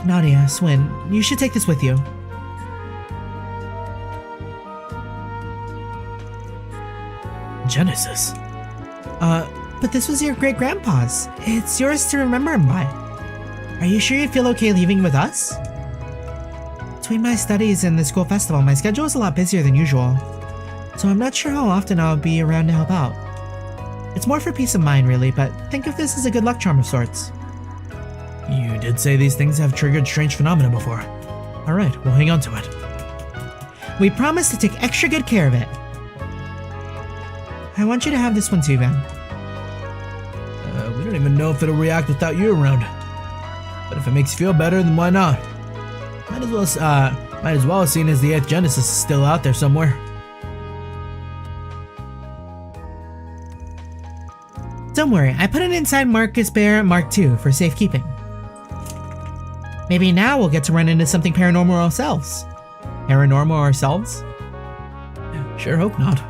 Nadia, Swin, you should take this with you. Genesis? But this was your great-grandpa's. It's yours to remember him by. Are you sure you'd feel okay leaving with us? Between my studies and the school festival, my schedule is a lot busier than usual. So I'm not sure how often I'll be around to help out. It's more for peace of mind, really, but think of this as a good luck charm of sorts. You did say these things have triggered strange phenomena before. Alright, we'll hang on to it. We promise to take extra good care of it. I want you to have this one too, Van. We don't even know if it'll react without you around. But if it makes you feel better, then why not? Might as well, seeing as the 8th Genesis is still out there somewhere. Don't worry, I put it inside Marcus Bear Mark II for safekeeping. Maybe now we'll get to run into something paranormal ourselves. Paranormal ourselves? Sure hope not.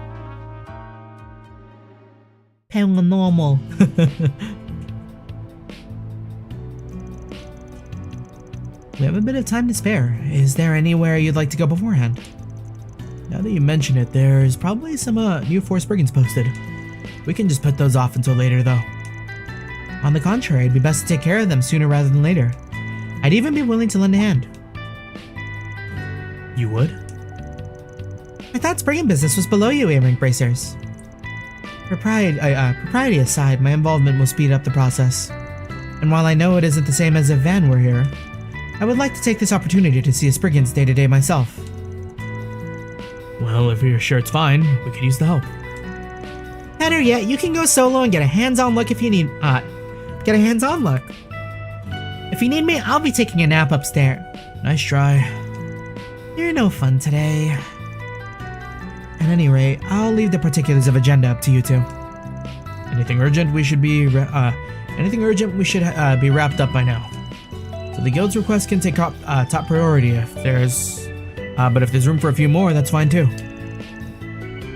Paranormal. We have a bit of time to spare. Is there anywhere you'd like to go beforehand? Now that you mention it, there's probably some new Force Brigands posted. We can just put those off until later, though. On the contrary, it'd be best to take care of them sooner rather than later. I'd even be willing to lend a hand. You would? I thought Spriggan business was below you, A-Rank Bracers. Propriety aside, my involvement will speed up the process. And while I know it isn't the same as if Van were here, I would like to take this opportunity to see a Spriggan's day-to-day myself. Well, if you're sure it's fine, we could use the help. Better yet, you can go solo and get a hands-on look if you need, get a hands-on look. If you need me, I'll be taking a nap upstairs. Nice try. You're no fun today. At any rate, I'll leave the particulars of agenda up to you two. Anything urgent, we should be, be wrapped up by now. So the guild's request can take top priority if there's, but if there's room for a few more, that's fine too.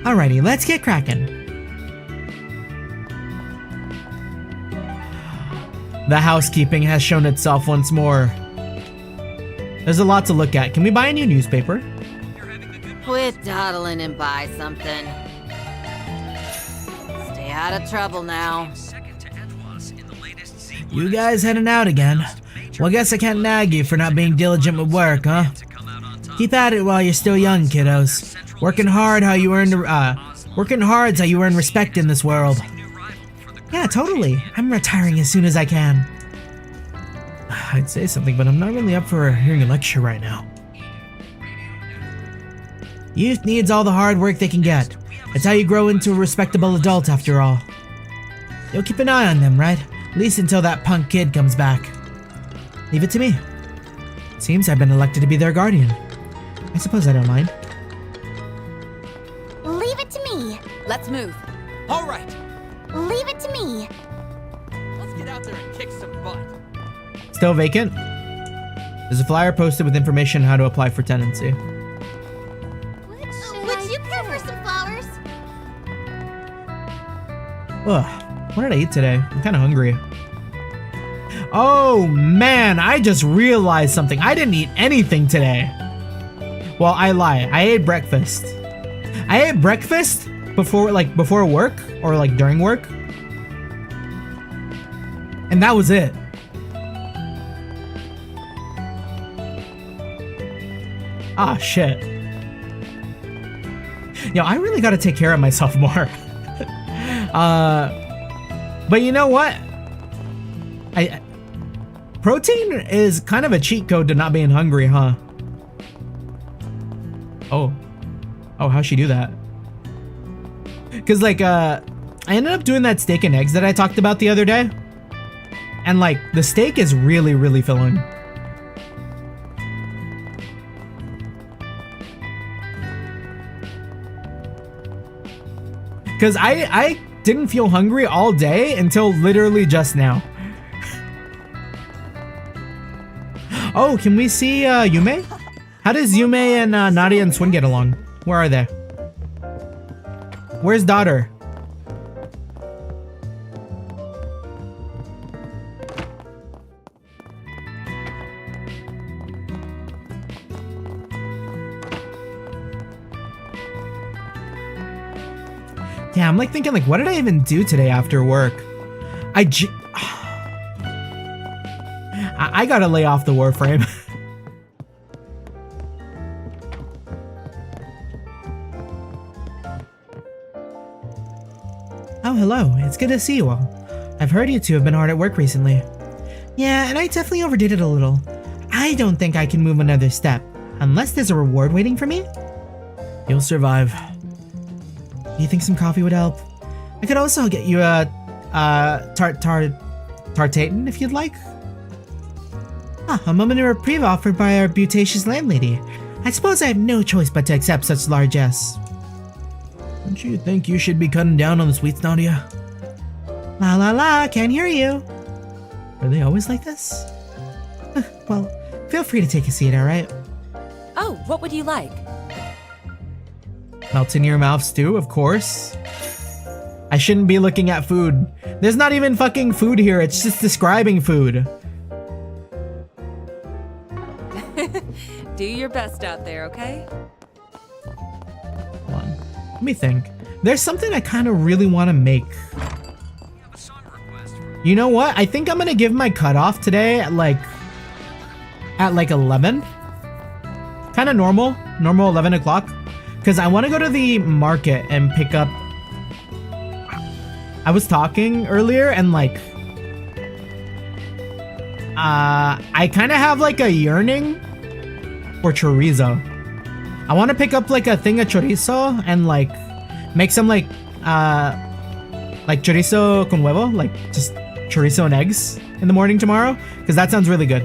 Alrighty, let's get cracking. The housekeeping has shown itself once more. There's a lot to look at. Can we buy a new newspaper? Quit dawdling and buy something. Stay out of trouble now. You guys heading out again? Well, I guess I can't nag you for not being diligent with work, huh? Keep at it while you're still young, kiddos. Working hard's how you earn respect in this world. Yeah, totally. I'm retiring as soon as I can. I'd say something, but I'm not really up for hearing a lecture right now. Youth needs all the hard work they can get. It's how you grow into a respectable adult, after all. You'll keep an eye on them, right? At least until that punk kid comes back. Leave it to me. Seems I've been elected to be their guardian. I suppose I don't mind. Leave it to me. Let's move. All right. Leave it to me. Let's get out there and kick some butt. Still vacant? There's a flyer posted with information on how to apply for tenancy. Would you care for some flowers? Ugh, what did I eat today? I'm kind of hungry. Oh man, I just realized something. I didn't eat anything today. Well, I lie. I ate breakfast. I ate breakfast before work or like during work. And that was it. Ah, shit. Yo, I really gotta take care of myself more. But you know what? Protein is kind of a cheat code to not being hungry, huh? Oh, how'd she do that? Cause like, I ended up doing that steak and eggs that I talked about the other day. And like, the steak is really, really filling. Cause I didn't feel hungry all day until literally just now. Oh, can we see Yume? How does Yume and Nadia and Swin get along? Where are they? Where's daughter? Yeah, I'm like thinking like, what did I even do today after work? I gotta lay off the Warframe. Oh, hello. It's good to see you all. I've heard you two have been hard at work recently. Yeah, and I definitely overdid it a little. I don't think I can move another step, unless there's a reward waiting for me. You'll survive. You think some coffee would help? I could also get you a tartatin if you'd like. Ah, a moment of reprieve offered by our beauticious landlady. I suppose I have no choice but to accept such largesse. Don't you think you should be cutting down on the sweets, Nadia? La la la, can't hear you. Are they always like this? Well, feel free to take a seat, alright? Oh, what would you like? Melts in your mouth stew, of course. I shouldn't be looking at food. There's not even fucking food here, it's just describing food. Do your best out there, okay? Hold on. Let me think. There's something I kind of really want to make. You know what? I think I'm gonna give my cutoff today at like 11. Kind of normal 11 o'clock. Because I want to go to the market and pick up. I was talking earlier and like, I kind of have like a yearning for chorizo. I want to pick up like a thing of chorizo and like make some like chorizo con huevo, like just chorizo and eggs in the morning tomorrow, because that sounds really good.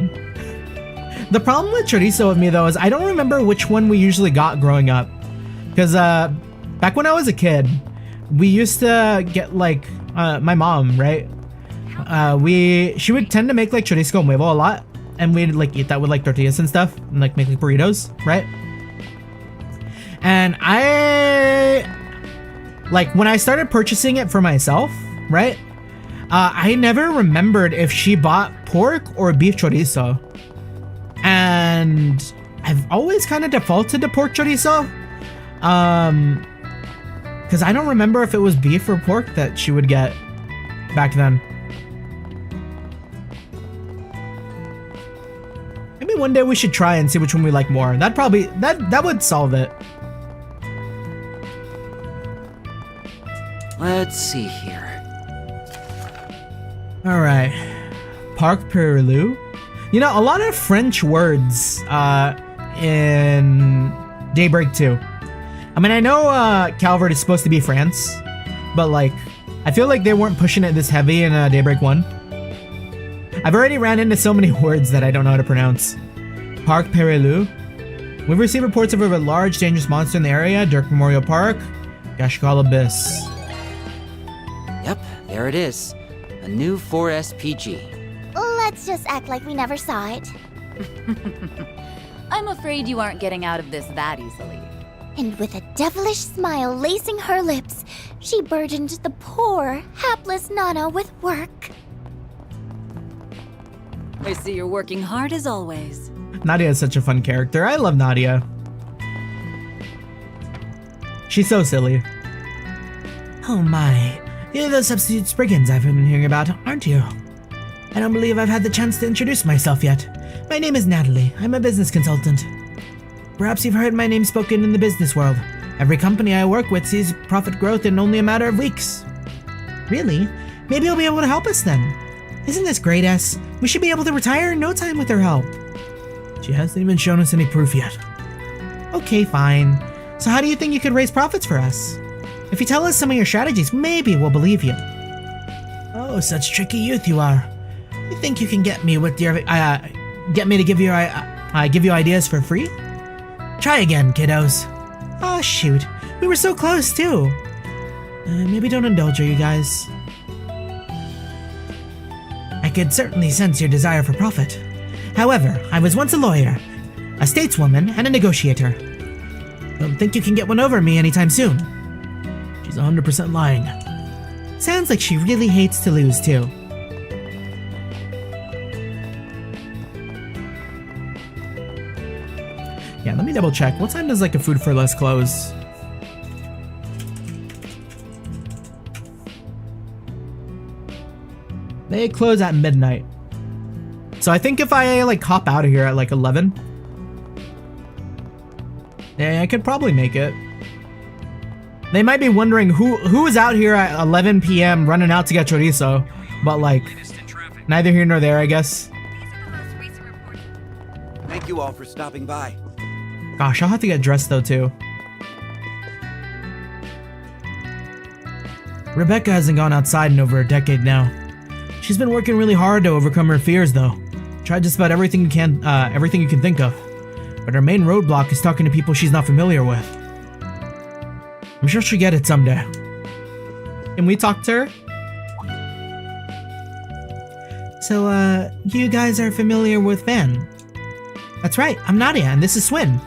The problem with chorizo with me though is I don't remember which one we usually got growing up, because back when I was a kid, we used to get like my mom, right? She would tend to make like chorizo con huevo a lot, and we'd like eat that with like tortillas and stuff, and like make like burritos, right? And I like when I started purchasing it for myself, right? I never remembered if she bought pork or beef chorizo. And I've always kind of defaulted to pork chorizo. Because I don't remember if it was beef or pork that she would get back then. Maybe one day we should try and see which one we like more. That would solve it. Let's see here. All right, Parc Perlu. You know, a lot of French words in Daybreak II. I mean, I know Calvard is supposed to be France, but like, I feel like they weren't pushing it this heavy in Daybreak 1. I've already ran into so many words that I don't know how to pronounce. Parc Perlu. We've received reports of a large, dangerous monster in the area. Dirk Memorial Park. Gashgal Abyss. Yep, there it is. A new 4SPG. Let's just act like we never saw it. I'm afraid you aren't getting out of this that easily. And with a devilish smile lacing her lips, she burdened the poor, hapless Nana with work. I see you're working hard as always. Nadia is such a fun character. I love Nadia. She's so silly. Oh my. You're the substitute Spriggans I've been hearing about, aren't you? I don't believe I've had the chance to introduce myself yet. My name is Natalie. I'm a business consultant. Perhaps you've heard my name spoken in the business world. Every company I work with sees profit growth in only a matter of weeks. Really? Maybe you'll be able to help us then. Isn't this great, S? We should be able to retire in no time with her help. She hasn't even shown us any proof yet. Okay, fine. So how do you think you could raise profits for us? If you tell us some of your strategies, maybe we'll believe you. Oh, such tricky youth you are. You think you can get me with your get me to give you ideas for free? Try again, kiddos. Oh shoot, we were so close too. Maybe don't indulge her, you guys. I could certainly sense your desire for profit. However, I was once a lawyer, a stateswoman, and a negotiator. Don't think you can get one over me anytime soon. She's 100% lying. Sounds like she really hates to lose too. Yeah, let me double check. What time does like a Food for Less close? They close at midnight. So I think if I like hop out of here at like 11, yeah, I could probably make it. They might be wondering who is out here at 11 p.m. running out to get chorizo, but like neither here nor there, I guess. Thank you all for stopping by. Gosh, I'll have to get dressed though too. Rebecca hasn't gone outside in over a decade now. She's been working really hard to overcome her fears though. Tried just about everything you can think of. But her main roadblock is talking to people she's not familiar with. I'm sure she'll get it someday. Can we talk to her? So, you guys are familiar with Van? That's right, I'm Nadia, and this is Swin.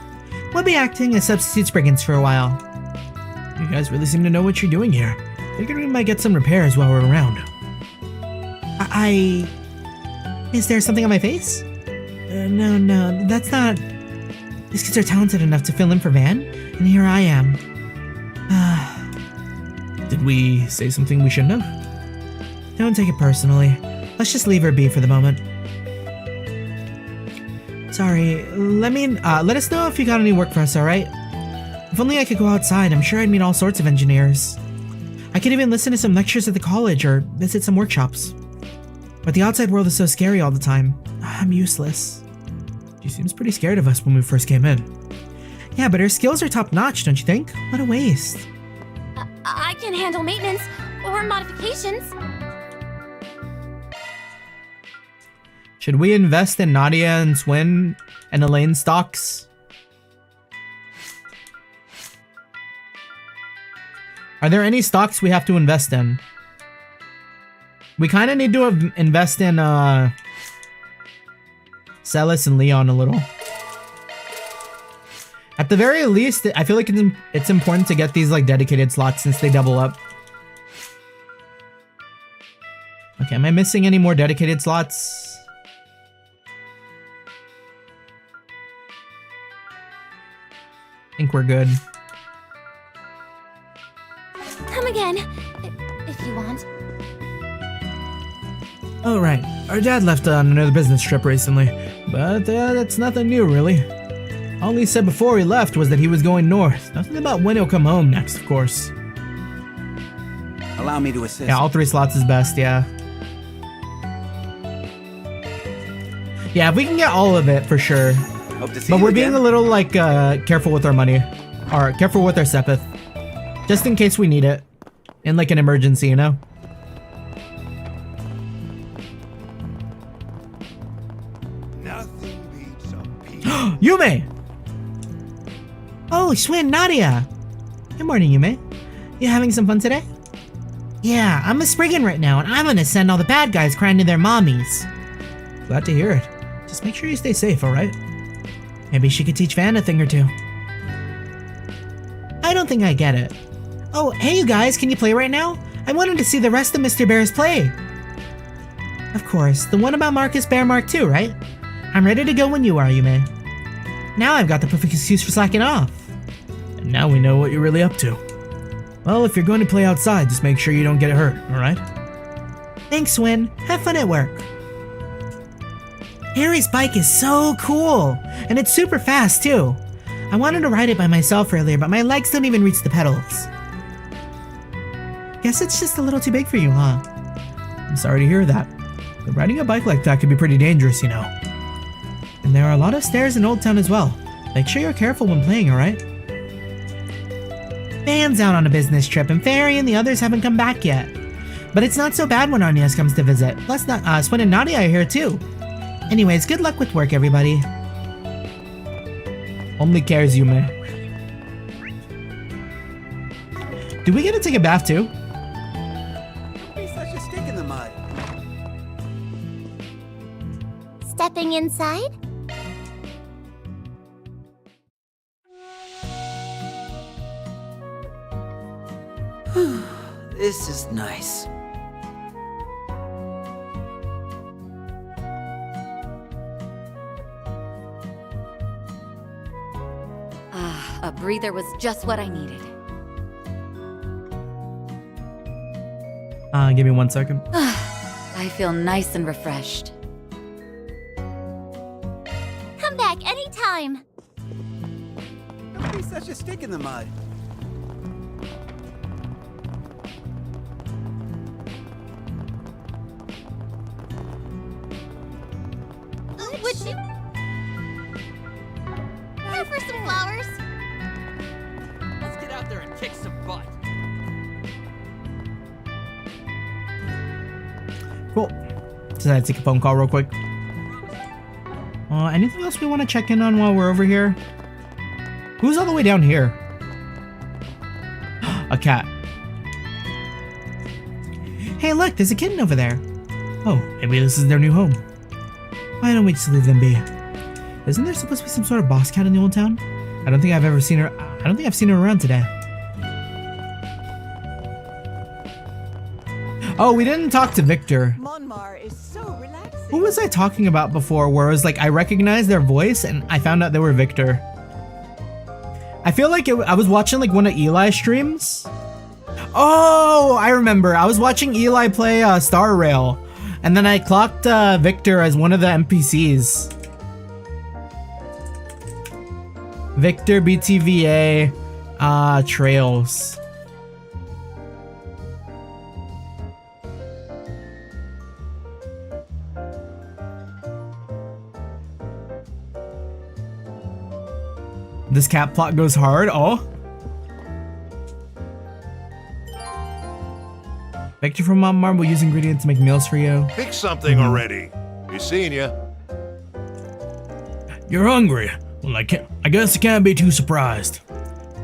We'll be acting as substitute Spriggans for a while. You guys really seem to know what you're doing here. Figured we might get some repairs while we're around. Is there something on my face? No, that's not... These kids are talented enough to fill in for Van, and here I am. Did we say something we shouldn't have? Don't take it personally. Let's just leave her be for the moment. Sorry, let us know if you got any work for us, alright? If only I could go outside, I'm sure I'd meet all sorts of engineers. I could even listen to some lectures at the college or visit some workshops. But the outside world is so scary all the time. I'm useless. She seems pretty scared of us when we first came in. Yeah, but her skills are top-notch, don't you think? What a waste. I can handle maintenance or modifications. Should we invest in Nadia and Swin and Elaine stocks? Are there any stocks we have to invest in? We kind of need to invest in Celis and Leon a little. At the very least, I feel like it's important to get these like dedicated slots since they double up. Okay, am I missing any more dedicated slots? I think we're good. Come again, if you want. Oh, right. Our dad left on another business trip recently, but that's nothing new, really. All he said before he left was that he was going north. Nothing about when he'll come home next, of course. Allow me to assist. Yeah, all 3 slots is best, yeah. Yeah, if we can get all of it, for sure. Hope to see But you we're being again. a little, like, careful with our money. Or careful with our Sepith. Just in case we need it. In, like, an emergency, you know? Yume! Oh, Schwinn, Nadia! Good morning, Yume. You having some fun today? Yeah, I'm a Spriggan right now, and I'm gonna send all the bad guys crying to their mommies. Glad to hear it. Just make sure you stay safe, alright? Maybe she could teach Van a thing or two. I don't think I get it. Oh, hey you guys, can you play right now? I wanted to see the rest of Mr. Bear's play. Of course, the one about Marcus Bear Mark II, right? I'm ready to go when you are, Yume. Now I've got the perfect excuse for slacking off. And now we know what you're really up to. Well, if you're going to play outside, just make sure you don't get hurt, alright? Thanks, Win. Have fun at work. Harry's bike is so cool, and it's super fast too. I wanted to ride it by myself earlier, but my legs don't even reach the pedals. Guess it's just a little too big for you, huh? I'm sorry to hear that. But riding a bike like that could be pretty dangerous, you know. And there are a lot of stairs in Old Town as well. Make sure you're careful when playing, alright? Van's out on a business trip, and Fairy and the others haven't come back yet. But it's not so bad when Agnes comes to visit. Plus, Swin and Nadia are here too. Anyways, good luck with work, everybody. Only cares, Yume. Do we get to take a bath too? Don't be such a stick in the mud. Stepping inside? This is nice. A breather was just what I needed. Give me 1 second. I feel nice and refreshed. Come back anytime. Don't be such a stick in the mud. Would you care for some flowers? Let's get out there and kick some butt. Cool. Just had to take a phone call real quick. Anything else we want to check in on while we're over here? Who's all the way down here? A cat. Hey, look, there's a kitten over there. Oh, maybe this is their new home. Why don't we just leave them be? Isn't there supposed to be some sort of boss cat in the old town? I don't think I've seen her around today. Oh, we didn't talk to Victor. Who was I talking about before where it was like I recognized their voice and I found out they were Victor? I feel like I was watching like one of Eli's streams. Oh, I remember. I was watching Eli play Star Rail and then I clocked Victor as one of the NPCs. Victor BTVA Trails. This cat plot goes hard. Oh. Victor from Mom Marble use ingredients to make meals for you. Pick something already. Be seeing ya. You're hungry? Well, I guess I can't be too surprised.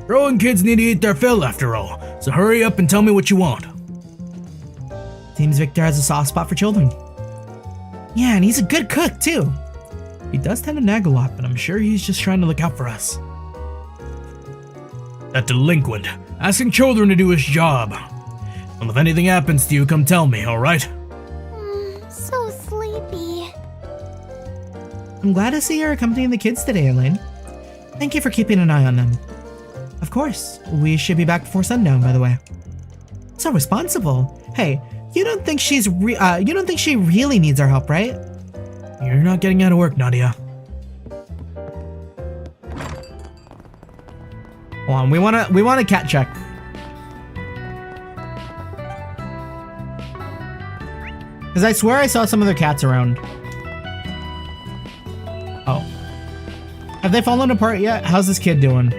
Growing kids need to eat their fill after all, so hurry up and tell me what you want. Seems Victor has a soft spot for children. Yeah, and he's a good cook too. He does tend to nag a lot, but I'm sure he's just trying to look out for us. That delinquent, asking children to do his job. Well, if anything happens to you, come tell me, alright? I'm glad to see you're accompanying the kids today, Elaine. Thank you for keeping an eye on them. Of course, we should be back before sundown, by the way. So responsible. Hey, you don't think she really needs our help, right? You're not getting out of work, Nadia. Hold on, we want a cat check. Because I swear I saw some other cats around. Oh. Have they fallen apart yet? How's this kid doing?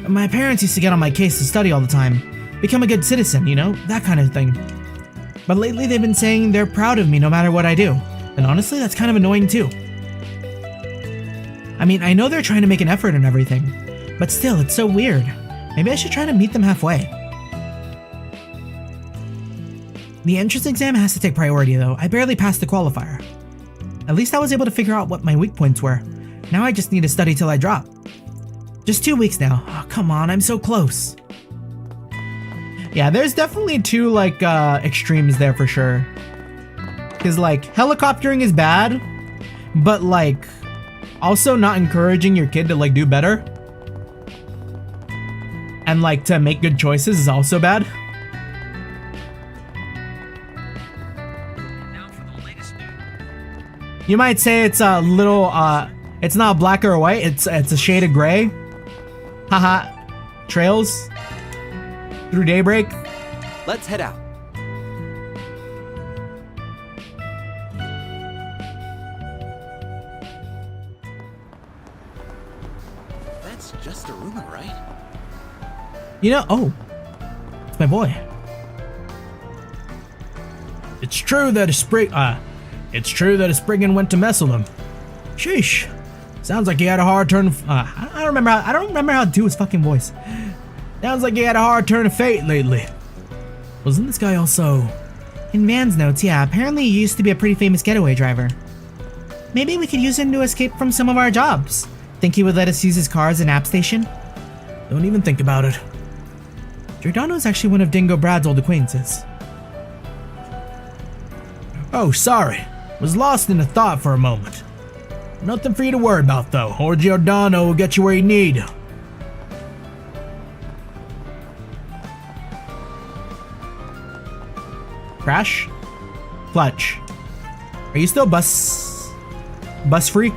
My parents used to get on my case to study all the time. Become a good citizen, you know? That kind of thing. But lately they've been saying they're proud of me no matter what I do. And honestly, that's kind of annoying too. I mean, I know they're trying to make an effort and everything. But still, it's so weird. Maybe I should try to meet them halfway. The entrance exam has to take priority though. I barely passed the qualifier. At least I was able to figure out what my weak points were. Now I just need to study till I drop. Just 2 weeks now. Oh, come on, I'm so close. Yeah, there's definitely two, like, extremes there for sure. Because, like, helicoptering is bad, but, like, also not encouraging your kid to, like, do better. And, like, to make good choices is also bad. You might say it's a little, it's not black or white, it's a shade of gray. Haha. Trails through daybreak. Let's head out. That's just a rumor, right? You know, oh, it's my boy. It's true that a Spriggan went to mess with him. Sheesh. Sounds like he had a hard turn. I don't remember how to do his fucking voice. Sounds like he had a hard turn of fate lately. Wasn't this guy also? In Van's notes, yeah. Apparently, he used to be a pretty famous getaway driver. Maybe we could use him to escape from some of our jobs. Think he would let us use his car as an app station? Don't even think about it. Giordano is actually one of Dingo Brad's old acquaintances. Oh, sorry. Was lost in a thought for a moment. Nothing for you to worry about, though. Or Giordano will get you where you need. Crash? Clutch. Are you still bus freak?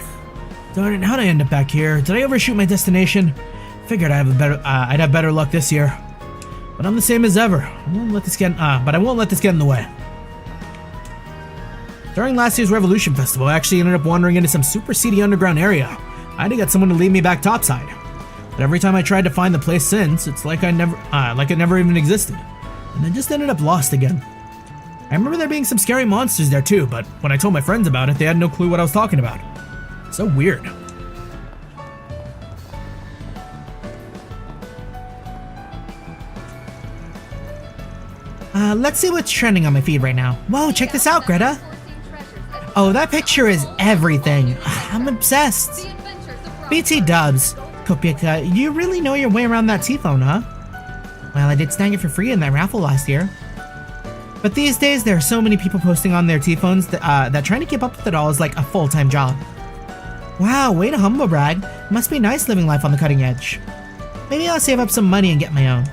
Darn it, how'd I end up back here? Did I overshoot my destination? Figured I'd have better luck this year. But I'm the same as ever. I won't let this get in the way. During last year's Revolution Festival, I actually ended up wandering into some super seedy underground area. I had to get someone to lead me back topside. But every time I tried to find the place since, it's like it never even existed. And I just ended up lost again. I remember there being some scary monsters there too, but when I told my friends about it, they had no clue what I was talking about. So weird. Let's see what's trending on my feed right now. Whoa, check this out, Greta. Oh, that picture is everything. I'm obsessed. BT dubs. Kopika, you really know your way around that T-phone, huh? Well, I did snag it for free in that raffle last year. But these days, there are so many people posting on their T-phones that trying to keep up with it all is like a full-time job. Wow, way to humble brag. Must be nice living life on the cutting edge. Maybe I'll save up some money and get my own.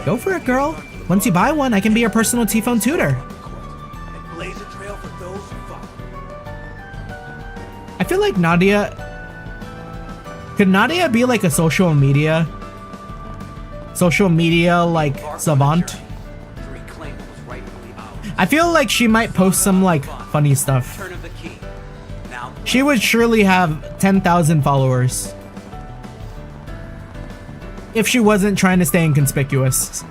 Go for it, girl. Once you buy one, I can be your personal T-phone tutor. I feel like Nadia... Could Nadia be like a social media like savant? I feel like she might post some like funny stuff. She would surely have 10,000 followers if she wasn't trying to stay inconspicuous.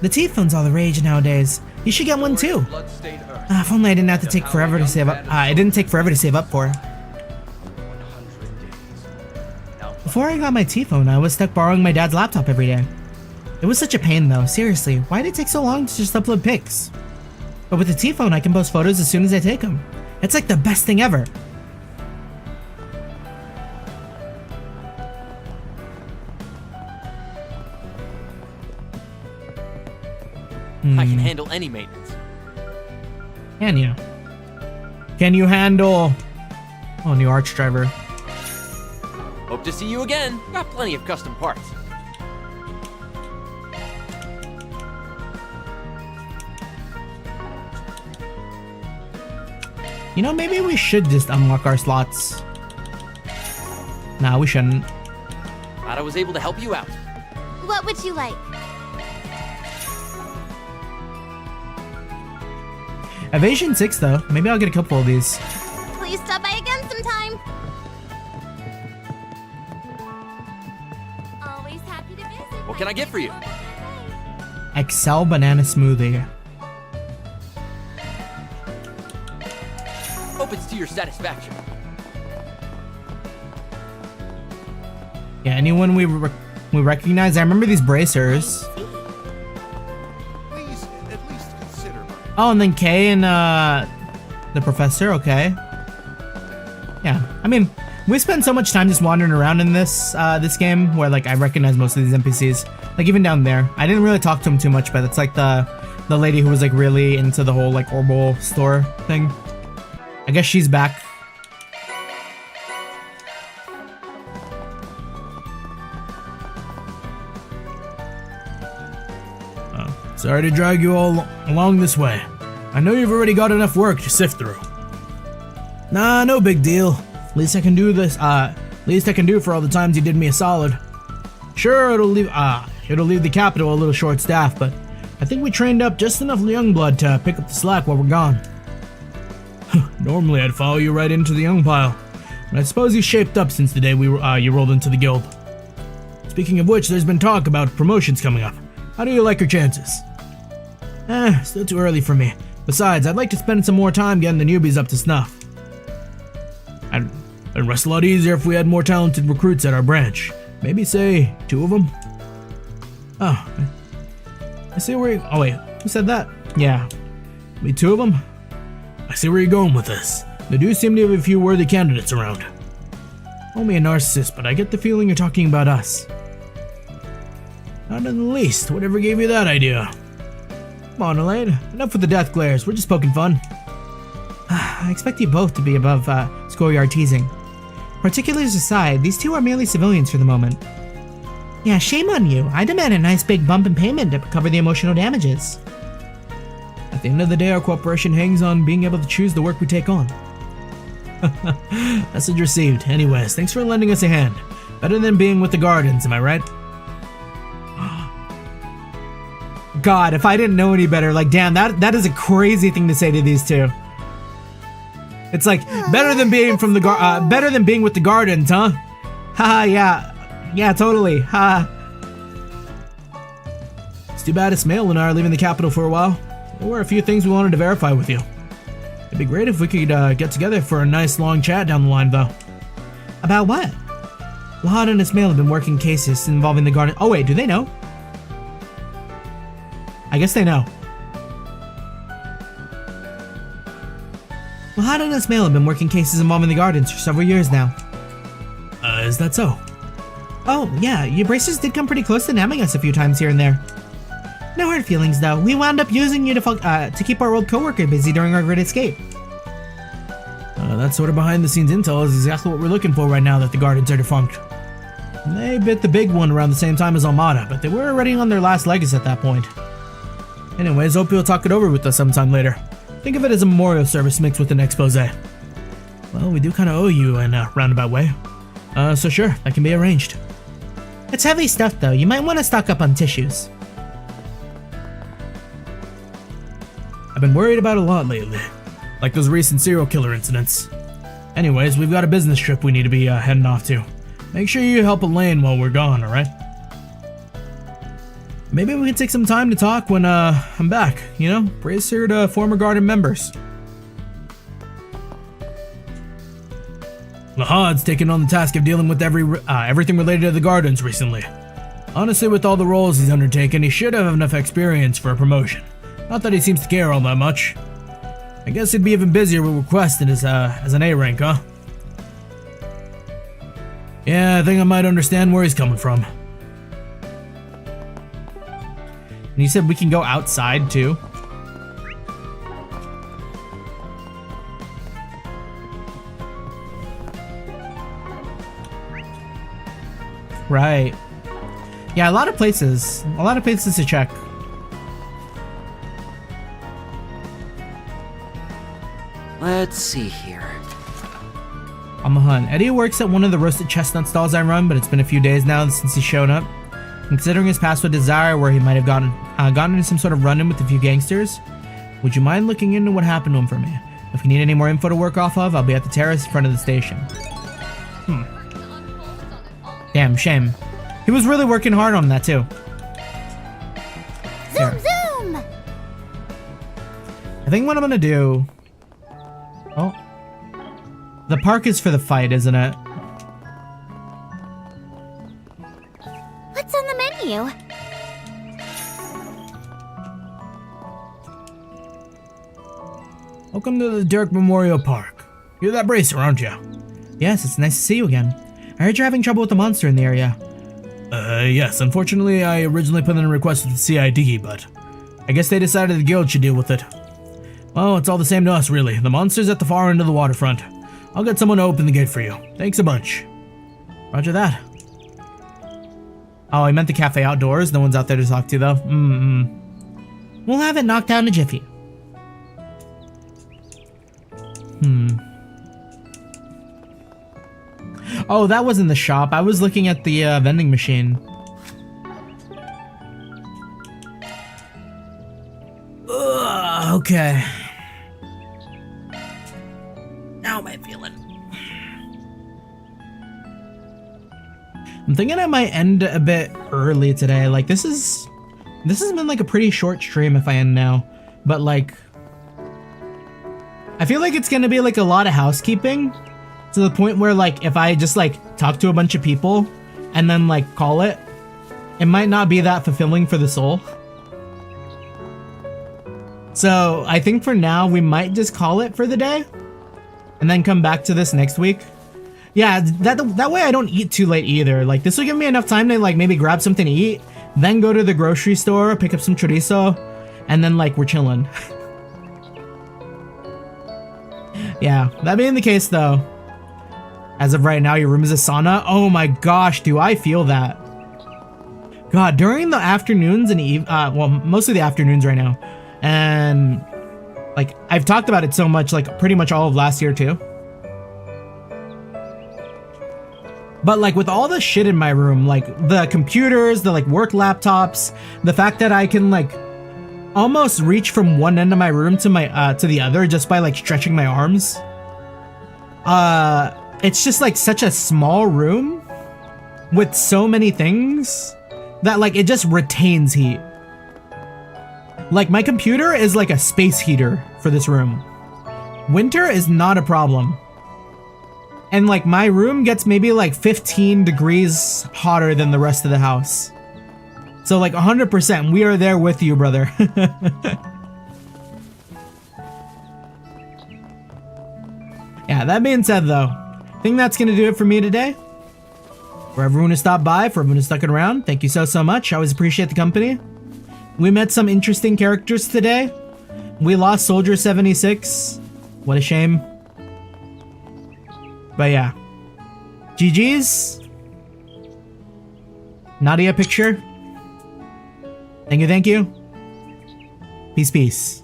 The T-phone's all the rage nowadays. You should get one too. If only I didn't have to take forever to save up. It didn't take forever to save up for. Before I got my T-phone, I was stuck borrowing my dad's laptop every day. It was such a pain though, seriously. Why did it take so long to just upload pics? But with the T-phone, I can post photos as soon as I take them. It's like the best thing ever. I can handle any maintenance. Can you? Can you handle... Oh, new arch driver. Hope to see you again. Got plenty of custom parts. You know, maybe we should just unlock our slots. Nah, we shouldn't. Glad I was able to help you out. What would you like? Evasion 6, though. Maybe I'll get a couple of these. Will you stop by again sometime? Always happy to visit. What can I get for you? Excel banana smoothie. Hope it's to your satisfaction. Yeah, anyone we recognize? I remember these bracers. Please, at least consider my... Oh, and then Kay and the professor. Okay. Yeah, I mean, we spend so much time just wandering around in this this game where like I recognize most of these NPCs. Like even down there, I didn't really talk to him too much, but it's like the lady who was like really into the whole like herbal store thing. I guess she's back. Sorry to drag you all along this way. I know you've already got enough work to sift through. Nah, no big deal. Least I can do this. Least I can do for all the times you did me a solid. Sure, it'll leave the capital a little short-staffed, but I think we trained up just enough young blood to pick up the slack while we're gone. Normally, I'd follow you right into the young pile, but I suppose you shaped up since the day you rolled into the guild. Speaking of which, there's been talk about promotions coming up. How do you like your chances? Still too early for me. Besides, I'd like to spend some more time getting the newbies up to snuff. I'd rest a lot easier if we had more talented recruits at our branch. Maybe, say, 2 of them? Oh, I see where you... Oh, wait. Who said that? Yeah. Maybe 2 of them? I see where you're going with this. There do seem to have a few worthy candidates around. Only a narcissist, but I get the feeling you're talking about us. Not in the least. Whatever gave you that idea? Come on, Elaine. Enough with the death glares. We're just poking fun. I expect you both to be above schoolyard teasing. Particulars aside, these 2 are merely civilians for the moment. Yeah, shame on you. I demand a nice big bump in payment to cover the emotional damages. At the end of the day, our cooperation hangs on being able to choose the work we take on. Message received. Anyways, thanks for lending us a hand. Better than being with the Gardens, am I right? God, if I didn't know any better, like, damn, that is a crazy thing to say to these 2. It's like better than being from the better than being with the Gardens, huh? Haha, yeah, totally. Ha. It's too bad Ismail and I are leaving the capital for a while. There were a few things we wanted to verify with you. It'd be great if we could get together for a nice long chat down the line, though. About what? Lahad and Ismail have been working cases involving the Garden. Oh wait, do they know? I guess they know. Lahad and Ismail have been working cases involving the Gardens for several years now. Is that so? Oh, yeah, your bracers did come pretty close to nabbing us a few times here and there. No hard feelings, though. We wound up using you to keep our old coworker busy during our great escape. That sort of behind-the-scenes intel is exactly what we're looking for right now that the Gardens are defunct. They bit the big one around the same time as Almada, but they were already on their last legs at that point. Anyways, hope you'll talk it over with us sometime later. Think of it as a memorial service mixed with an expose. Well, we do kind of owe you in a roundabout way. So sure, that can be arranged. It's heavy stuff, though. You might want to stock up on tissues. I've been worried about a lot lately. Like those recent serial killer incidents. Anyways, we've got a business trip we need to be heading off to. Make sure you help Elaine while we're gone, alright? Maybe we can take some time to talk when I'm back, you know? Praise here to former Garden members. Lahad's taken on the task of dealing with everything related to the Gardens recently. Honestly, with all the roles he's undertaken, he should have enough experience for a promotion. Not that he seems to care all that much. I guess he'd be even busier with requesting as an A rank, huh? Yeah, I think I might understand where he's coming from. And you said we can go outside too? Right. Yeah, a lot of places. A lot of places to check. Let's see here. On the hunt. Eddie works at one of the roasted chestnut stalls I run, but it's been a few days now since he's shown up. Considering his past with Desire, where he might have gotten into some sort of run-in with a few gangsters, would you mind looking into what happened to him for me? If you need any more info to work off of, I'll be at the terrace in front of the station. Damn, shame. He was really working hard on that too. Zoom, zoom! I think what I'm gonna do... Oh. The park is for the fight, isn't it? What's on the menu? Welcome to the Dirk Memorial Park. You're that bracer, aren't you? Yes, it's nice to see you again. I heard you're having trouble with the monster in the area. Yes. Unfortunately, I originally put in a request with the CID, but I guess they decided the guild should deal with it. Well, it's all the same to us, really. The monster's at the far end of the waterfront. I'll get someone to open the gate for you. Thanks a bunch. Roger that. Oh, I meant the cafe outdoors. No one's out there to talk to, though. We'll have it knocked down in a jiffy. Oh, that wasn't the shop. I was looking at the vending machine. Okay. How am I feeling? I'm thinking I might end a bit early today. Like, this has been like a pretty short stream if I end now. But like, I feel like it's gonna be like a lot of housekeeping. To the point where like, if I just like talk to a bunch of people and then like call it, it might not be that fulfilling for the soul. So I think for now we might just call it for the day and then come back to this next week. Yeah, that way I don't eat too late either. Like, this will give me enough time to like maybe grab something to eat, then go to the grocery store, pick up some chorizo, and then like we're chilling. Yeah, that being the case though, as of right now, your room is a sauna. Oh my gosh, do I feel that? God, during the afternoons and well, mostly the afternoons right now, and like I've talked about it so much, like pretty much all of last year too. But like with all the shit in my room, like the computers, the like work laptops, the fact that I can like almost reach from one end of my room to my to the other just by like stretching my arms. It's just like such a small room with so many things that like it just retains heat. Like my computer is like a space heater for this room. Winter is not a problem. And like my room gets maybe like 15 degrees hotter than the rest of the house. So like 100%, we are there with you, brother. Yeah, that being said though, I think that's gonna do it for me today. For everyone who stopped by, for everyone who stuck around, thank you so much. I always appreciate the company. We met some interesting characters today. We lost Soldier 76. What a shame. But yeah. GG's. Nadia picture. Thank you. Peace, peace.